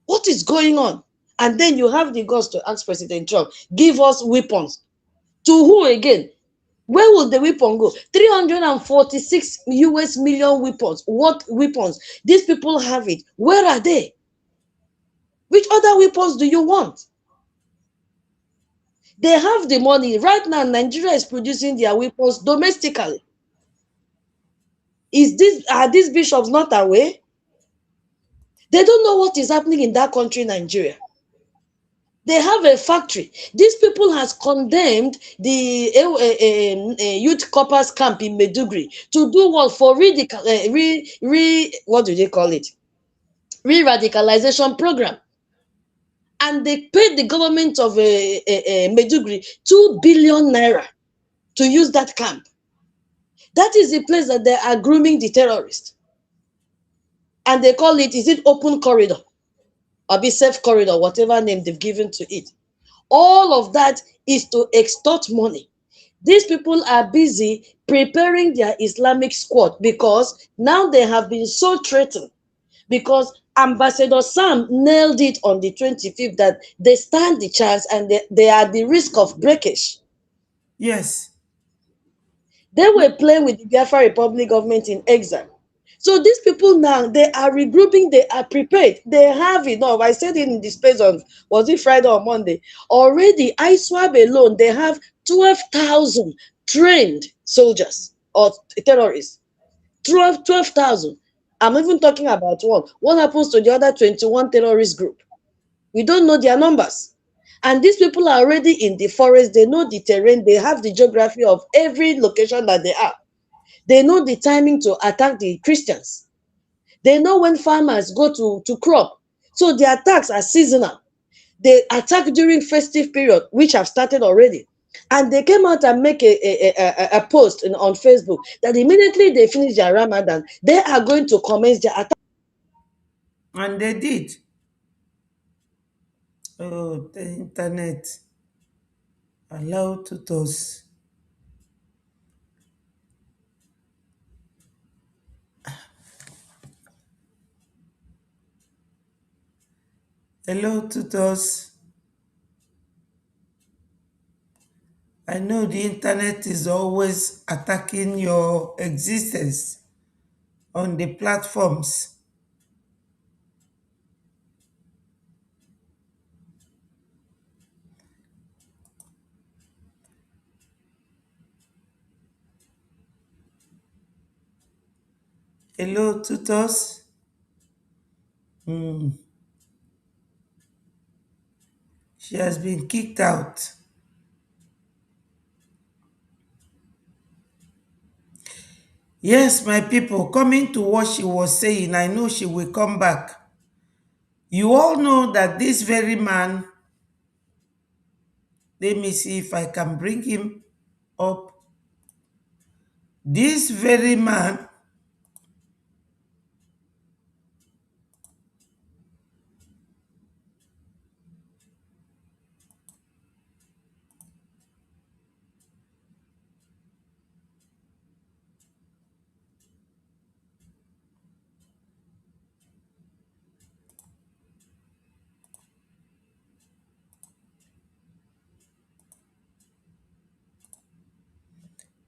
What is going on? And then you have the guts to ask President Trump, give us weapons. To who again? Where will the weapon go? 346 US million weapons. What weapons? These people have it. Where are they? Which other weapons do you want? They have the money. Right now, Nigeria is producing their weapons domestically. Are these bishops not aware? They don't know what is happening in that country, Nigeria. They have a factory. These people has condemned the youth corpers camp in Meduguri to do what for what do they call it? Re-radicalization program. And they paid the government of Meduguri 2 billion naira to use that camp. That is the place that they are grooming the terrorists. And they call it, is it open corridor? Or be safe corridor, whatever name they've given to it. All of that is to extort money. These people are busy preparing their Islamic squad because now they have been so threatened, because Ambassador Sam nailed it on the 25th that they stand the chance and they are the risk of breakage. Yes. They were playing with the Biafra Republic government in exile. So these people now, they are regrouping, they are prepared, they have enough. I said it in the space on, was it Friday or Monday? Already, ISWAB alone, they have 12,000 trained soldiers or terrorists. 12,000. I'm even talking about one. What happens to the other 21 terrorist group? We don't know their numbers. And these people are already in the forest. They know the terrain. They have the geography of every location that they are. They know the timing to attack the Christians. They know when farmers go to crop. So the attacks are seasonal. They attack during festive period, which have started already. And they came out and make a post on Facebook that immediately they finish their Ramadan, they are going to commence their attack. And they did. Oh, the internet allowed tutors. Hello, tutors. I know the internet is always attacking your existence on the platforms. Hello, tutors. She has been kicked out. Yes, my people, coming to what she was saying, I know she will come back. You all know that this very man, let me see if I can bring him up. This very man,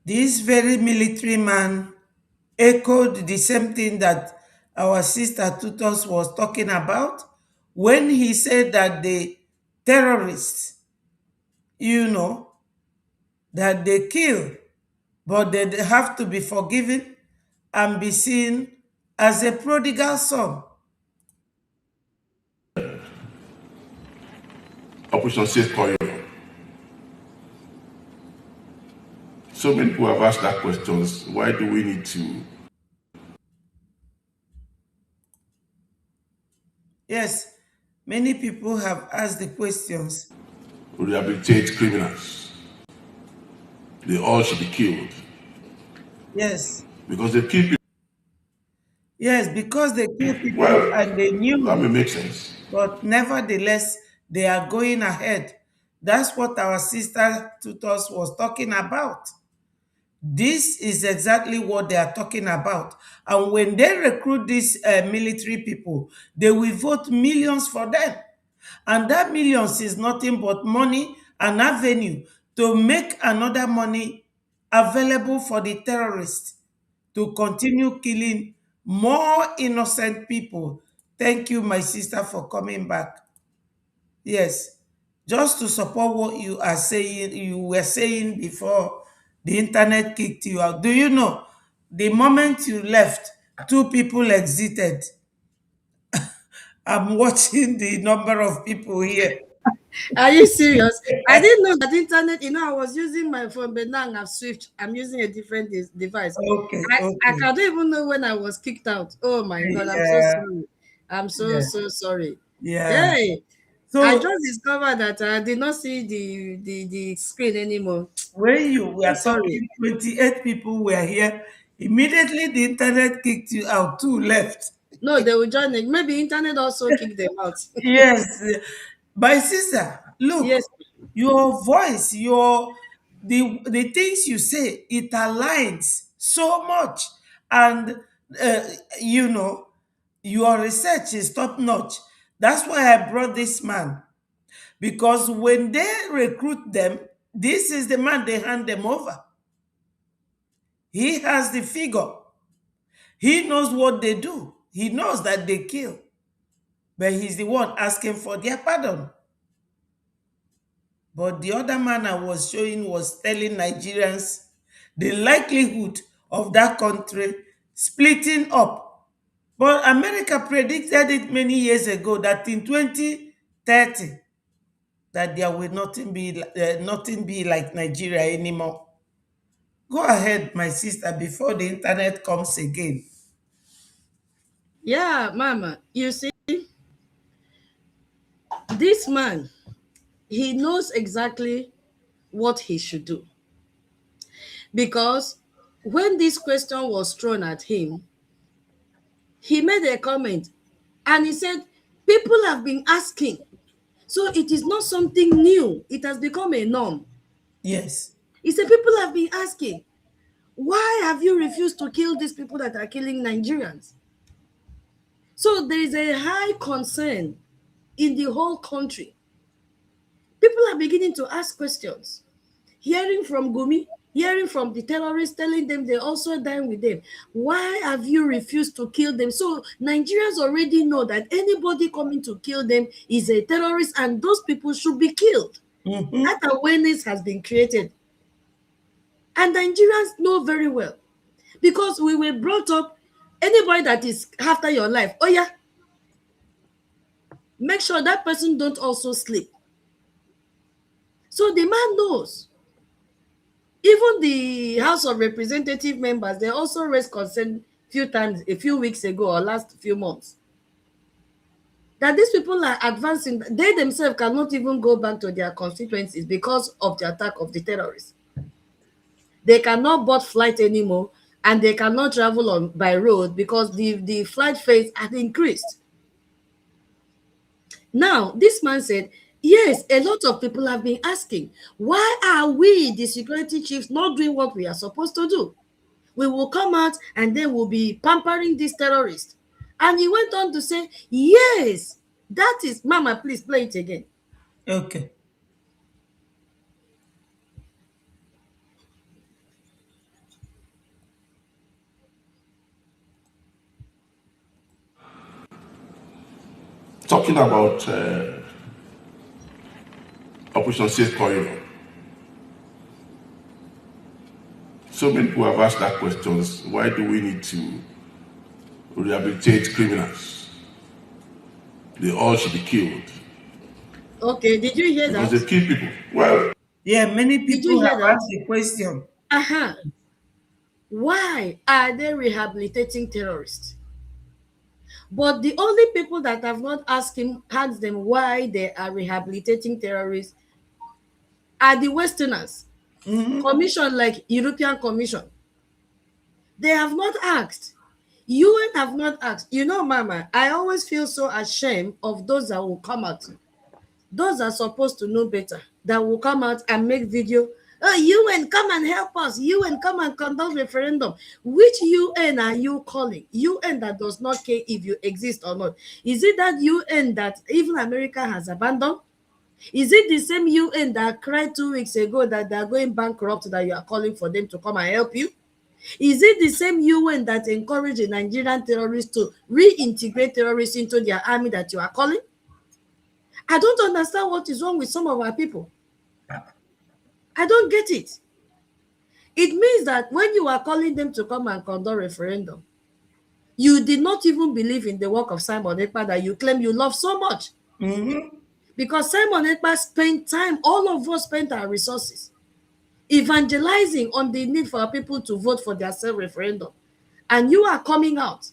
this very military man echoed the same thing that our sister Tutos was talking about when he said that the terrorists, that they kill, but they have to be forgiven and be seen as a prodigal son. Operation Safe Corridor. So many people have asked that questions. Why do we need to? Yes, many people have asked the questions. Rehabilitate criminals. They all should be killed. Yes. Because they kill people. Yes, because they kill people Well, and they knew. that may make sense. But nevertheless, they are going ahead. That's what our sister Tutos was talking about. This is exactly what they are talking about. And when they recruit these military people, they will vote millions for them. And that millions is nothing but money and avenue to make another money available for the terrorists to continue killing more innocent people. Thank you, my sister, for coming back. Yes, just to support what you were saying before the internet kicked you out. Do you know, the moment you left, two people exited. I'm watching the number of people here. Are you serious? I didn't know that internet. I was using my phone, but now I've switched. I'm using a different device. Okay, I okay. can't even know when I was kicked out. Oh my God, I'm so Yeah, sorry. I'm yeah, so sorry. yeah. Hey, I So just discovered that I did not see the screen anymore. when you So were sorry. talking, 28 people were here. Immediately the internet kicked you out. Two left. No, they will join it. Maybe internet also kick them out. Yes, my sister, Yes. look, your voice, the things you say, it aligns so much, and uh, you know, your research is top notch. That's why I brought this man, because when they recruit them, this is the man they hand them over. He has the figure. He knows what they do. He knows that they kill. But he's the one asking for their pardon. But the other man I was showing was telling Nigerians the likelihood of that country splitting up. But America predicted it many years ago that in 2030, that there will nothing be like Nigeria anymore. Go ahead, my sister, before the internet comes again. Yeah, Mama, you see, this man, he knows exactly what he should do. Because when this question was thrown at him, he made a comment and he said, people have been asking. So it is not something new. It has become a norm. Yes. He said, people have been asking, why have you refused to kill these people that are killing Nigerians? So there is a high concern in the whole country. People are beginning to ask questions. Hearing from Gumi, hearing from the terrorists, telling them they also dying with them. Why have you refused to kill them? So Nigerians already know that anybody coming to kill them is a terrorist and those people should be killed. Mm-hmm. That awareness has been created. And Nigerians know very well. Because we were brought up, anybody that is after your life, oh yeah, make sure that person don't also sleep. So the man knows. Even the House of Representative members, they also raised concern a few weeks ago or last few months, that these people are advancing. They themselves cannot even go back to their constituencies because of the attack of the terrorists. They cannot board flight anymore, and they cannot travel by road because the flight fares had increased. Now, this man said, yes, a lot of people have been asking, why are we, the security chiefs, not doing what we are supposed to do? We will come out and then we'll be pampering these terrorists. And he went on to say, yes, that is, Mama, please play it again. Okay. Talking about Operation Safe Corridor. So many people have asked that question, why do we need to rehabilitate criminals? They all should be killed. Okay, did you hear that? Because they kill people. Well, yeah, many people have that? asked the question. Why are they rehabilitating terrorists? But the only people that have not asked them why they are rehabilitating terrorists are the Westerners. Mm-hmm. Commission like European Commission. They have not asked. UN have not asked. You know, Mama, I always feel so ashamed of those that will come out. Those are supposed to know better, that will come out and make video. Oh, UN, come and help us. UN, come and conduct referendum. Which UN are you calling? UN that does not care if you exist or not. Is it that UN that even America has abandoned? Is it the same UN that cried 2 weeks ago that they are going bankrupt, that you are calling for them to come and help you? Is it the same UN that encouraged the Nigerian terrorists to reintegrate terrorists into their army that you are calling? I don't understand what is wrong with some of our people. I don't get it. It means that when you are calling them to come and conduct referendum, you did not even believe in the work of Simon Ekpa that you claim you love so much. Mm-hmm. Because Simon Ekpa spent time, all of us spent our resources evangelizing on the need for people to vote for their self-referendum. And you are coming out,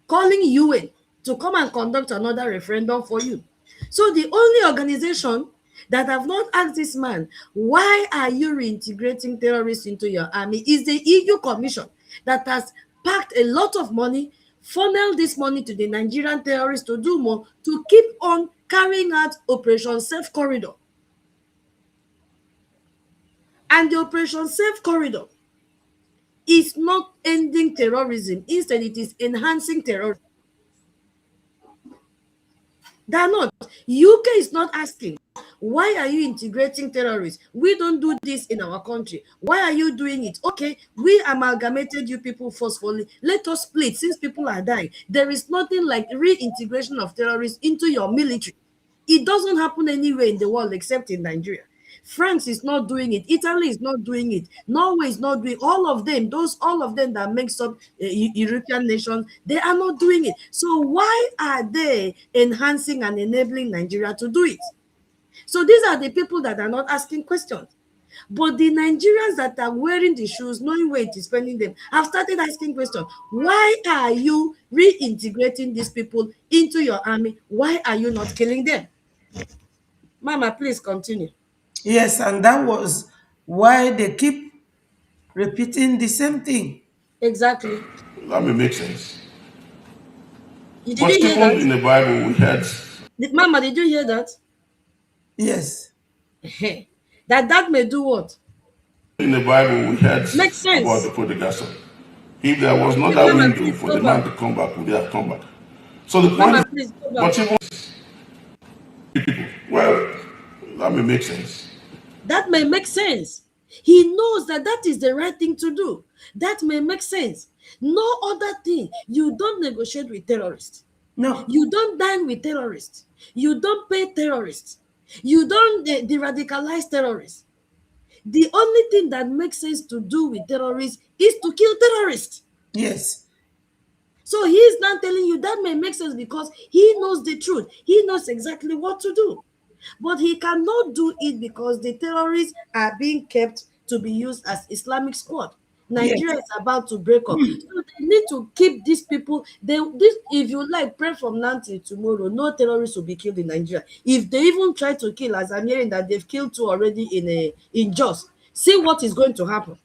calling UN to come and conduct another referendum for you. So the only organization that have not asked this man, why are you reintegrating terrorists into your army, is the EU Commission that has packed a lot of money, funneled this money to the Nigerian terrorists to do more, to keep on carrying out Operation Safe Corridor. And the Operation Safe Corridor is not ending terrorism. Instead, it is enhancing terrorism. They are not. UK is not asking, Why are you integrating terrorists? We don't do this in our country. Why are you doing it? Okay, we amalgamated you people forcefully. Let us split since people are dying. There is nothing like reintegration of terrorists into your military. It doesn't happen anywhere in the world except in Nigeria. France is not doing it. Italy is not doing it. Norway is not doing it. All of them, all of them that makes up European nations, they are not doing it. So why are they enhancing and enabling Nigeria to do it? So these are the people that are not asking questions. But the Nigerians that are wearing the shoes, knowing where it is spending them, have started asking questions. Why are you reintegrating these people into your army? Why are you not killing them? Mama, please continue. Yes, and that was why they keep repeating the same thing. Exactly. That may make sense. Did But you hear even that? in the Bible, we had. Mama, did you hear that? Yes. that may do what? In the Bible, we had Makes sense. about the prodigal son. If there was not Okay, that Mama, window please for go the man back. to come back, would they have come back? So the point Mama, is, please go back. but even people, well, that may make sense. That may make sense. He knows that that is the right thing to do. That may make sense. No other thing. You don't negotiate with terrorists. No. You don't dine with terrorists. You don't pay terrorists. You don't de-radicalize terrorists. The only thing that makes sense to do with terrorists is to kill terrorists. Yes. So he is now telling you that may make sense because he knows the truth. He knows exactly what to do. But he cannot do it because the terrorists are being kept to be used as Islamic squad. Nigeria is about to break up. So they need to keep these people. If you like, pray from now till tomorrow, no terrorists will be killed in Nigeria. If they even try to kill, as I'm hearing that they've killed 2 already in Jos, see what is going to happen.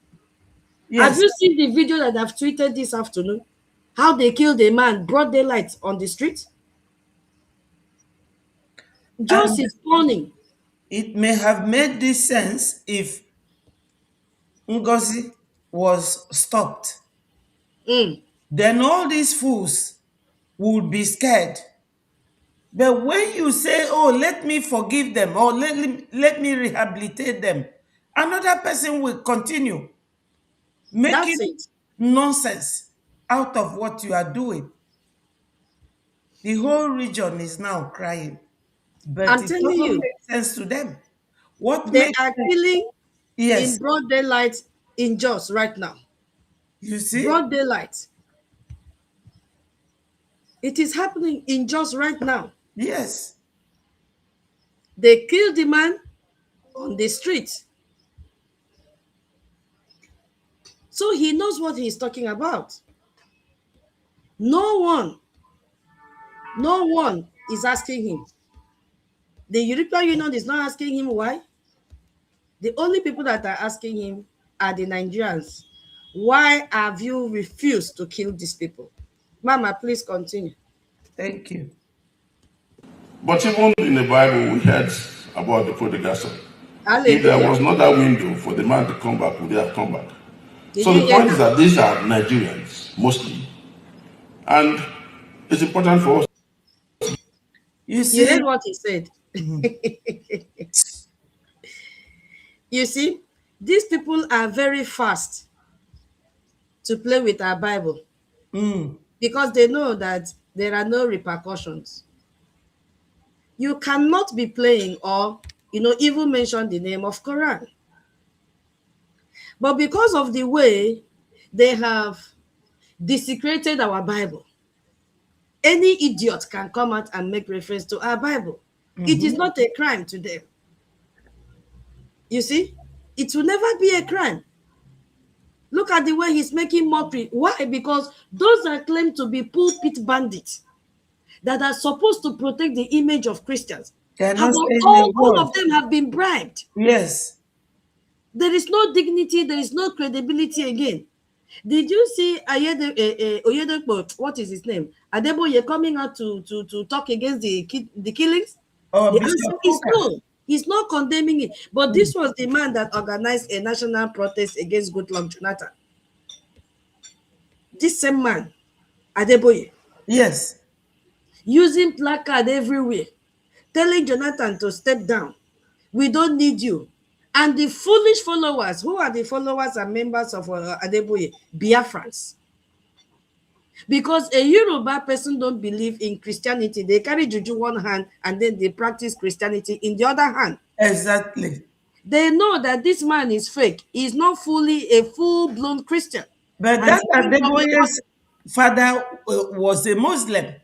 Yes. Have you seen the video that I've tweeted this afternoon? How they killed a man, broad daylight on the street? Jos is burning. It may have made this sense if Ngozi was stopped. Then all these fools would be scared. But when you say, oh, let me forgive them or let me rehabilitate them, another person will continue making nonsense out of what you are doing. The whole region is now crying. But I'm it telling doesn't you, make sense to them. What they makes are sense? killing Yes. in broad daylight in Jos right now. You see? Broad daylight. It is happening in Jos right now. Yes. They killed the man on the street. So he knows what he's talking about. No one is asking him. The European Union is not asking him why. The only people that are asking him are the Nigerians. Why have you refused to kill these people? Mama, please continue. Thank you. But even in the Bible, we had about the prodigal son. Hallelujah. If there was not that window for the man to come back, would they have come back? Did So you the hear point is that? that these are Nigerians, mostly. And it's important for us. You heard what he said. You see, these people are very fast to play with our Bible because they know that there are no repercussions. You cannot be playing or, even mention the name of Quran. But because of the way they have desecrated our Bible, any idiot can come out and make reference to our Bible. It is not a crime to them. You see, it will never be a crime. Look at the way he's making mockery. Why? Because those that claim to be pulpit bandits that are supposed to protect the image of Christians, all of them have been bribed. Yes. There is no dignity, there is no credibility again. Did you see Oyedepo, what is his name? Adeboye coming out to talk against the killings? The answer is no. He's not condemning it. But this was the man that organized a national protest against Goodluck Jonathan. This same man, Adeboye. Yes. Using placard everywhere, telling Jonathan to step down. We don't need you. And the foolish followers, who are the followers and members of Adeboye? Biafrans. Because a Yoruba person don't believe in Christianity. They carry juju one hand and then they practice Christianity in the other hand. Exactly. They know that this man is fake. He's not fully a full-blown Christian. But And that Adeboye's father was a Muslim.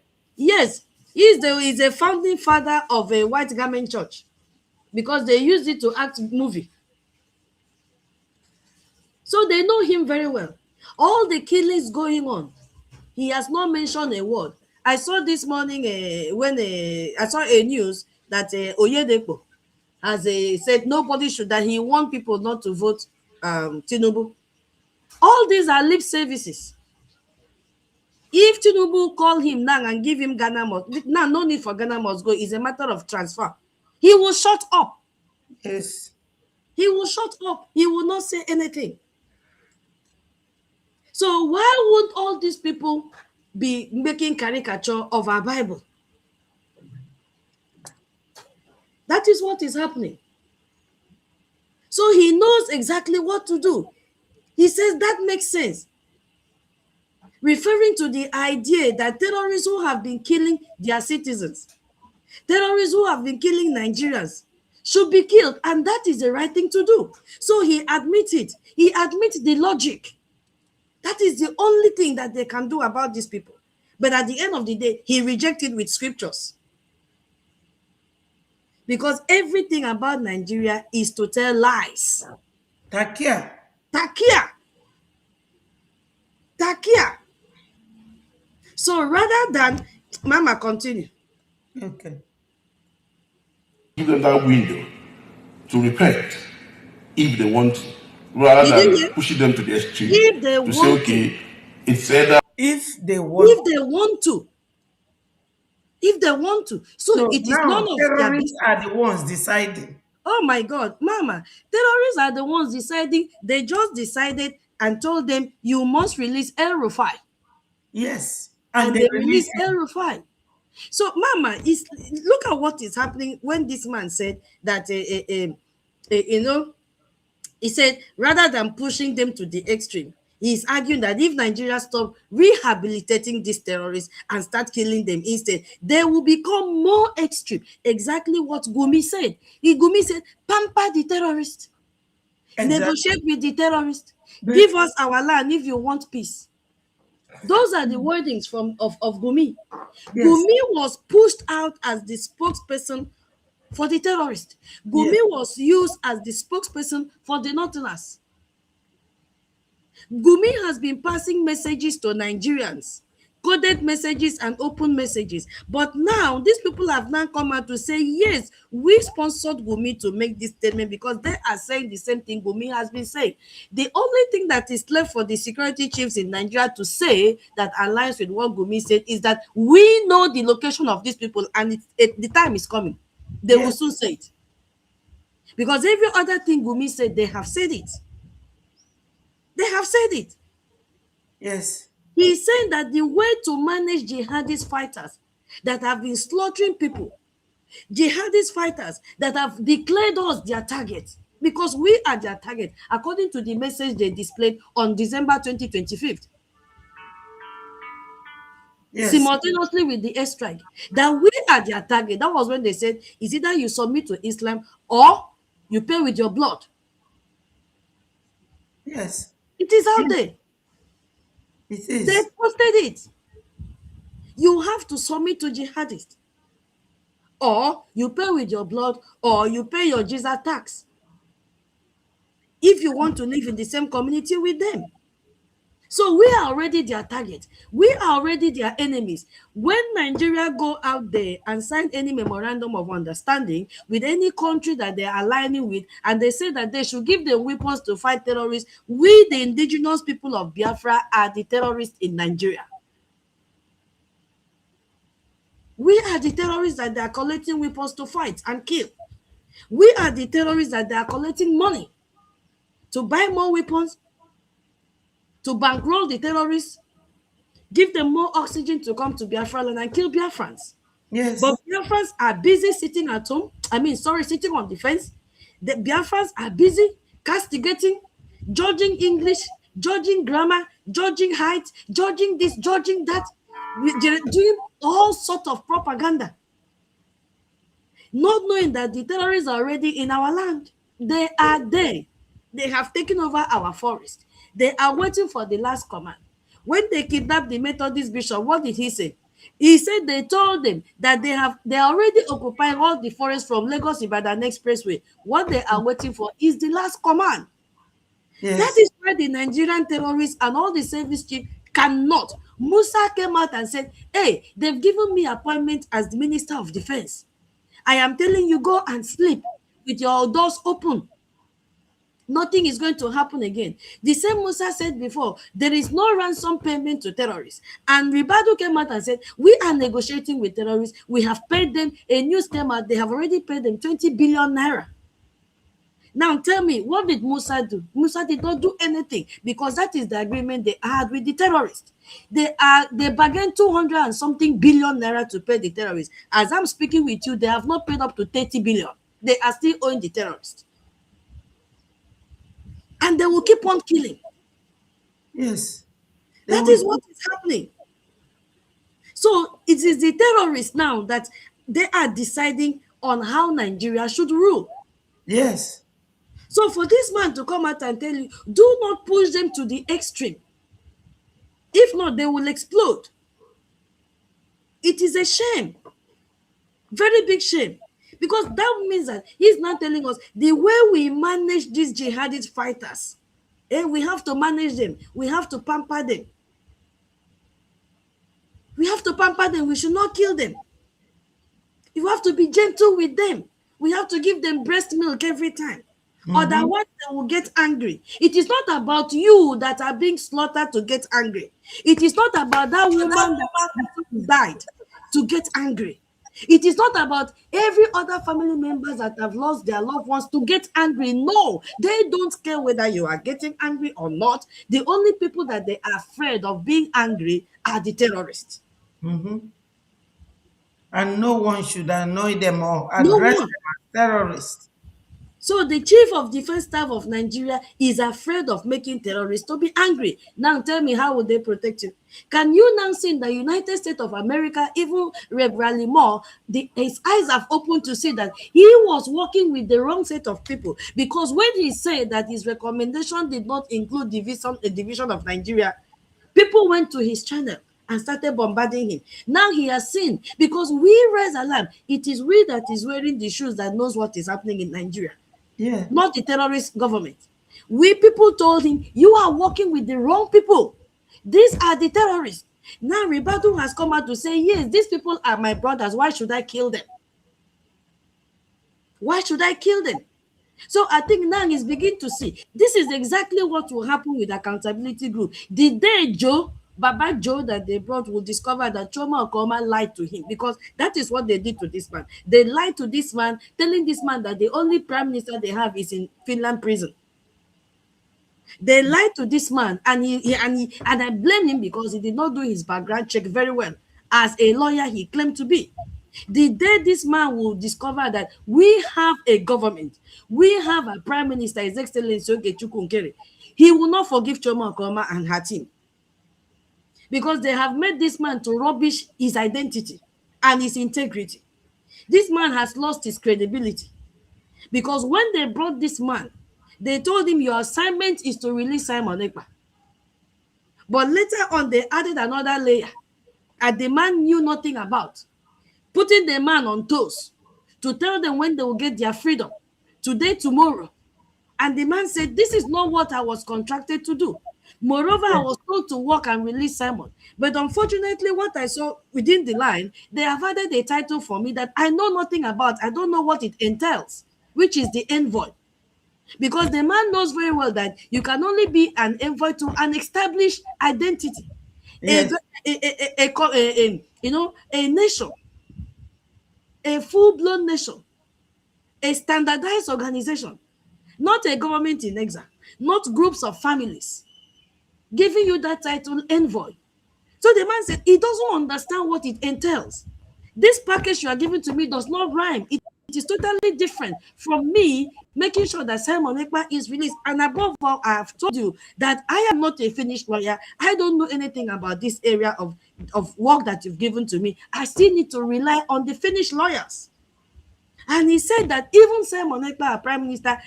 yes, he's a founding father of a white garment church because they used it to act movie. So they know him very well. All the killings going on, he has not mentioned a word. I saw this morning when I saw a news that Oyedepo has said nobody should, that he want people not to vote Tinubu. All these are lip services. If Tinubu call him now and give him Ghana must, now no need for Ghana must go, it's a matter of transfer. He will shut up. Yes. He will shut up. He will not say anything. So why would all these people be making caricature of our Bible? That is what is happening. So he knows exactly what to do. He says that makes sense. Referring to the idea that terrorists who have been killing their citizens, terrorists who have been killing Nigerians, should be killed, and that is the right thing to do. So he admits it. He admits the logic. That is the only thing that they can do about these people. But at the end of the day, he rejected with scriptures. Because everything about Nigeria is to tell lies. Takia. Takia. Takia. So rather than, Mama, continue. Okay. Give them that window to repent if they want to, rather than pushing them to the extreme. If they to want say, okay, it's either if they want, if they want to. If they want to. So it is now none of their business. terrorists are the ones deciding. Oh my God, Mama, terrorists are the ones deciding. They just decided and told them, you must release El Rufai. Yes. And they released El Rufai. So, Mama, look at what is happening when this man said that, you know, he said, rather than pushing them to the extreme, he's arguing that if Nigeria stop rehabilitating these terrorists and start killing them instead, they will become more extreme. Exactly what Gumi said. Gumi said, pamper the terrorists. Exactly. Negotiate with the terrorists. Give us our land if you want peace. Those are the wordings of Gumi. Yes. Gumi was pushed out as the spokesperson for the terrorists. Gumi was used as the spokesperson for the Northerners. Gumi has been passing messages to Nigerians, coded messages and open messages. But now, these people have now come out to say, yes, we sponsored Gumi to make this statement because they are saying the same thing Gumi has been saying. The only thing that is left for the security chiefs in Nigeria to say that aligns with what Gumi said is that we know the location of these people and the time is coming. They will soon say it. Because every other thing Gumi said, they have said it. They have said it. Yes. He's saying that the way to manage jihadist fighters that have been slaughtering people, jihadist fighters that have declared us their target, because we are their target, according to the message they displayed on December 2025. Yes. Simultaneously with the airstrike, that we are their target. That was when they said, it's either you submit to Islam or you pay with your blood. Yes. It is out there. It is. They posted it. You have to submit to jihadists. Or you pay with your blood, or you pay your Jesus tax. If you want to live in the same community with them. So we are already their target. We are already their enemies. When Nigeria go out there and sign any memorandum of understanding with any country that they are aligning with, and they say that they should give them weapons to fight terrorists, we, the indigenous people of Biafra, are the terrorists in Nigeria. We are the terrorists that they are collecting weapons to fight and kill. We are the terrorists that they are collecting money to buy more weapons, to bankroll the terrorists, give them more oxygen to come to Biafra land and kill Biafrans. Yes. But Biafrans are busy sitting at home. Sitting on the fence, The Biafrans are busy castigating, judging English, judging grammar, judging height, judging this, judging that, doing all sorts of propaganda, not knowing that the terrorists are already in our land. They are there. They have taken over our forest. They are waiting for the last command. When they kidnapped the Methodist bishop, what did he say? He said they told them that they are already occupying all the forest from Lagos Ibadan Expressway. What they are waiting for is the last command. Yes. That is why the Nigerian terrorists and all the service chiefs cannot. Musa came out and said, hey, they've given me appointment as the Minister of Defense. I am telling you, go and sleep with your doors open. Nothing is going to happen again. The same Musa said before, there is no ransom payment to terrorists. And Ribadu came out and said, we are negotiating with terrorists. We have paid them. A news came out, they have already paid them 20 billion naira. Now tell me, what did Musa do? Musa did not do anything, because that is the agreement they had with the terrorists. They bargained 200 and something billion naira to pay the terrorists. As I'm speaking with you, they have not paid up to 30 billion. They are still owing the terrorists. And they will keep on killing. Yes. That is what is happening. So it is the terrorists now that they are deciding on how Nigeria should rule. Yes. So for this man to come out and tell you, do not push them to the extreme. If not, they will explode. It is a shame. Very big shame. Because that means that he's not telling us the way we manage these jihadist fighters. We have to manage them. We have to pamper them. We have to pamper them. We should not kill them. You have to be gentle with them. We have to give them breast milk every time. Otherwise, they will get angry. It is not about you that are being slaughtered to get angry. It is not about that woman that died to get angry. It is not about every other family members that have lost their loved ones to get angry. No, they don't care whether you are getting angry or not. The only people that they are afraid of being angry are the terrorists. And no one should annoy them or address them as terrorists. So the chief of defense staff of Nigeria is afraid of making terrorists to be angry. Now tell me, how will they protect you? Can you now see in the United States of America, even Rev. Raleigh Moore, his eyes have opened to see that he was working with the wrong set of people, because when he said that his recommendation did not include a division of Nigeria, people went to his channel and started bombarding him. Now he has seen, because we raise alarm. It is we that is wearing the shoes that knows what is happening in Nigeria. Yeah. Not the terrorist government. We people told him, you are working with the wrong people. These are the terrorists. Now Ribadu has come out to say, yes, these people are my brothers. Why should I kill them? Why should I kill them? So I think now he's beginning to see, this is exactly what will happen with accountability group. The day Baba Joe that they brought will discover that Choma Okoma lied to him, because that is what they did to this man. They lied to this man, telling this man that the only prime minister they have is in Finland prison. They lied to this man, and I blame him because he did not do his background check very well. As a lawyer, he claimed to be. The day this man will discover that we have a government, we have a prime minister, His Excellency Okechukwu Nkere, he will not forgive Choma Okoma and her team. Because they have made this man to rubbish his identity and his integrity. This man has lost his credibility. Because when they brought this man, they told him your assignment is to release Simon Ekpa. But later on, they added another layer that the man knew nothing about, putting the man on toes to tell them when they will get their freedom, today, tomorrow. And the man said, this is not what I was contracted to do. Moreover, I was told to work and release Simon. But unfortunately, what I saw within the line, they have added a title for me that I know nothing about. I don't know what it entails, which is the envoy. Because the man knows very well that you can only be an envoy to an established identity. Yes. A nation, a full-blown nation, a standardized organization, not a government in exile, not groups of families, giving you that title envoy. So the man said he doesn't understand what it entails. This package you are giving to me does not rhyme. It is totally different from me making sure that Simon Ekpa is released. And above all, I have told you that I am not a finished lawyer. I don't know anything about this area of work that you've given to me. I still need to rely on the finished lawyers. And he said that even Simon Ekpa, our prime minister,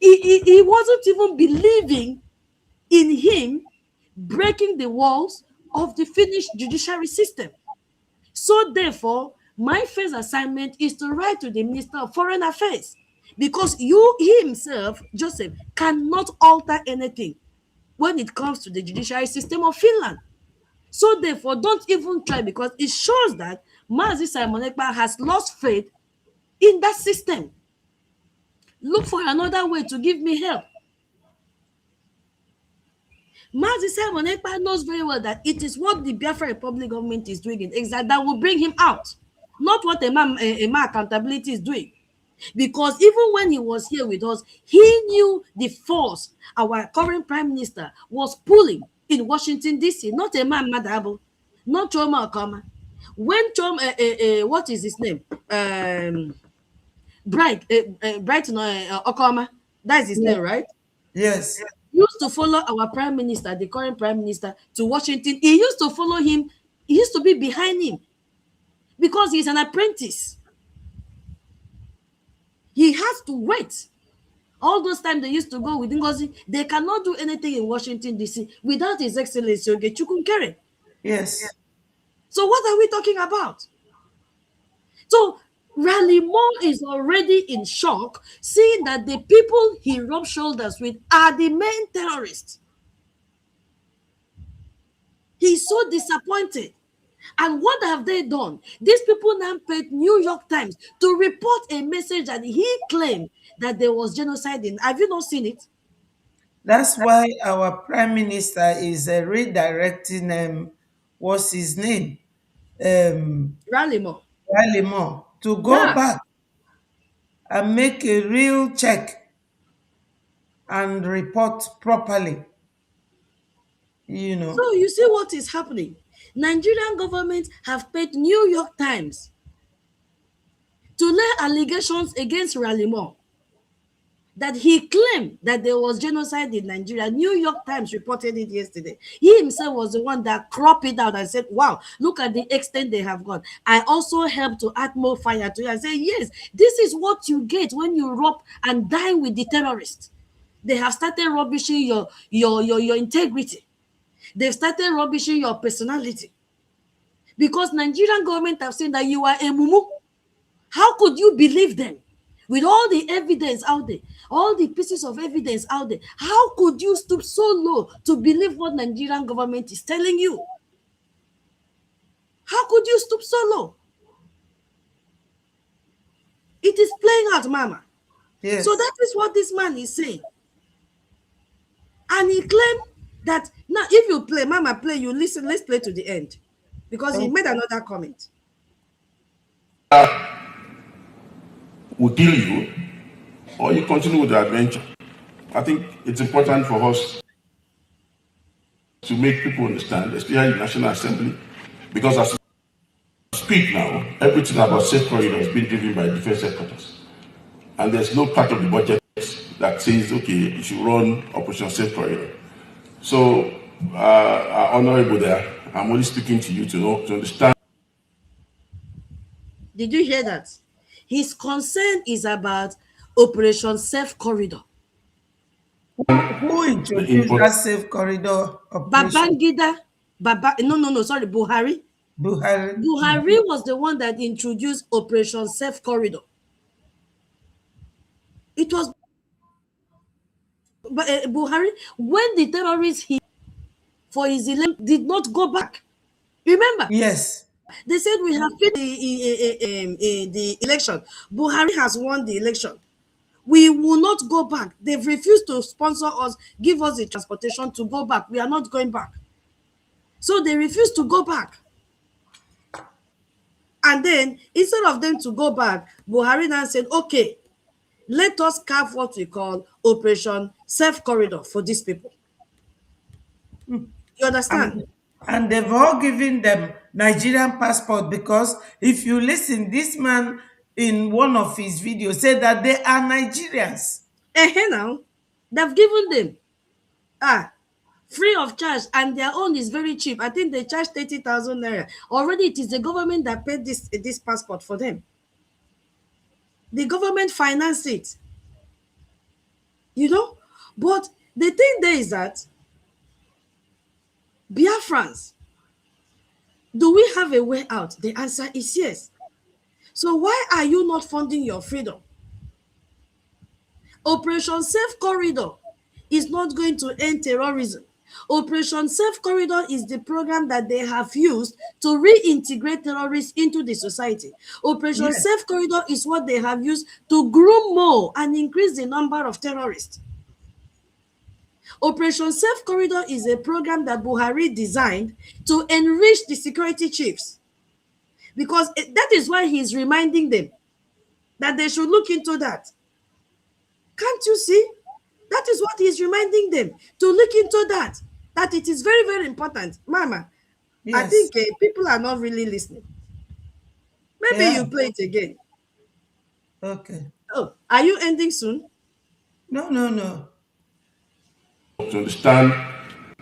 he wasn't even believing in him breaking the walls of the Finnish judiciary system. So therefore, my first assignment is to write to the Minister of Foreign Affairs, because he himself, Joseph, cannot alter anything when it comes to the judiciary system of Finland. So therefore, don't even try, because it shows that Mazi Simon Ekpa has lost faith in that system. Look for another way to give me help. Mazi Simon Ekpa knows very well that it is what the Biafra Republic government is doing in exile that will bring him out, not what Emma Accountability is doing. Because even when he was here with us, he knew the force our current prime minister was pulling in Washington, D.C., not Emma Madabo, not Choma Okama. When Choma, what is his name? Bright Okama, that's his name, right? Yes. Used to follow our prime minister, the current prime minister, to Washington. He used to follow him. He used to be behind him because he's an apprentice. He has to wait. All those times they used to go with Ngozi, they cannot do anything in Washington, D.C. without His Excellency Ogechukwu Nkere. Yes. So what are we talking about? So Raleigh Moore is already in shock, seeing that the people he rubbed shoulders with are the main terrorists. He's so disappointed. And what have they done? These people now paid New York Times to report a message that he claimed that there was genocide in. Have you not seen it? That's why our prime minister is redirecting what's his name? Raleigh Moore. Raleigh Moore to go back and make a real check and report properly. You know. So you see what is happening. Nigerian government have paid New York Times to lay allegations against Raleigh Moore that he claimed that there was genocide in Nigeria. New York Times reported it yesterday. He himself was the one that cropped it out and said, wow, look at the extent they have gone. I also helped to add more fire to it and say, yes, this is what you get when you rub and dine with the terrorists. They have started rubbishing your integrity. They've started rubbishing your personality. Because Nigerian government have said that you are a mumu. How could you believe them? With all the evidence out there, all the pieces of evidence out there, how could you stoop so low to believe what Nigerian government is telling you? How could you stoop so low? It is playing out, Mama. Yes. So that is what this man is saying. And he claimed that, now if you play, Mama, play, you listen, let's play to the end. Because he made another comment. Will kill you, or you continue with the adventure. I think it's important for us to make people understand, especially in the National Assembly, because as we speak now, everything about safe corridor has been driven by defense headquarters. And there's no part of the budget that says, okay, you should run Operation Safe Corridor. So, our honorable there, I'm only speaking to you to understand. Did you hear that? His concern is about Operation Safe Corridor. Who introduced that safe corridor operation? Babangida, sorry, Buhari. Buhari was the one that introduced Operation Safe Corridor. It was Buhari, when the terrorists for his election did not go back. Remember? Yes. They said we have paid the election. Buhari has won the election. We will not go back. They've refused to sponsor us, give us the transportation to go back. We are not going back. So they refused to go back. And then, instead of them to go back, Buhari now said, okay, let us carve what we call Operation Safe Corridor for these people. You understand? And they've all given them Nigerian passport, because if you listen, this man in one of his videos said that they are Nigerians. Now, they've given them free of charge, and their own is very cheap. I think they charge 30,000 naira. Already, it is the government that paid this passport for them. The government financed it. But the thing there is that Biafrans, do we have a way out? The answer is yes. So why are you not funding your freedom? Operation Safe Corridor is not going to end terrorism. Operation Safe Corridor is the program that they have used to reintegrate terrorists into the society. Operation Safe Corridor is what they have used to groom more and increase the number of terrorists. Operation Safe Corridor is a program that Buhari designed to enrich the security chiefs, because that is why he's reminding them that they should look into that. Can't you see? That is what he's reminding them, to look into that it is very, very important. Mama, I think people are not really listening. Maybe you play it again. Okay. Oh, are you ending soon? No. To understand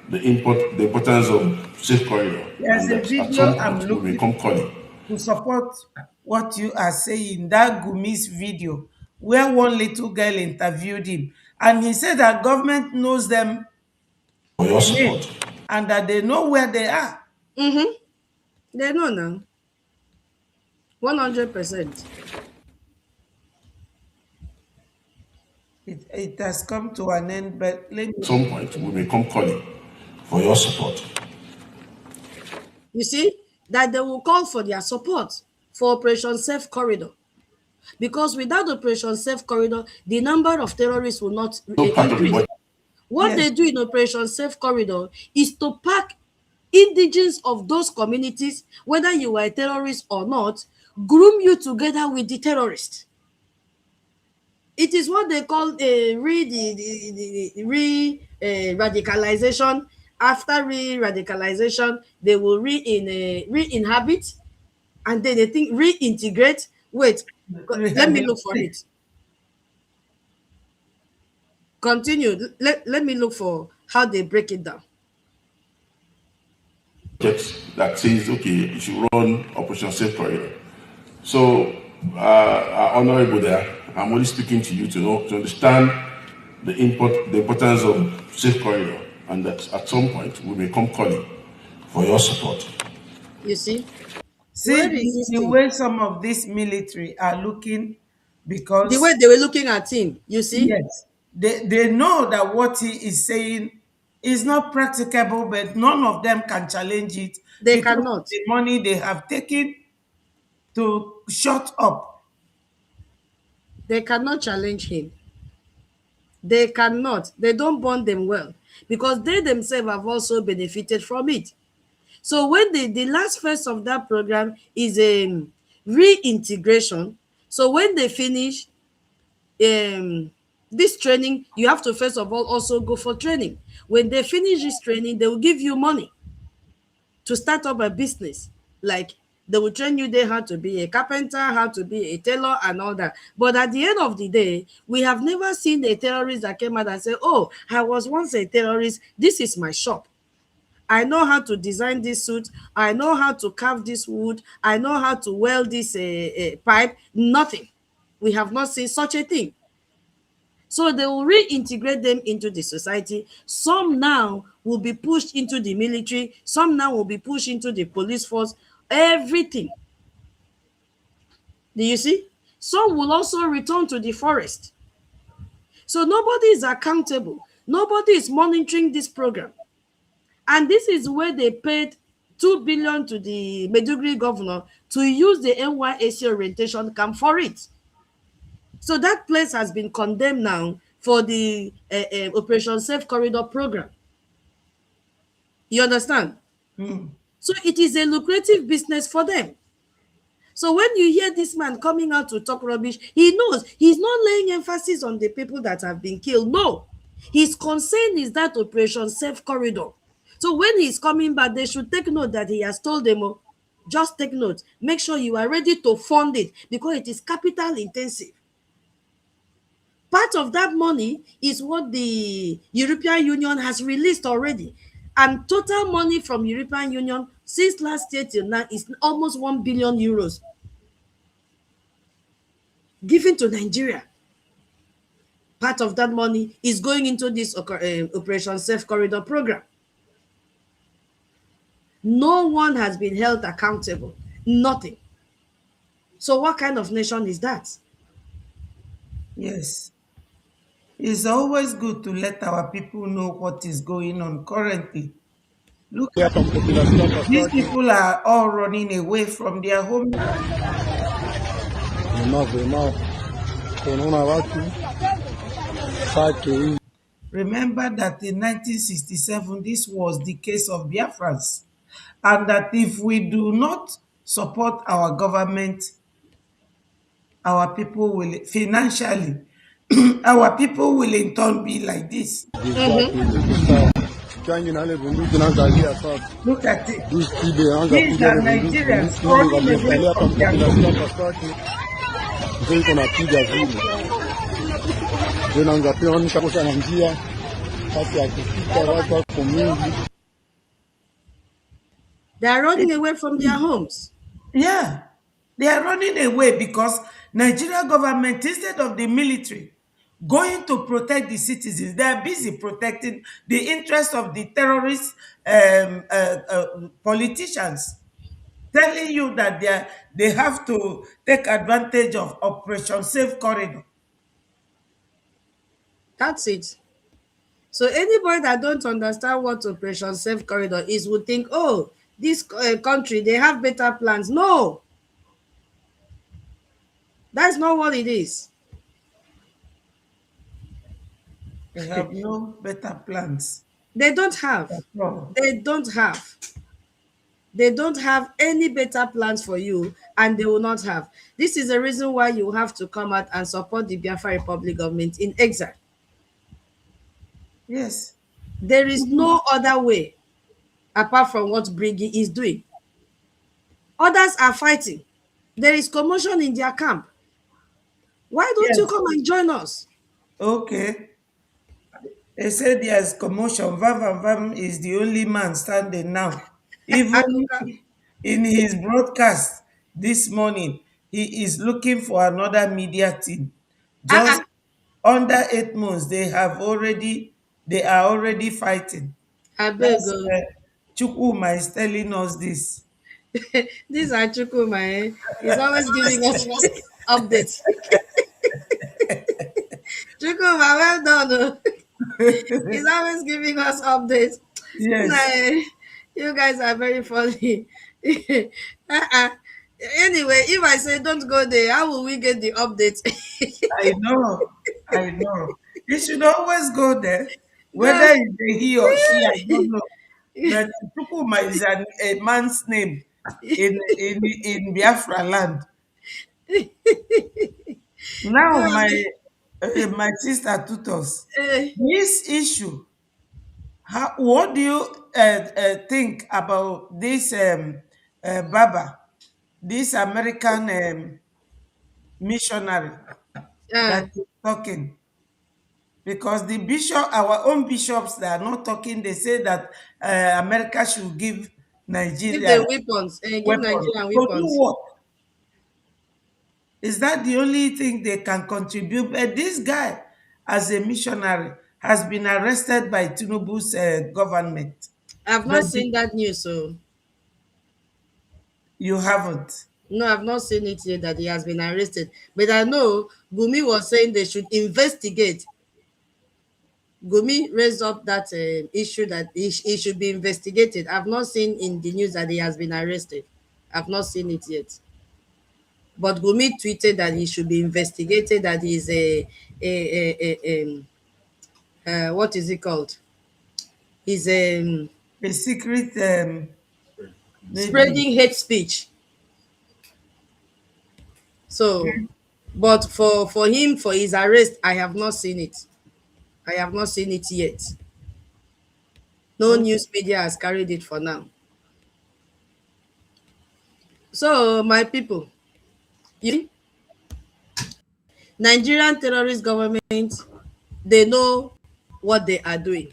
the importance of safe corridor. There's and a that video at some I'm point will looking become calling. to support what you are saying. That Gumi's video, where one little girl interviewed him, and he said that government knows them For your support. and that they know where they are. They know now. 100%. It has come to an end, but let me... At some point will become calling for your support. You see, that they will call for their support for Operation Safe Corridor. Because without Operation Safe Corridor, the number of terrorists will not increase. What they do in Operation Safe Corridor is to pack indigenes of those communities, whether you are a terrorist or not, groom you together with the terrorists. It is what they call radicalization. After re-radicalization, they will re-inhabit, and then they think reintegrate. Wait, let me look for it. Continue. Let me look for how they break it down. That says, okay, you should run Operation Safe Corridor. So, honorable there, I'm only speaking to you to understand the importance of Safe Corridor, and that at some point we may come calling for your support. You see? See the way some of this military are looking, because... The way they were looking at him, you see? Yes. They know that what he is saying is not practicable, but none of them can challenge it. They cannot. The money they have taken to shut up. They cannot challenge him. They cannot. They don't bond them well, because they themselves have also benefited from it. So when the last phase of that program is a reintegration. So when they finish this training, you have to first of all also go for training. When they finish this training, they will give you money to start up a business. Like, they will train you there how to be a carpenter, how to be a tailor, and all that. But at the end of the day, we have never seen a terrorist that came out and said, oh, I was once a terrorist. This is my shop. I know how to design this suit. I know how to carve this wood. I know how to weld this pipe. Nothing. We have not seen such a thing. So they will reintegrate them into the society. Some now will be pushed into the military. Some now will be pushed into the police force. Everything. Do you see? Some will also return to the forest. So nobody is accountable. Nobody is monitoring this program. And this is where they paid 2 billion to the Maiduguri governor to use the NYSC orientation camp for it. So that place has been condemned now for the Operation Safe Corridor program. You understand? So it is a lucrative business for them. So when you hear this man coming out to talk rubbish, he knows he's not laying emphasis on the people that have been killed. No. His concern is that Operation Safe Corridor. So when he's coming back, they should take note that he has told them, oh, Just take note. Make sure you are ready to fund it because it is capital intensive. Part of that money is what the European Union has released already. And total money from European Union since last year till now is almost 1 billion euros given to Nigeria. Part of that money is going into this Operation Safe Corridor program. No one has been held accountable. Nothing. So what kind of nation is that? Yes. It's always good to let our people know what is going on currently. Look at these people are all running away from their homeland. Remember that in 1967, this was the case of Biafrans, and that if we do not support our government, our people will financially, our people will in turn be like this. Look at it. These are Nigerians running away from their country. They are running away from their homes. Yeah, they are running away because Nigeria government, instead of the military going to protect the citizens, they are busy protecting the interests of the terrorist politicians, telling you that they have to take advantage of Operation Safe Corridor. That's it. So anybody that don't understand what Operation Safe Corridor is would think, oh, this country, they have better plans. No, that's not what it is. They have no better plans. They don't have. No. They don't have. They don't have any better plans for you, and they will not have. This is the reason why you have to come out and support the Biafra Republic government in exile. Yes. There is no other way apart from what Briggy is doing. Others are fighting. There is commotion in their camp. Why don't you come and join us? Okay. They said there's commotion. Vam is the only man standing now. Even in his broadcast this morning, he is looking for another media team. Just under 8 months, they are already fighting. I beg That's you. Chukwuma is telling us this. These are Chukwuma. He's always giving us updates. Chukwuma, well done. He's always giving us updates. Yes. You guys are very funny. Anyway, if I say don't go there, how will we get the updates? I know. You should always go there, whether it's he or she, I don't know. But Chukwuma is a man's name in Biafra land. Now, my sister Tutos, this issue, what do you think about this Baba, this American missionary that is talking? Because the our own bishops, they are not talking. They say that America should give Nigeria weapons. Give weapons. Nigerian So do weapons. what? Is that the only thing they can contribute? But this guy, as a missionary, has been arrested by Tinubu's government. I've not seen that news, so. You haven't? No, I've not seen it yet that he has been arrested. But I know Gumi was saying they should investigate. Gumi raised up that issue that he should be investigated. I've not seen in the news that he has been arrested. I've not seen it yet. But Gumi tweeted that he should be investigated, that he's what is it called? He's a secret spreading hate speech. So, but for him, for his arrest, I have not seen it. I have not seen it yet. No news media has carried it for now. So, my people, you Nigerian terrorist government, they know what they are doing.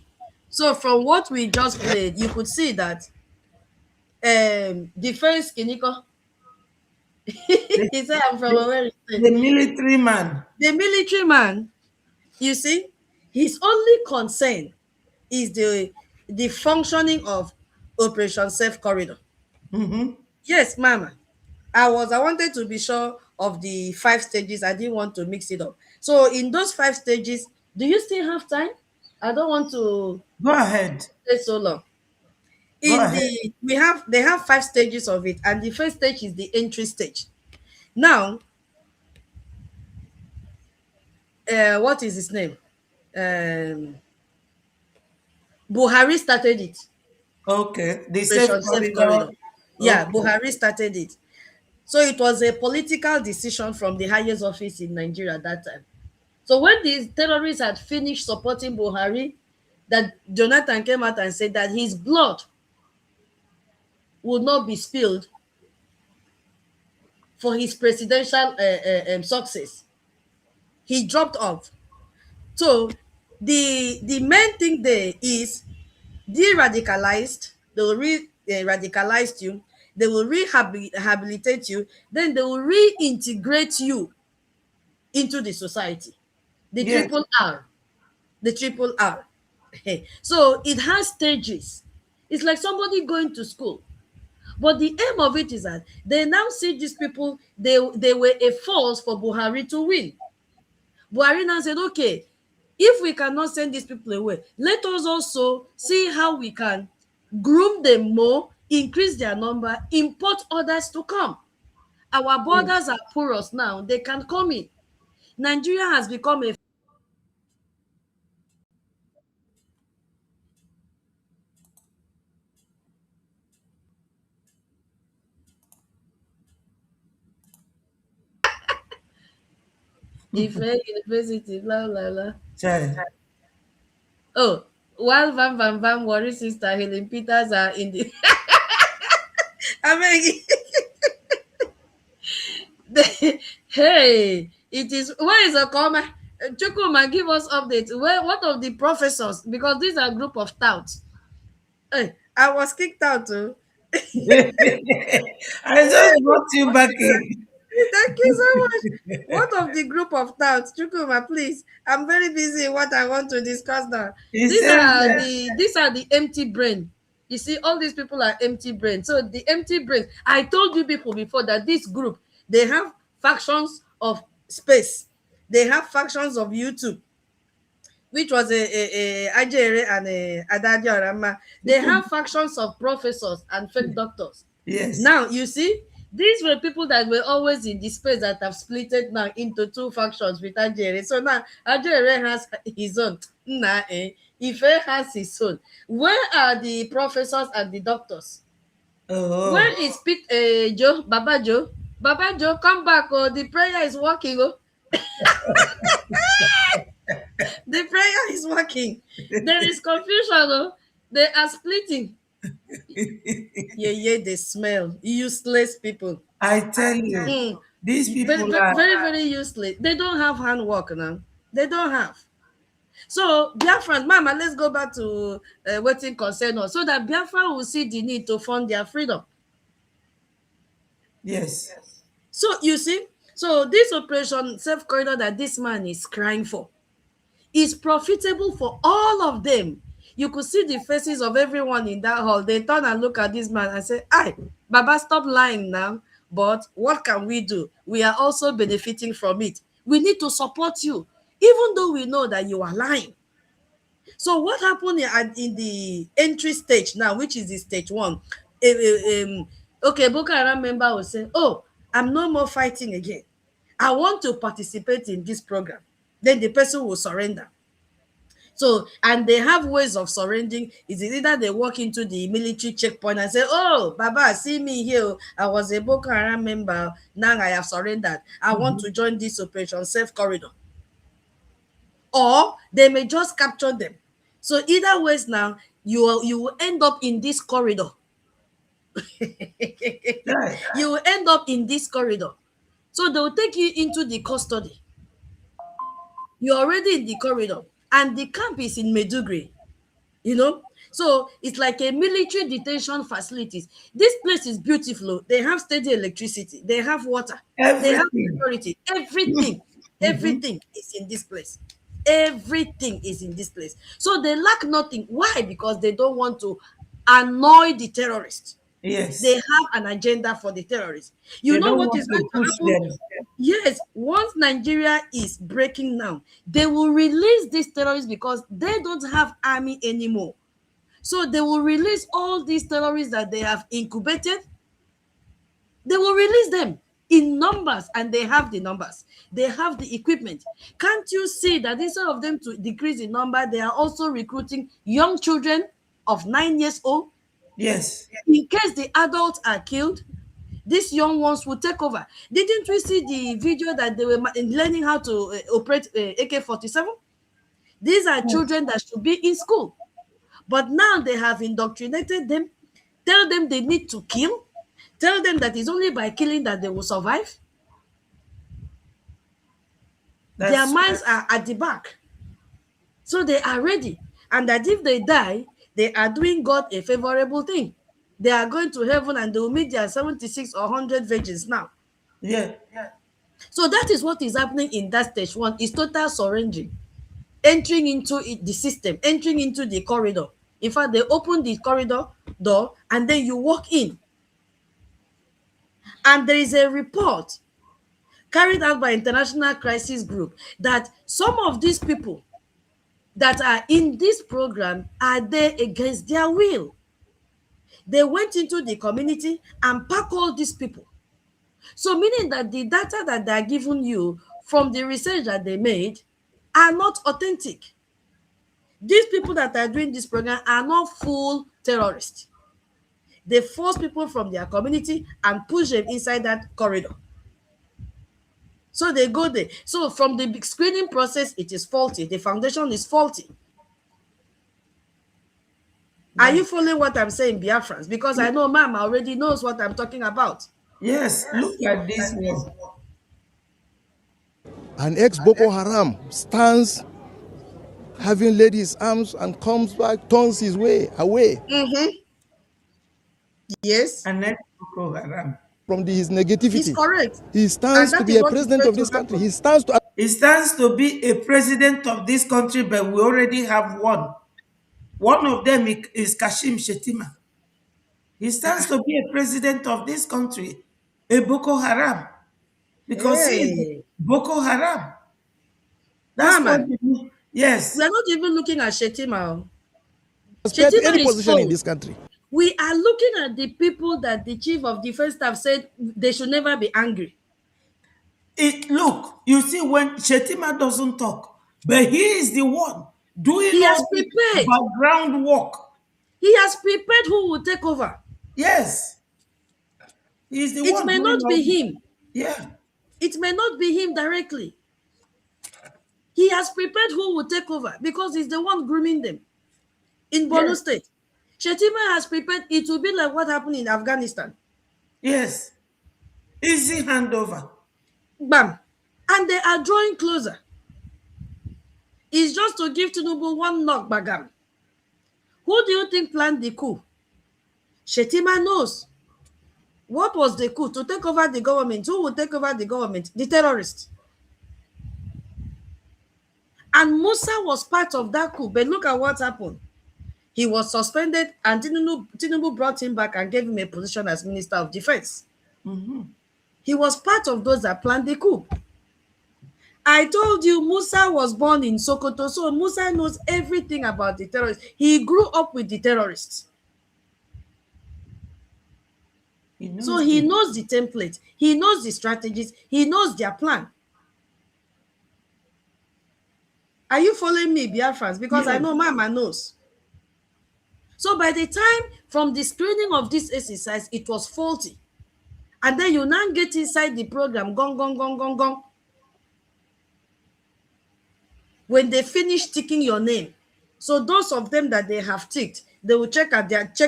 So from what we just played, you could see that the first Kiniko, he said, I'm from a very The military man. the military man, you see, his only concern is the functioning of Operation Safe Corridor. Mm-hmm. Yes, Mama. I wanted to be sure of the 5 stages. I didn't want to mix it up. So in those 5 stages, do you still have time? I don't want to Go ahead. stay so long. Go In ahead. they have 5 stages of it, and the first stage is the entry stage. Now, what is his name? Buhari started it. Okay. The safe Operation Safe corridor. Corridor. Yeah, Okay. Buhari started it. So it was a political decision from the highest office in Nigeria at that time. So when these terrorists had finished supporting Buhari, that Jonathan came out and said that his blood would not be spilled for his presidential success. He dropped off. So the main thing there is de-radicalized. They will radicalize you. They will rehabilitate you. Then they will reintegrate you into the society. The Yes. triple R. The triple R. So it has stages. It's like somebody going to school. But the aim of it is that they now see these people, they were a force for Buhari to win. Buhari now said, okay, if we cannot send these people away, let us also see how we can groom them more, increase their number, import others to come. Our borders are porous now. They can come in. Nigeria has become a university, blah, blah, blah. Child. Oh, while Van Van Van worry sister Helen Peters are in the I mean hey, it is where is a comma? Chukuma, give us updates. Where what of the professors? Because these are a group of touts. Hey, I was kicked out too. I just brought you back in. Thank you so much. What of the group of touts? Chukuma, please. I'm very busy in what I want to discuss now. He says that. These are the empty brain. You see, all these people are empty brain. So the empty brain. I told you people before that this group, they have factions of space. They have factions of YouTube, which was a Ajere and a Adadio Arama. They have factions of professors and fake doctors. Yes. Now, you see, these were people that were always in the space that have splitted now into two factions with Ajere. So now, Ajere has his own. Ife has his own. Where are the professors and the doctors? Oh. Where is Joe? Baba Joe? Baba Joe, come back. Oh, the prayer is working. Oh. The prayer is working. There is confusion. Oh. They are splitting. Yeah, they smell. Useless people. I tell you, these people very, are very, very useless. They don't have handwork now. They don't have. So, Biafrans, Mama, let's go back to waiting concern us so that Biafra will see the need to fund their freedom. Yes. So, you see, so this Operation Safe Corridor that this man is crying for is profitable for all of them. You could see the faces of everyone in that hall. They turn and look at this man and say, "Aye, Baba, stop lying now. But what can we do? We are also benefiting from it. We need to support you, even though we know that you are lying." So what happened in the entry stage now, which is the stage one? Okay, Boko Haram member will say, "Oh, I'm no more fighting again. I want to participate in this program." Then the person will surrender. So, and they have ways of surrendering. Is either they walk into the military checkpoint and say, "Oh, Baba, see me here. I was a Boko Haram member. Now I have surrendered. I want to join this Operation Safe Corridor." Or they may just capture them. So either ways now, you will end up in this corridor. You will end up in this corridor. So they will take you into the custody. You're already in the corridor, and the camp is in Medugri, you know. So it's like a military detention facilities. This place is beautiful. They have steady electricity. They have water. They have Everything. security. Everything. Everything is in this place. Everything is in this place. So they lack nothing. Why? Because they don't want to annoy the terrorists. Yes. They have an agenda for the terrorists. You They know don't what want is going to to push happen? them. Yes, once Nigeria is breaking down, they will release these terrorists because they don't have army anymore. So they will release all these terrorists that they have incubated. They will release them in numbers, and they have the numbers. They have the equipment. Can't you see that instead of them to decrease in number, they are also recruiting young children of 9 years old? Yes. In case the adults are killed, these young ones will take over. Didn't we see the video that they were learning how to operate AK-47? These are children that should be in school. But now they have indoctrinated them, tell them they need to kill, tell them that it's only by killing that they will survive. Their minds are at the back. So they are ready. And that if they die, they are doing God a favorable thing. They are going to heaven and they will meet their 76 or 100 virgins now. Yeah. So that is what is happening in that stage one. Is total surrendering, entering into the system, entering into the corridor. In fact, they open the corridor door and then you walk in. And there is a report carried out by International Crisis Group that some of these people that are in this program are there against their will. They went into the community and packed all these people. So meaning that the data that they are giving you from the research that they made are not authentic. These people that are doing this program are not full terrorists. They force people from their community and push them inside that corridor. So they go there. So from the screening process, it is faulty. The foundation is faulty. Are you following what I'm saying, Biafrans? Because I know Mama already knows what I'm talking about. Yes, look at this one. An ex-Boko Haram stands having laid his arms and comes back, turns his way away. Yes. An ex-Boko Haram. From his negativity. He's correct. He stands to be a president of this country. He stands to be a president of this country, but we already have one. One of them is Kashim Shettima. He stands to be a president of this country, a Boko Haram. Because he is Boko Haram. That's Mama, what yes. We are not even looking at Shettima. Shettima any position in this country. We are looking at the people that the chief of defense staff said they should never be angry. Look, you see, when Shettima doesn't talk, but he is the one doing all the background work. He has prepared who will take over. Yes. He is the one. It may not be him. Yeah. It may not be him directly. He has prepared who will take over because he's the one grooming them. In Borno State, Shettima has prepared. It will be like what happened in Afghanistan. Yes. Easy handover. Bam. And they are drawing closer. It's just to give Tinubu one knock, bagam. Who do you think planned the coup? Shettima knows. What was the coup? To take over the government. Who will take over the government? The terrorists. And Musa was part of that coup. But look at what happened. He was suspended and Tinubu brought him back and gave him a position as Minister of Defense. He was part of those that planned the coup. I told you Musa was born in Sokoto, so Musa knows everything about the terrorists. He grew up with the terrorists. So he knows the template. He knows the strategies. He knows their plan. Are you following me, Biafrans? Because I know Mama knows. So by the time from the screening of this exercise, it was faulty. And then you now get inside the program, gong. When they finish ticking your name. So those of them that they have ticked, They will check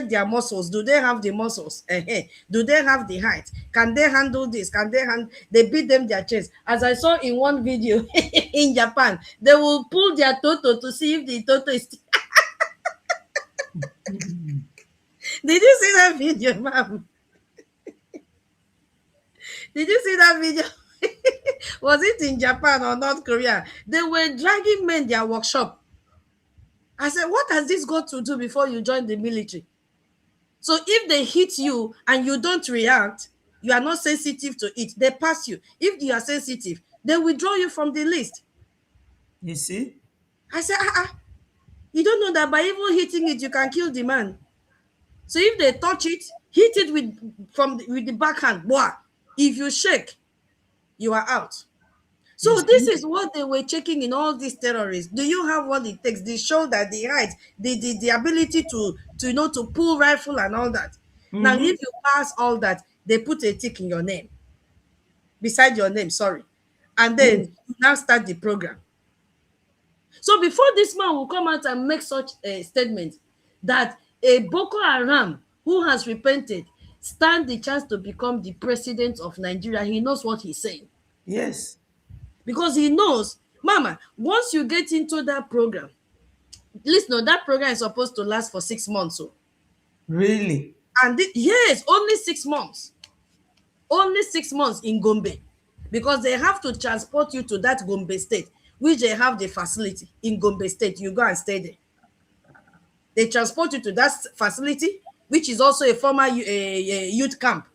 their muscles. Do they have the muscles? Do they have the height? Can they handle this? They beat them their chest. As I saw in one video in Japan, they will pull their toto to see if the toto is. Did you see that video, ma'am? Did you see that video? Was it in Japan or North Korea? They were dragging men their workshop. I said, what has this got to do before you join the military? So if they hit you and you don't react, you are not sensitive to it, they pass you. If you are sensitive, they withdraw you from the list. You see? I said, you don't know that by even hitting it, you can kill the man. So if they touch it, hit it with the backhand. Boah. If you shake, you are out. So this is what they were checking in all these terrorists. Do you have what it takes? They show that the height, the ability to pull rifle and all that. Now, if you pass all that, they put a tick in your name, beside your name, sorry. And then you now start the program. So before this man will come out and make such a statement that a Boko Haram who has repented stand the chance to become the president of Nigeria, he knows what he's saying. Yes. Because he knows, Mama, once you get into that program, listen, that program is supposed to last for 6 months. So. Really? And yes, only 6 months. Only 6 months in Gombe. Because they have to transport you to that Gombe state, which they have the facility in Gombe state. You go and stay there. They transport you to that facility, which is also a former youth camp.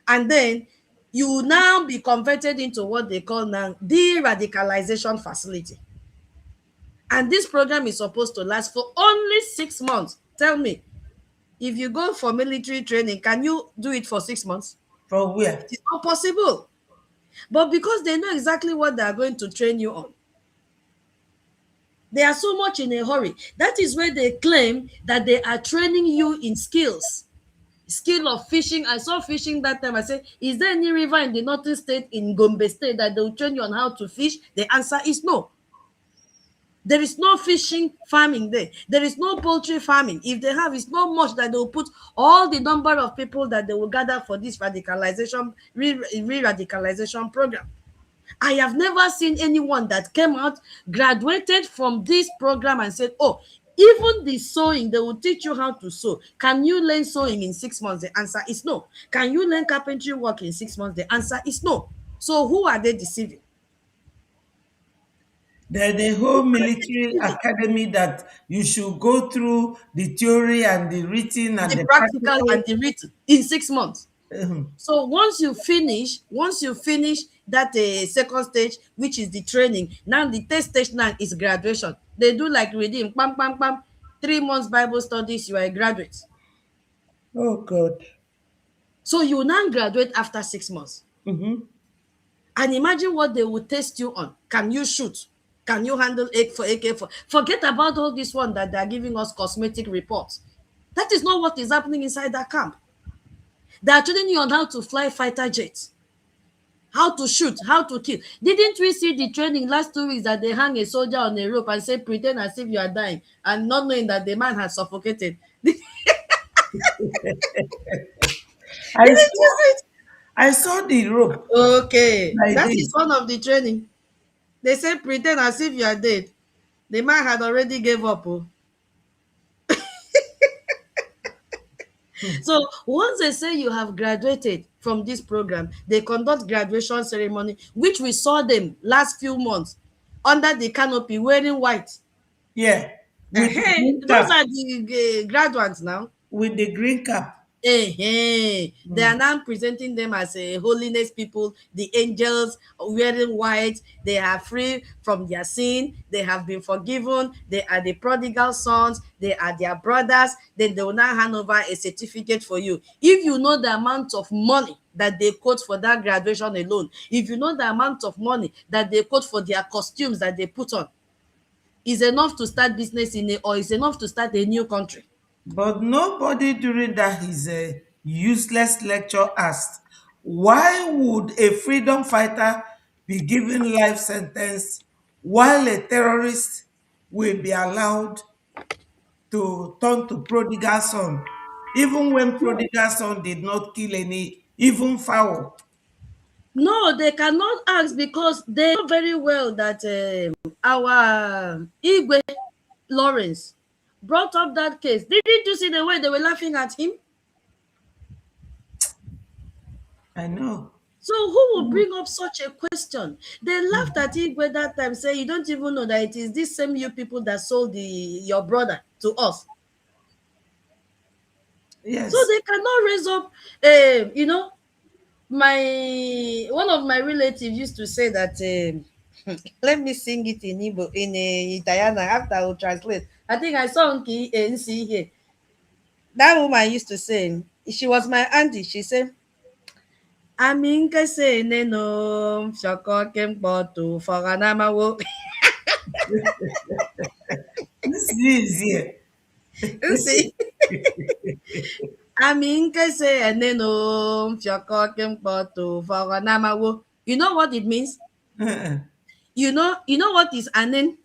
And then you will now be converted into what they call now de-radicalization facility. And this program is supposed to last for only 6 months. Tell me, if you go for military training, can you do it for 6 months? From where? It's not possible. But because they know exactly what they are going to train you on, they are so much in a hurry. That is where they claim that they are training you in skills. Skill of fishing. I saw fishing that time. I said, is there any river in the northern state, in Gombe state, that they'll train you on how to fish? The answer is no. There is no fishing farming there. There is no poultry farming. If they have, it's not much that they will put all the number of people that they will gather for this radicalization, re-radicalization program. I have never seen anyone that came out, graduated from this program and said, oh, even the sewing, they will teach you how to sew. Can you learn sewing in 6 months? The answer is no. Can you learn carpentry work in 6 months? The answer is no. So who are they deceiving? There's the whole military academy that you should go through the theory and the written and the practical and the written in 6 months. So once you finish that second stage, which is the training, now the third stage now is graduation. They do like redeem, 3 months Bible studies, you are a graduate. Oh God. So you now graduate after 6 months. And imagine what they will test you on. Can you shoot? Can you handle AK-4? Forget about all this one that they are giving us cosmetic reports. That is not what is happening inside that camp. They are training you on how to fly fighter jets, how to shoot, how to kill. Didn't we see the training last 2 weeks that they hang a soldier on a rope and say, pretend as if you are dying, and not knowing that the man has suffocated? I saw the rope. Okay, that is one of the training. They say pretend as if you are dead. The man had already gave up. So once they say you have graduated from this program, they conduct graduation ceremony, which we saw them last few months under the canopy wearing white. Yeah. Those are the graduates now. With the green cap. They are now presenting them as a holiness people, the angels wearing white. They are free from their sin. They have been forgiven. They are the prodigal sons. They are their brothers. Then they will now hand over a certificate for you. If you know the amount of money that they quote for that graduation alone, if you know the amount of money that they quote for their costumes that they put on, is enough to start business or is enough to start a new country. But nobody during that his useless lecture asked, why would a freedom fighter be given life sentence while a terrorist will be allowed to turn to prodigal son, even when prodigal son did not kill any, even fowl. No, they cannot ask because they know very well that our Igwe Lawrence brought up that case. Didn't you see the way they were laughing at him? I know. So who will bring up such a question? They laughed at Igwe that time, saying, you don't even know that it is this same you people that sold your brother to us. Yes. So they cannot raise up, one of my relatives used to say that, let me sing it in Igbo, in Italiana, after I will translate. I think I saw NC here. That woman used to say, she was my auntie, she said, Aminke se neno shoko kempoto foganamawo. This is easy. You see? Aminke se neno shoko kempoto foganamawo. You know what it means? You know what is anen?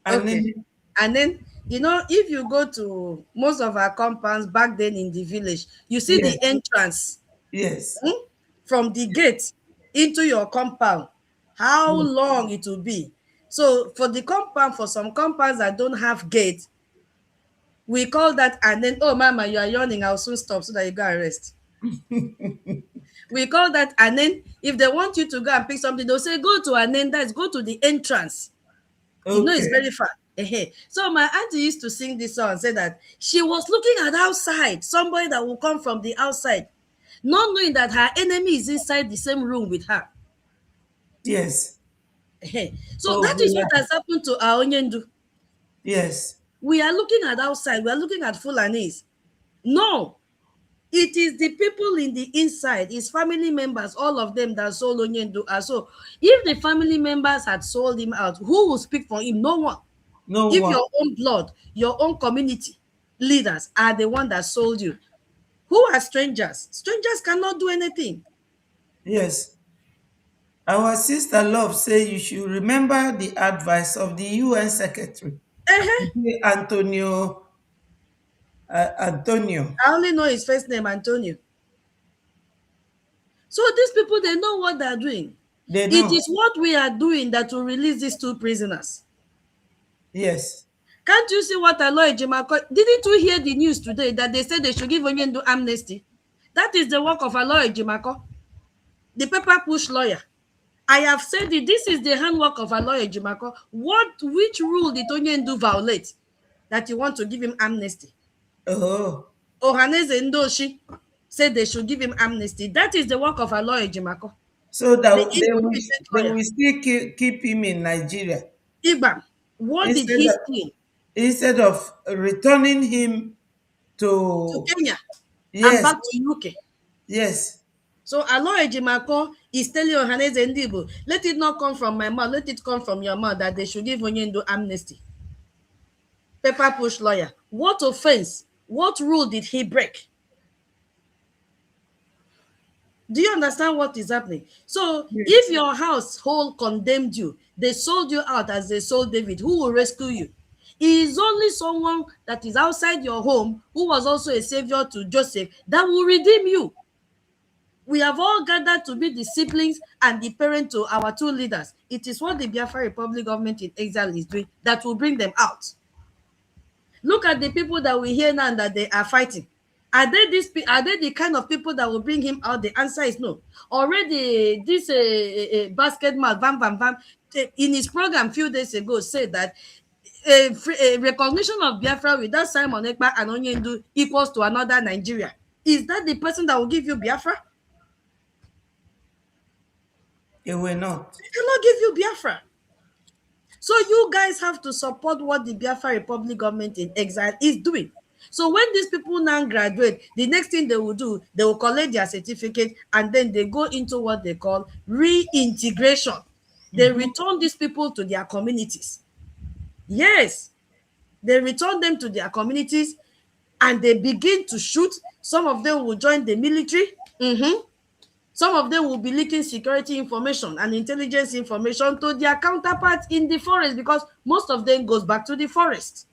Okay. And then, if you go to most of our compounds back then in the village, you see Yes. the entrance. Yes. From the gate into your compound, how long it will be. So for the compound, for some compounds that don't have gate, we call that, and then, oh mama, you are yawning, I'll soon stop so that you go and rest. We call that, and then if they want you to go and pick something, they'll say, go to an end, that's go to the entrance. Okay. You know it's very far. So my auntie used to sing this song and say that she was looking at outside, somebody that will come from the outside, not knowing that her enemy is inside the same room with her. Yes. So that is what has happened to our Onyendu. Yes. We are looking at outside, we are looking at Fulanis. No, it is the people in the inside, his family members, all of them that sold Onyendu. So if the family members had sold him out, who will speak for him? No one. No if one. Your own blood, your own community leaders are the one that sold you, who are strangers? Strangers cannot do anything. Yes. Our sister Love say you should remember the advice of the UN Secretary, Antonio. Antonio. I only know his first name, Antonio. So these people, they know what they're doing. They know. It is what we are doing that will release these two prisoners. Yes. Can't you see what Aloy Jimako? Didn't you hear the news today that they said they should give Onyendu amnesty? That is the work of Aloy Jimako, the paper push lawyer. I have said it. This is the handwork of Aloy Jimako. Which rule did Onyendu violate that you want to give him amnesty? Ohaneze Ndoshi said they should give him amnesty. That is the work of Aloy Jimako. So that they will still keep him in Nigeria. Igba, what did he steal? Instead of returning him to Kenya, yes, and back to UK. Yes. So Aloy Jimako is telling Ohaneze Ndibo, let it not come from my mouth, let it come from your mouth, that they should give Onyendu amnesty. Paper push lawyer. What offense? What rule did he break? Do you understand what is happening? So if your household condemned you, they sold you out as they sold David, who will rescue you? It is only someone that is outside your home, who was also a savior to Joseph, that will redeem you. We have all gathered to be the siblings and the parent to our two leaders. It is what the Biafra Republic government in exile is doing that will bring them out. Look at the people that we hear now that they are fighting. Are they the kind of people that will bring him out? The answer is no. Already, this basketball Vam in his program a few days ago said that a recognition of Biafra without Simon Ekpa and Onyendu equals to another Nigeria. Is that the person that will give you Biafra? They will not. They cannot give you Biafra. So you guys have to support what the Biafra Republic government in exile is doing. So when these people now graduate, the next thing they will do, they will collect their certificate and then they go into what they call reintegration. They return these people to their communities. Yes, they return them to their communities and they begin to shoot. Some of them will join the military. Some of them will be leaking security information and intelligence information to their counterparts in the forest, because most of them goes back to the forest.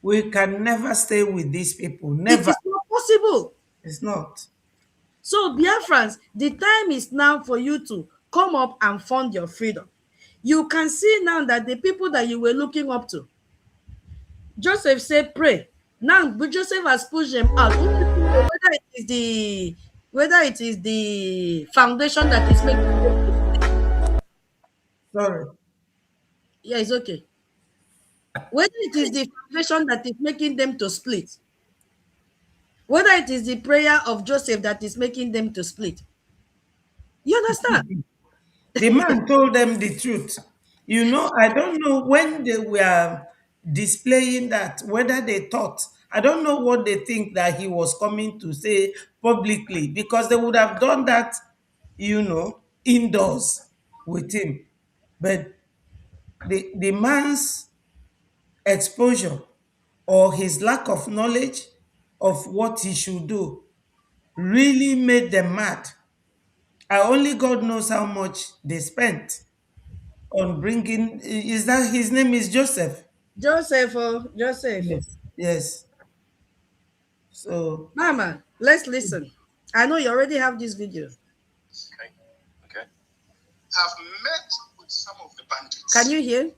We can never stay with these people. It Never. is not possible. It's not. So, Biafrans, the time is now for you to come up and fund your freedom. You can see now that the people that you were looking up to, Joseph said, pray. Now, but Joseph has pushed them out. Whether it is the foundation that is making them. Sorry. Yeah, it's okay. Whether it is the foundation that is making them to split, whether it is the prayer of Joseph that is making them to split. You understand? The man told them the truth. You know, I don't know when they were displaying that, whether they thought, I don't know what they think that he was coming to say publicly, because they would have done that, indoors with him. But the man's exposure or his lack of knowledge of what he should do really made them mad. Only God knows how much they spent on bringing. Is that his name is Joseph? Joseph, oh, Joseph. Yes. Yes. So, Mama, let's listen. I know you already have this video. Okay. Have met with some of the bandits. Can you hear?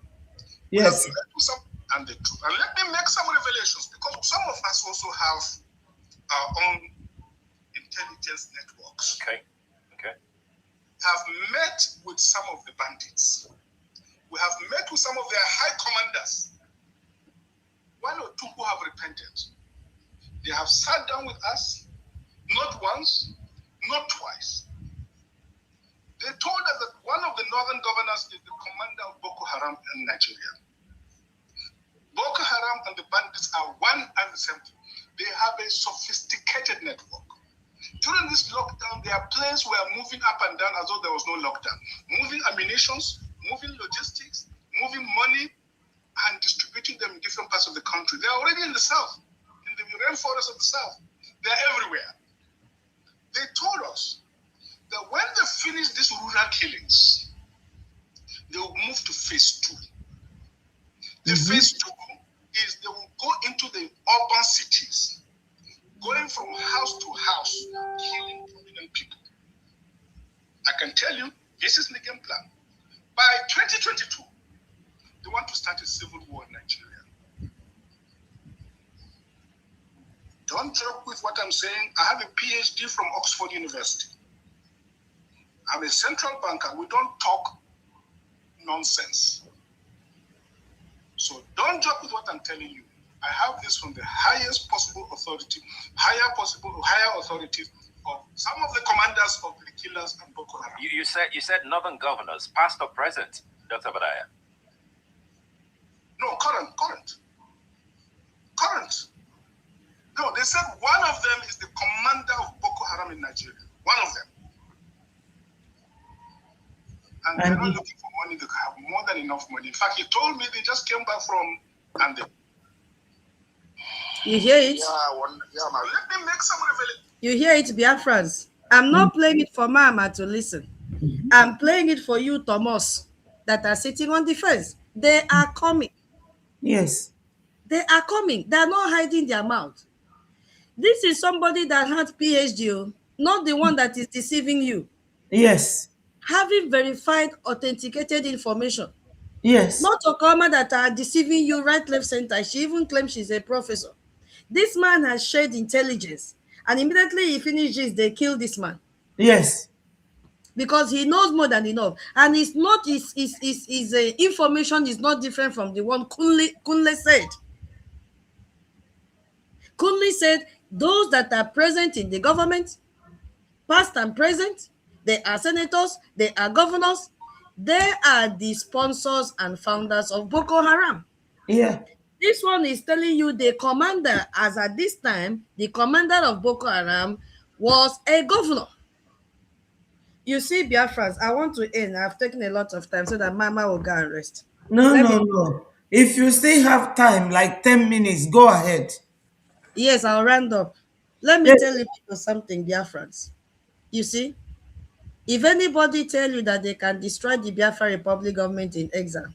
Yes. Have met with some and the truth. And let me make some revelations, because some of us also have our own intelligence networks. Okay. Have met with some of the bandits. We have met with some of their high commanders. One or two who have repented. They have sat down with us, not once, not twice. They told us that one of the northern governors is the commander of Boko Haram in Nigeria. Boko Haram and the bandits are one and the same thing. They have a sophisticated network. During this lockdown, their planes were moving up and down as though there was no lockdown. Moving ammunitions, moving logistics, moving money, and distributing them in different parts of the country. They're already in the south, in the rainforest of the south. They're everywhere. They told us that when they finish these rural killings, they will move to phase 2. The phase 2 is they will go into the urban cities, going from house to house, killing prominent people. I can tell you, this is the game plan. By 2022, they want to start a civil war in Nigeria. Don't joke with what I'm saying. I have a PhD from Oxford University. I'm a central banker. We don't talk nonsense. So don't joke with what I'm telling you. I have this from the highest possible authority, higher authorities of some of the commanders of the killers and Boko Haram. You said northern governors, past or present, Dr. Badaya? No, current. No, they said one of them is the commander of Boko Haram in Nigeria. One of them. And they're not looking for money. They have more than enough money. In fact, he told me they just came back from and they. You hear it? Let me make some revelation. You hear it, Biafrans. I'm not playing it for Mama to listen. I'm playing it for you, Thomas, that are sitting on the fence. They are coming. Yes. They are coming. They are not hiding their mouth. This is somebody that had PhD, not the one that is deceiving you. Yes. Having verified, authenticated information. Yes. Not Okama that are deceiving you right, left, center. She even claims she's a professor. This man has shared intelligence. And immediately he finishes, they kill this man. Yes. Because he knows more than enough. And it's not his information is not different from the one Kunle said. Kunle said those that are present in the government, past and present, they are senators, they are governors, they are the sponsors and founders of Boko Haram. Yeah. This one is telling you the commander, as at this time, the commander of Boko Haram was a governor. You see, Biafrans, I want to end. I've taken a lot of time so that Mama will go and rest. No. If you still have time, like 10 minutes, go ahead. Yes, I'll round up. Let me tell you people something, Biafrans. You see, If anybody tell you that they can destroy the Biafra Republic government in exile,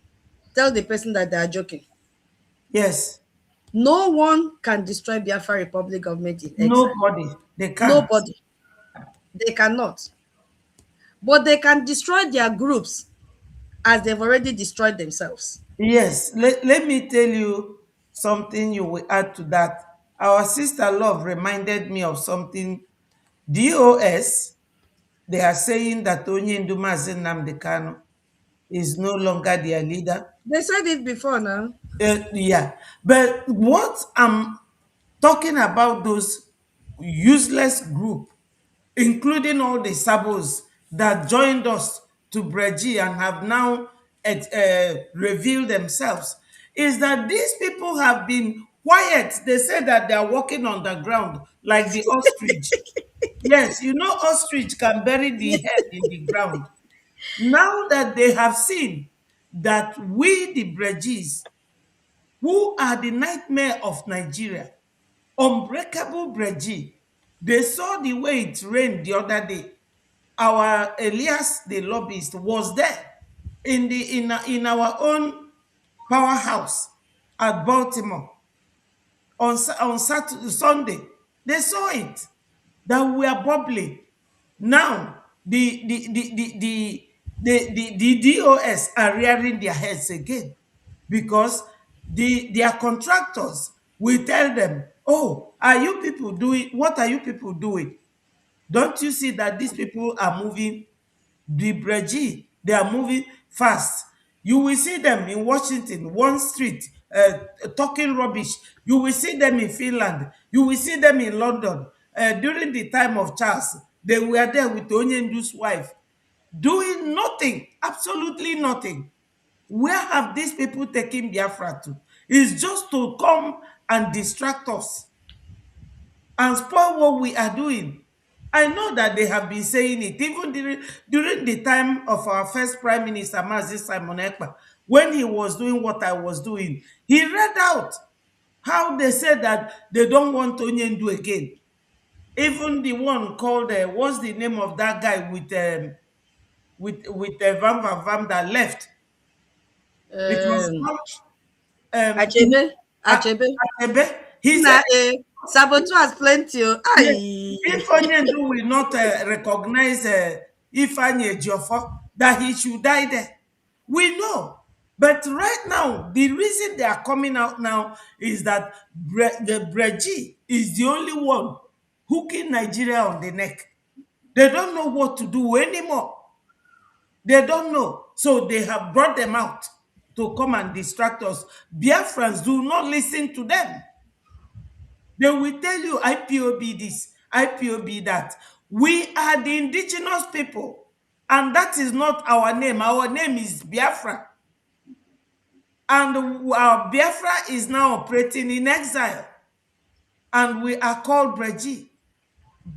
tell the person that they are joking. Yes. No one can destroy Biafra Republic government in exile. Nobody. They can't. Nobody. They cannot. But they can destroy their groups as they've already destroyed themselves. Yes. Let me tell you something you will add to that. Our sister Love reminded me of something. DOS, they are saying that Onyendu Mazi Nnamdi Kanu is no longer their leader. They said it before now. Yeah. But what I'm talking about, those useless group, including all the sabos that joined us to Breji and have now revealed themselves, is that these people have been quiet. They say that they are walking on the ground like the ostrich. Yes, you know, ostrich can bury the head in the ground. Now that they have seen that we, the Brejis, who are the nightmare of Nigeria, unbreakable Breji, they saw the way it rained the other day. Our Elias, the lobbyist, was there in our own powerhouse at Baltimore on Saturday, Sunday. They saw it that we are bubbling. Now the DOS are rearing their heads again because their contractors will tell them, "Oh, are you people doing? What are you people doing? Don't you see that these people are moving? The Breji, they are moving fast. You will see them in Washington, one street, talking rubbish. You will see them in Finland. You will see them in London. During the time of Charles, they were there with Onyendu's wife, doing nothing, absolutely nothing. Where have these people taken Biafra to? It's just to come and distract us and spoil what we are doing. I know that they have been saying it even during the time of our first Prime Minister, Mazi Simon Ekpa, when he was doing what I was doing. He read out how they said that they don't want Onyendu again. Even the one called, what's the name of that guy with Vam Vam Vam that left? It was Achebe. Achebe. He said, Saboteur has plenty. if Onyendu will not recognize Ifeanyi Ejiofor, that he should die there. We know. But right now, the reason they are coming out now is that the Breji is the only one hooking Nigeria on the neck. They don't know what to do anymore. They don't know. So they have brought them out to come and distract us. Biafrans, do not listen to them. They will tell you IPOB this, IPOB that. We are the indigenous people, and that is not our name. Our name is Biafra. And our Biafra is now operating in exile. And we are called Breji.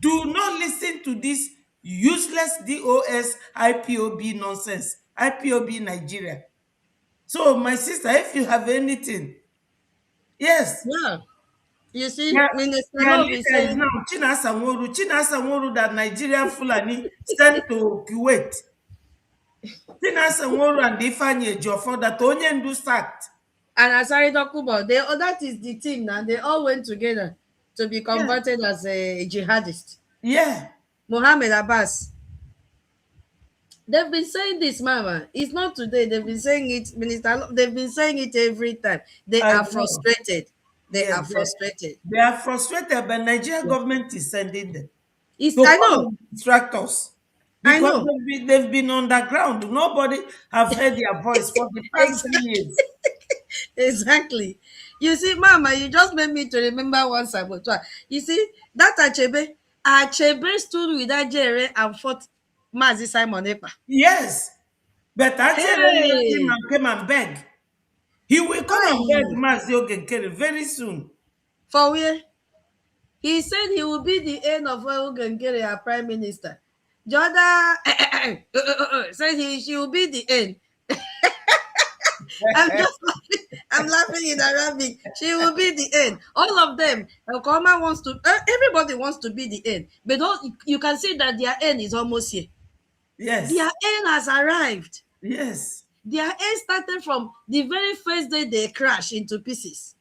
Do not listen to this useless DOS IPOB nonsense. IPOB Nigeria. So, my sister, if you have anything, yes. Yeah. You see, Yeah, Minister their Love leader is is saying, now Chinasa Nworu. Chinasa Nworu that Nigerian Fulani sent to Kuwait. Chinasa Nworu and Ifeanyi Ejiofor that Onyendu sacked. and Asari Dokubo, that is the team now. They all went together to be converted as a jihadist. Yeah. Mohammed Abbas. They've been saying this, Mama. It's not today. They've been saying it, Minister. They've been saying it every time. They are frustrated. They are frustrated. They are frustrated, but Nigerian government is sending them. I know. Distract us. Because they've been underground. Nobody have heard their voice for the past 3 years. Exactly. You see, Mama, you just made me to remember one saboteur. You see, that Achebe stood with that Jerry and fought Mazi Simon Ekpa. Yes. But Achebe came and begged. He will come and beg Mazi Ogenkere very soon. For where? He said he will be the end of Ogenkere, our prime minister. Jordan said she will be the end. I'm laughing in Arabic. She will be the end. All of them. Okoma wants to. Everybody wants to be the end, but you can see that their end is almost here. Yes. Their end has arrived. Yes. Their end started from the very first day they crash into pieces.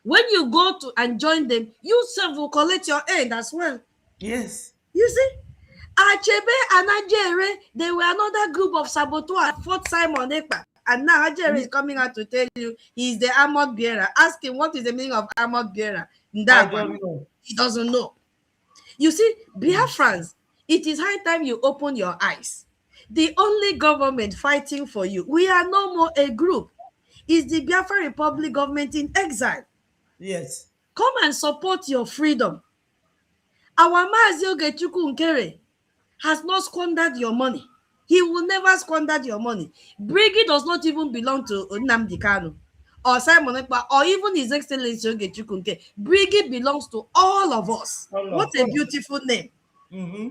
When you go to and join them, you self will collect your end as well. Yes. You see? Achebe and Ajere, they were another group of saboteurs fought Simon Ekpa. And now Ajere is coming out to tell you he's the armored bearer. Ask him what is the meaning of armored bearer. I don't know. He doesn't know. You see, Biafrans, it is high time you open your eyes. The only government fighting for you, we are no more a group, is the Biafra Republic government in exile. Yes. Come and support your freedom. Our Mazi Ogechukwu Nkere has not squandered your money. He will never squander your money. Brigi does not even belong to Nnamdi Kanu or Simon Ekpa or even His Excellency Ogechukwu Nkere. Brigi belongs to all of us. What a beautiful name. Mm-hmm.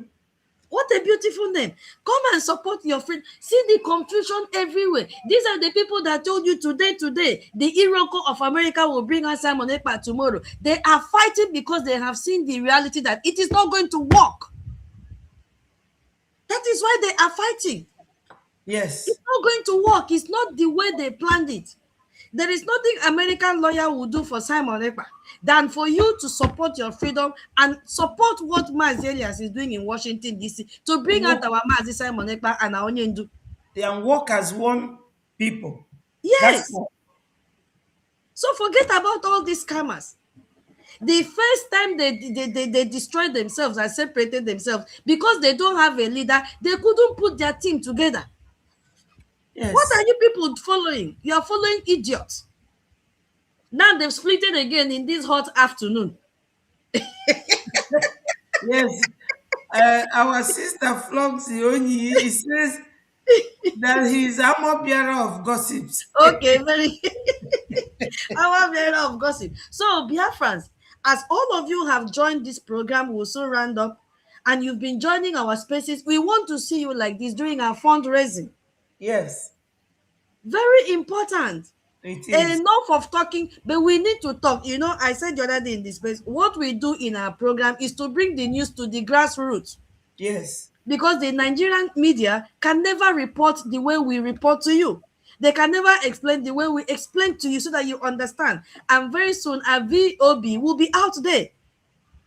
What a beautiful name. Come and support your friend. See the confusion everywhere. These are the people that told you today, the Iroko of America will bring us Simon Ekpa tomorrow. They are fighting because they have seen the reality that it is not going to work. That is why they are fighting. Yes. It's not going to work. It's not the way they planned it. There is nothing American lawyer will do for Simon Ekpa than for you to support your freedom and support what Mazi Elias is doing in Washington, D.C. to bring out our Mazi Simon Ekpa and our Onyendu. And work as one people. Yes. So forget about all these scammers. The first time they destroyed themselves and separated themselves because they don't have a leader, they couldn't put their team together. Yes. What are you people following? You are following idiots. Now they've split it again in this hot afternoon. Yes. Our sister Floxy Onyi, he says that he's armor bearer of gossips. Okay, very armor bearer of gossip. So, Biafrans, as all of you have joined this program, we'll soon round up, and you've been joining our spaces, we want to see you like this during our fundraising. Yes. Very important. It is. Enough of talking, but we need to talk. You know, I said the other day in this space, what we do in our program is to bring the news to the grassroots. Yes. Because the Nigerian media can never report the way we report to you. They can never explain the way we explain to you so that you understand. And very soon, our VOB will be out there.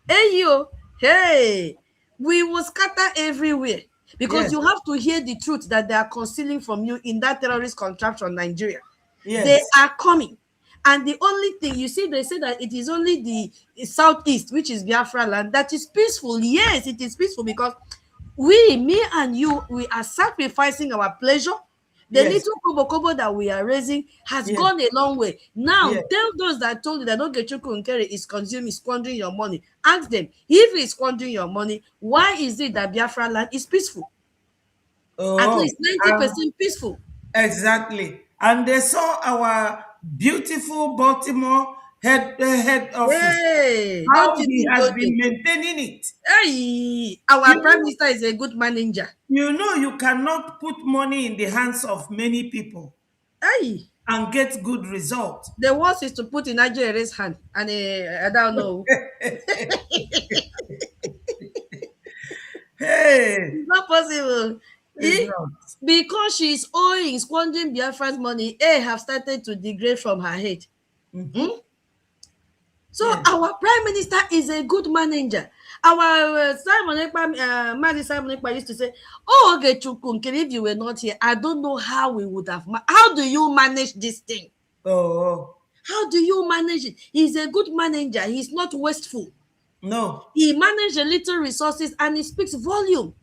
Hey, we will scatter everywhere. Because you have to hear the truth that they are concealing from you in that terrorist contraption, Nigeria. Yes. They are coming. And the only thing, you see, they say that it is only the southeast, which is Biafra land, that is peaceful. Yes, it is peaceful because me and you, we are sacrificing our pleasure. The little kobo that we are raising has gone a long way. Now, tell those that told you that Ogechukwu Nkere is squandering your money. Ask them, if he is squandering your money, why is it that Biafra land is peaceful? At least 90% peaceful. Exactly. And they saw our beautiful Baltimore head office. How he has been maintaining it. Hey, our prime minister is a good manager. You know, you cannot put money in the hands of many people. Hey. And get good results. The worst is to put in Nigeria's hand, and I don't know. Hey, it's not possible. Because she's squandering Biafran's money, have started to degrade from her head. Mm-hmm. So our prime minister is a good manager. Our Simon Ekpa used to say, "Oh, Ogechukwu Nkere, if you were not here, I don't know how we would have. How do you manage this thing? Oh, how do you manage it? He's a good manager. He's not wasteful. No, he managed a little resources and he speaks volume.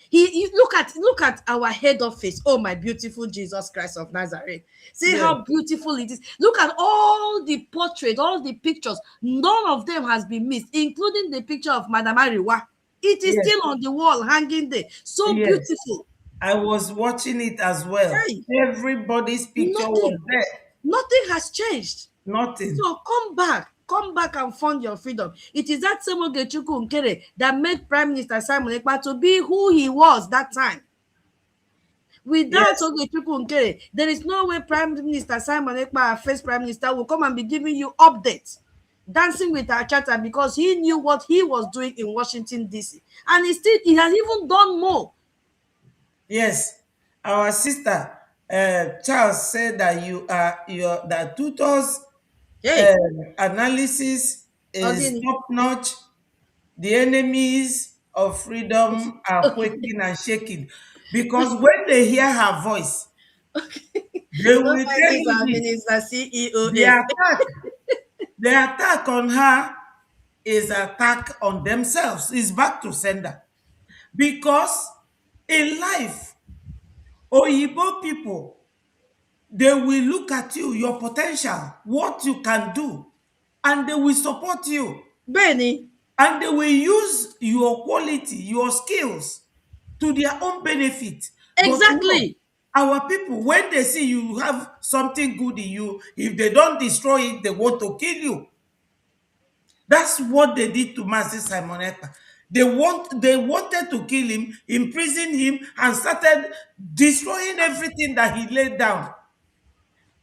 He look at our head office. Oh, my beautiful Jesus Christ of Nazareth. See how beautiful it is. Look at all the portraits, all the pictures. None of them has been missed, including the picture of Madam Ariwa. It is still on the wall, hanging there. So beautiful. I was watching it as well. Hey. Everybody's picture was there. Nothing has changed. Nothing. So come back and fund your freedom. It is that same Ogechukwu Nkere that made Prime Minister Simon Ekpa to be who he was that time. Without Ogechukwu Nkere, there is no way Prime Minister Simon Ekpa, our first Prime Minister, will come and be giving you updates, dancing with our charter, because he knew what he was doing in Washington, D.C. And he has even done more. Yes, our sister Charles said that your that tutors Hey, analysis is Ogini. top notch. The enemies of freedom are quaking and shaking because when they hear her voice, they Don't will mind tell this, you our this. minister The CEOS. attack, the attack on her is attack on themselves. Is back to sender because in life, Oyibo people, they will look at you, your potential, what you can do, and they will support you. Benny. And they will use your quality, your skills to their own benefit. But no, Exactly. our people, when they see you have something good in you, if they don't destroy it, they want to kill you. That's what they did to Master Simon Ekpa. They wanted to kill him, imprison him, and started destroying everything that he laid down.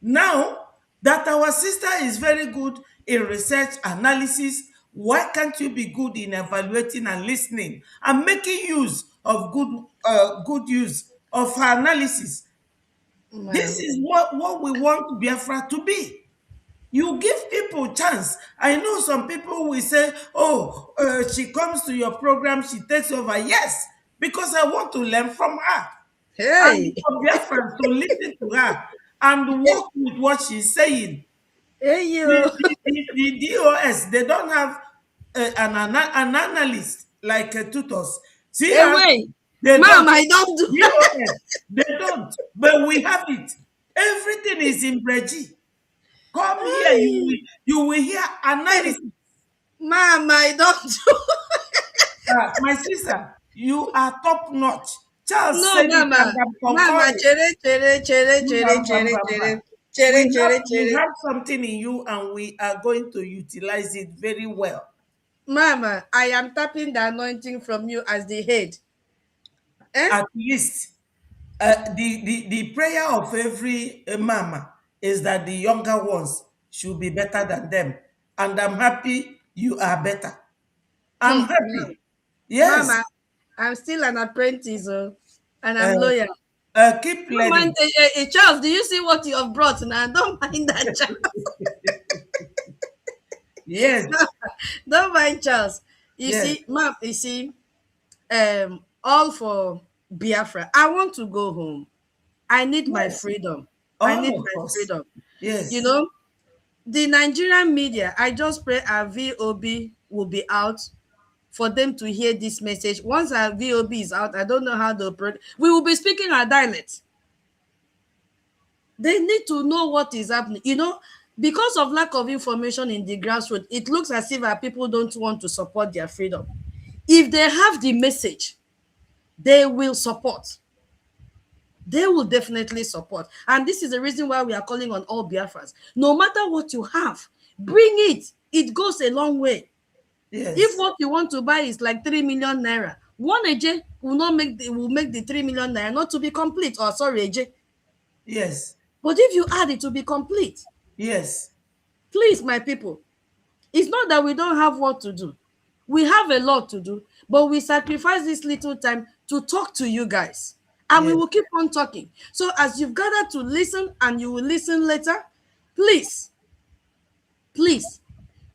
Now that our sister is very good in research analysis, why can't you be good in evaluating and listening and making use of good use of her analysis? This is what we want Biafra to be. You give people chance. I know some people will say, "Oh, she comes to your program, she takes over." Yes, because I want to learn from her, and Hey. for Biafrans to listen to her and work with what she's saying. Hey, The, you. the DOS, they don't have an analyst like tutors. See Hey, us, wait. they Mom, don't. I don't do. DOS, they don't. But we have it. Everything is in Breji. Come here, Hey. you will hear Hey. analysis. Mom, I don't do. My sister, you are top notch. Charles No, said it, and Mama. I'm Mama, concurring. chere, chere, chere, chere, Bam, bam, chere, bam, bam. chere. Chere, chere, We chere. have something in you, and we are going to utilize it very well. Mama, I am tapping the anointing from you as the head. Eh? At least the prayer of every mama is that the younger ones should be better than them. And I'm happy you are better. I'm happy. Yes. Mama, I'm still an apprentice, oh, and Uh, I'm loyal. keep Don't mind, learning. Charles, do you see what you have brought now? Don't mind that, Charles. Yes. Don't mind, Charles. You Yes. see, Mom, you see, all for Biafra. I want to go home. I need my Yes. freedom. I All need of my us. freedom. You Yes. know, the Nigerian media, I just pray our VOB will be out for them to hear this message. Once our VOB is out, I don't know how they'll we will be speaking our dialect. They need to know what is happening. You know, because of lack of information in the grassroots, it looks as if our people don't want to support their freedom. If they have the message, they will support. They will definitely support. And this is the reason why we are calling on all Biafrans. No matter what you have, bring it. It goes a long way. If Yes. what you want to buy is like 3 million naira, one AJ will make the 3 million naira not to be complete. Or sorry, AJ. Yes. But if you add it to be complete, Yes. please, my people, it's not that we don't have what to do. We have a lot to do, but we sacrifice this little time to talk to you guys. And we Yes. will keep on talking. So as you've gathered to listen and you will listen later, please, please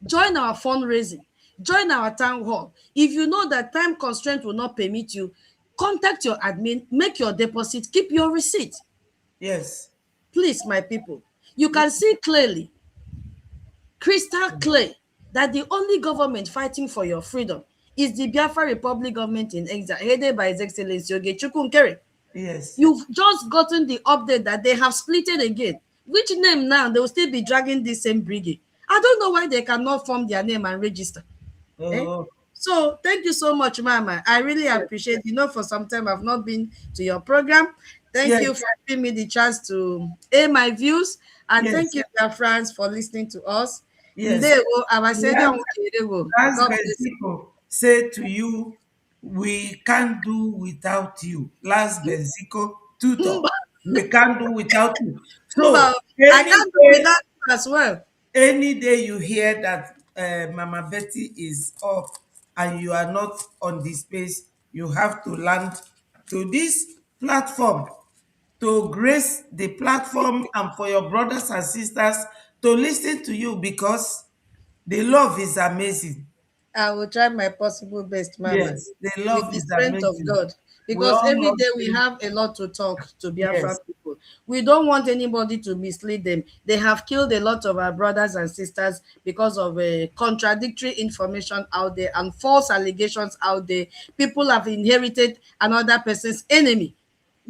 join our fundraising. Join our town hall. If you know that time constraint will not permit you, contact your admin, make your deposit, keep your receipt. Yes. Please, my people, you can see clearly, crystal clear, that the only government fighting for your freedom is the Biafra Republic government in exile, headed by His Excellency Ogechukwu Nkere. Yes. You've just gotten the update that they have splitted again. Which name now? They will still be dragging this same brigade. I don't know why they cannot form their name and register. Eh? Oh. So thank you so much, Mama. I really appreciate. For some time I've not been to your program. Thank Yes. you for giving me the chance to air my views, and thank Yes. you, dear friends, for listening to us. Yes. Ndewo, Abasedio Ndewo. Last God bless you. Benzico say to you, we can't do without you. Last Benzico tutor, we can't do without you. So I can't do without you as well. any day you hear that Mama Betty is off and you are not on the space, you have to land to this platform to grace the platform and for your brothers and sisters to listen to you, because the love is amazing. I will try my possible best, Mama, Yes, the with love the is strength of amazing. God. We Because all every love day we you. have a lot to talk to Biafra Yes, people. We don't want anybody to mislead them. They have killed a lot of our brothers and sisters because of contradictory information out there and false allegations out there. People have inherited another person's enemy.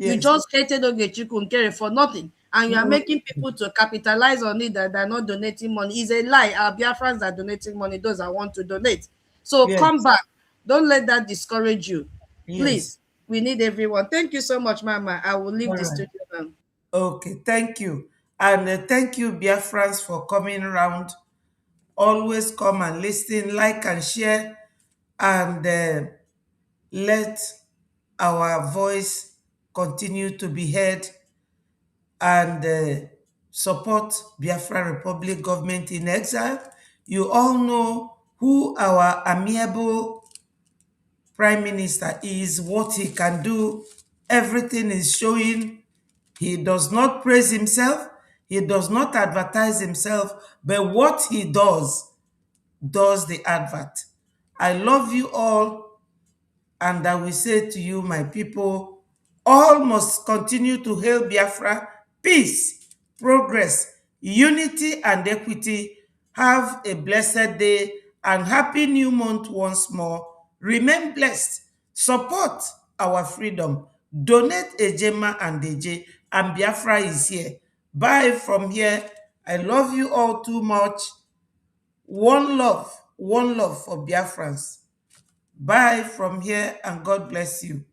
You yes. just hated Ogechukwu Nkere for nothing, and you are Mm, making people to capitalize on it that they're not donating money. It's a lie. Our Biafrans are donating money, those that want to donate. So come yes, back. Don't let that discourage you. yes. Please, we need everyone. Thank you so much, Mama. I will leave All the right. studio now. Okay, thank you. And thank you, Biafrans, for coming around. Always come and listen, like and share, and let our voice continue to be heard, and support Biafra Republic government in exile. You all know who our amiable prime minister is, what he can do. Everything is showing. He does not praise himself. He does not advertise himself, but what he does the advert. I love you all, and I will say to you, my people, all must continue to hail Biafra, peace, progress, unity, and equity. Have a blessed day and happy new month once more. Remain blessed. Support our freedom. Donate Ejema and Deje, and Biafra is here. Bye from here. I love you all too much. One love for Biafrans. Bye from here, and God bless you.